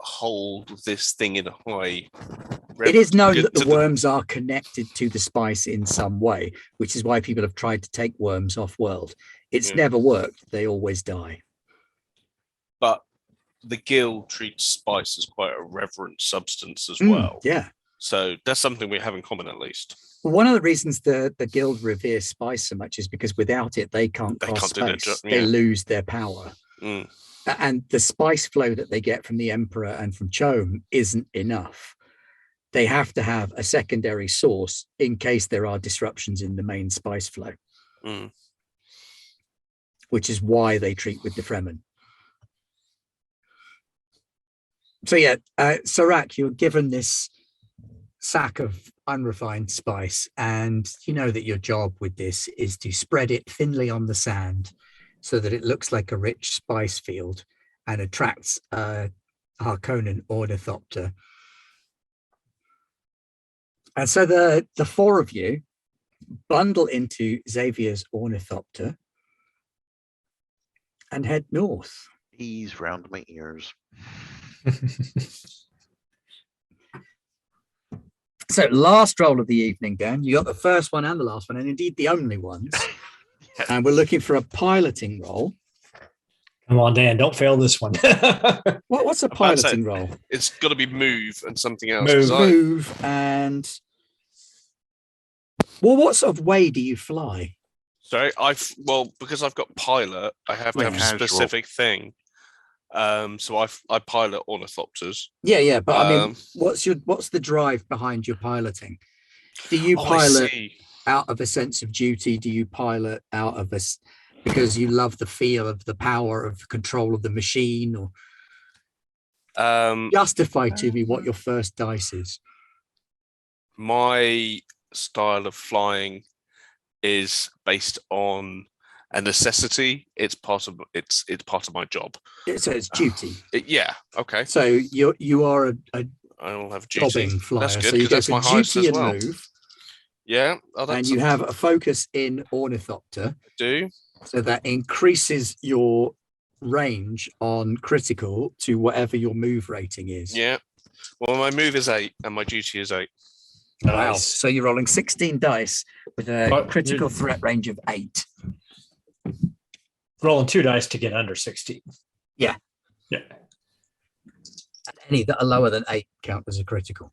Speaker 4: hold this thing in high.
Speaker 1: It is known that
Speaker 4: to
Speaker 1: the worms are connected to the spice in some way, which is why people have tried to take worms off world. It's never worked. They always die.
Speaker 4: But the guild treats spice as quite a reverent substance as well.
Speaker 1: Yeah.
Speaker 4: So that's something we have in common, at least.
Speaker 1: Well, one of the reasons the guild reveres spice so much is because without it, they can't cross space. They lose their power.
Speaker 4: Mm.
Speaker 1: And the spice flow that they get from the Emperor and from Chom isn't enough. They have to have a secondary source in case there are disruptions in the main spice flow, which is why they treat with the Fremen. So yeah, Serac, you're given this sack of unrefined spice, and you know that your job with this is to spread it thinly on the sand so that it looks like a rich spice field and attracts a Harkonnen ornithopter. And so the four of you bundle into Xavier's ornithopter and head north.
Speaker 3: Ease round my ears.
Speaker 1: So last roll of the evening, Dan, you got the first one and the last one, and indeed the only ones.
Speaker 3: Yes.
Speaker 1: And we're looking for a piloting roll.
Speaker 2: Come on, Dan, don't fail this one.
Speaker 1: What's a piloting roll?
Speaker 4: It's got to be move and something else.
Speaker 1: Move and... Well, what sort of way do you fly?
Speaker 4: Sorry, because I've got pilot, I have to have a specific thing. So I pilot ornithopters.
Speaker 1: Yeah, but I mean, what's the drive behind your piloting? Do you pilot out of a sense of duty? Do you pilot out of because you love the feel of the power of the control of the machine? Or justify to me what your first dice is.
Speaker 4: My style of flying is based on a necessity. It's part of my job.
Speaker 1: So it's duty.
Speaker 4: Yeah. Okay.
Speaker 1: So you are a
Speaker 4: I will have duty.
Speaker 1: jobbing flyer.
Speaker 4: That's good,
Speaker 1: so you go
Speaker 4: that's
Speaker 1: for
Speaker 4: my highest
Speaker 1: duty
Speaker 4: as well.
Speaker 1: and move.
Speaker 4: Yeah.
Speaker 1: And you have a focus in ornithopter.
Speaker 4: Do.
Speaker 1: So that increases your range on critical to whatever your move rating is.
Speaker 4: Yeah. Well, my move is 8 and my duty is 8.
Speaker 1: Wow.
Speaker 2: Nice.
Speaker 1: So you're rolling 16 dice with a critical threat range of 8.
Speaker 2: Rolling 2 dice to get under 16.
Speaker 1: Yeah.
Speaker 2: Yeah.
Speaker 1: And any that are lower than 8 count as a critical.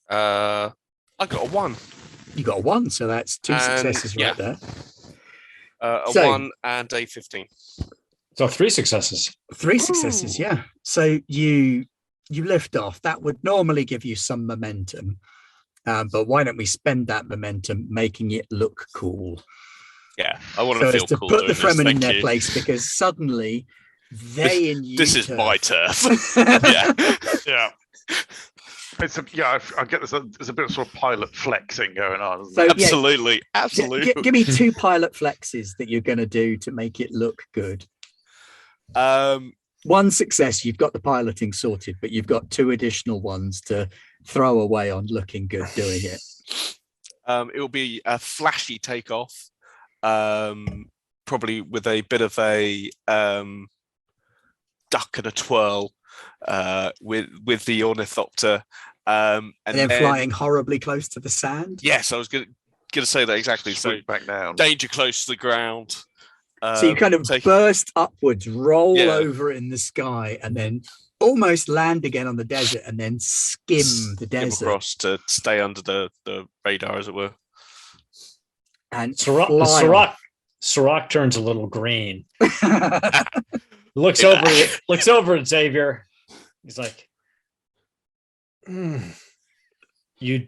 Speaker 4: I got a 1.
Speaker 1: You got a 1, so that's 2 successes right there.
Speaker 4: A 1 and a 15.
Speaker 2: So 3 successes.
Speaker 1: 3 successes, yeah. So you lift off. That would normally give you some momentum. But why don't we spend that momentum making it look cool?
Speaker 4: Yeah, I want to feel
Speaker 1: to
Speaker 4: cool.
Speaker 1: Put the
Speaker 4: doing
Speaker 1: Fremen
Speaker 4: this,
Speaker 1: in their
Speaker 4: you.
Speaker 1: place, because suddenly they in you.
Speaker 4: This is my turf. Yeah.
Speaker 3: Yeah. I get this. There's a bit of sort of pilot flexing going on.
Speaker 1: So,
Speaker 4: Absolutely.
Speaker 1: Give me 2 pilot flexes that you're going to do to make it look good. 1 success, you've got the piloting sorted, but you've got 2 additional ones to throw away on looking good doing it.
Speaker 4: It will be a flashy takeoff, probably with a bit of a duck and a twirl with the ornithopter. And then
Speaker 1: flying horribly close to the sand.
Speaker 4: Yes, I was going to say that exactly. So
Speaker 3: back down.
Speaker 4: Danger close to the ground.
Speaker 1: So you kind of burst upwards, roll over in the sky, and then almost land again on the desert and then skim the
Speaker 4: Skim
Speaker 1: desert
Speaker 4: across to stay under the radar, as it were.
Speaker 1: and
Speaker 2: Sirach,
Speaker 1: fly
Speaker 2: Sirach, Sirach turns a little green.
Speaker 1: off.
Speaker 2: Looks over at Xavier. He's like, you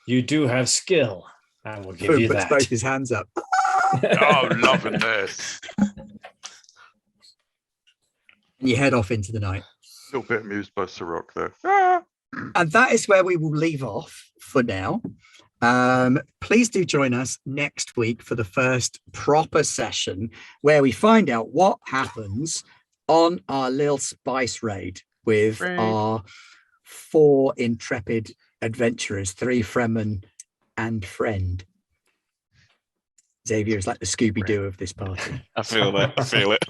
Speaker 2: do have skill. I will give
Speaker 1: Boom,
Speaker 2: you
Speaker 1: puts
Speaker 2: that.
Speaker 1: both his hands up.
Speaker 3: Oh, loving this.
Speaker 1: And you head off into the night.
Speaker 3: A little bit amused by Sirach there. Ah!
Speaker 1: And that is where we will leave off for now. Please do join us next week for the first proper session where we find out what happens on our little spice raid with our 4 intrepid adventurers, 3 Fremen and friend. Xavier is like the Scooby-Doo of this party.
Speaker 4: I feel that. I feel it.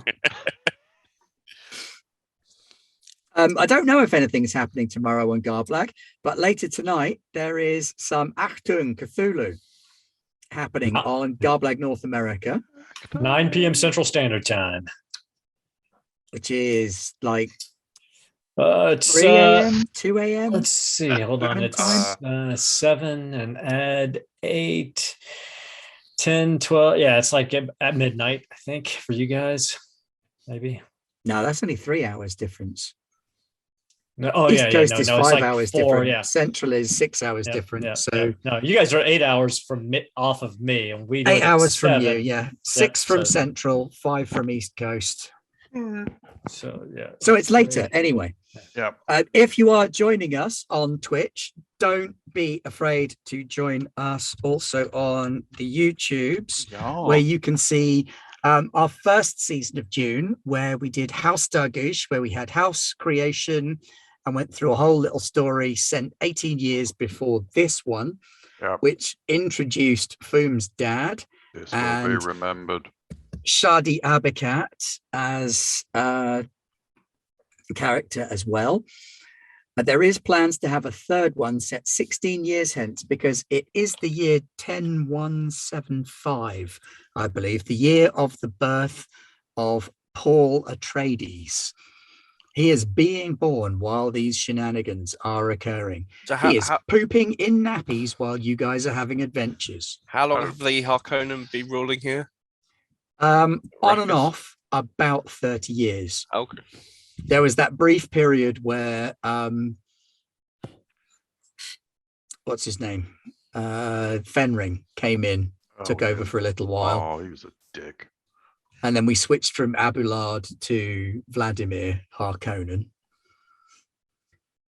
Speaker 1: I don't know if anything's happening tomorrow on Garblag, but later tonight there is some Achtung Cthulhu happening on Garblag North America,
Speaker 2: 9 p.m. Central Standard Time.
Speaker 1: which is like
Speaker 2: It's
Speaker 1: 3 a.m., 2 a.m.
Speaker 2: let's see. Hold on. It's 7 and add 8, 10, 12. Yeah, it's like at midnight, I think, for you guys. Maybe.
Speaker 1: No, that's only 3 hours difference.
Speaker 2: No, oh,
Speaker 1: East
Speaker 2: yeah,
Speaker 1: Coast
Speaker 2: no,
Speaker 1: is
Speaker 2: no, it's
Speaker 1: 5
Speaker 2: like
Speaker 1: hours
Speaker 2: 4,
Speaker 1: different.
Speaker 2: yeah.
Speaker 1: Central is 6 hours
Speaker 2: Yeah,
Speaker 1: different.
Speaker 2: yeah,
Speaker 1: So
Speaker 2: yeah. No, you guys are 8 hours off of me, and we do
Speaker 1: 8
Speaker 2: it at
Speaker 1: hours from
Speaker 2: 7.
Speaker 1: you, yeah. 6 from
Speaker 2: so-
Speaker 1: Central, 5 from East Coast.
Speaker 2: So yeah.
Speaker 1: So it's later anyway.
Speaker 3: Yeah.
Speaker 1: If you are joining us on Twitch, don't be afraid to join us also on the YouTubes, where you can see our first season of Dune, where we did House Dargush, where we had house creation and went through a whole little story sent 18 years before this one, which introduced Foom's dad.
Speaker 3: This will be remembered.
Speaker 1: Sietch Abbikat as a character as well. But there is plans to have a third one set 16 years hence, because it is the year 10175, I believe, the year of the birth of Paul Atreides. He is being born while these shenanigans are occurring. So he is pooping in nappies while you guys are having adventures.
Speaker 4: How long have the Harkonnen been ruling here?
Speaker 1: On and off, about 30 years.
Speaker 4: Okay.
Speaker 1: There was that brief period where what's his name? Fenring came in, took over for a little while.
Speaker 3: Oh, he was a dick.
Speaker 1: And then we switched from Abulard to Vladimir Harkonnen.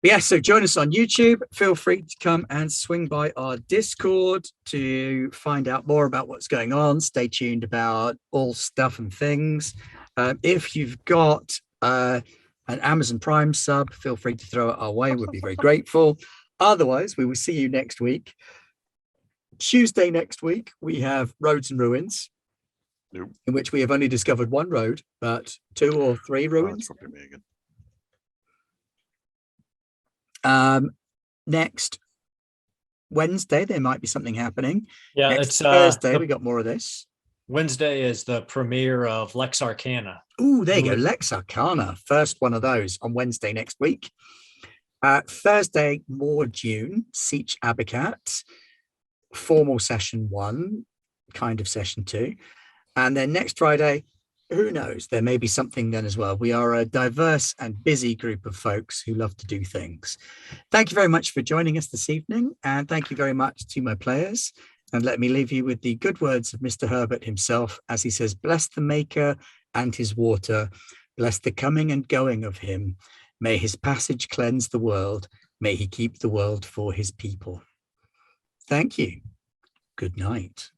Speaker 1: But yeah, so join us on YouTube. Feel free to come and swing by our Discord to find out more about what's going on. Stay tuned about all stuff and things. If you've got an Amazon Prime sub, feel free to throw it our way. We'd be very grateful. Otherwise, we will see you next week. Tuesday next week, we have Roads and Ruins, in which we have only discovered 1 road, but 2 or 3 ruins. Next Wednesday, there might be something happening.
Speaker 2: Yeah,
Speaker 1: next
Speaker 2: it's
Speaker 1: Thursday. We got more of this.
Speaker 2: Wednesday is the premiere of Lex Arcana.
Speaker 1: Oh, there you go. Lex Arcana. First one of those on Wednesday next week. Thursday, more Dune, Sietch Abbikat, formal session 1, kind of session 2. And then next Friday, who knows? There may be something then as well. We are a diverse and busy group of folks who love to do things. Thank you very much for joining us this evening. And thank you very much to my players. And let me leave you with the good words of Mr. Herbert himself, as he says, bless the maker and his water, bless the coming and going of him. May his passage cleanse the world. May he keep the world for his people. Thank you. Good night.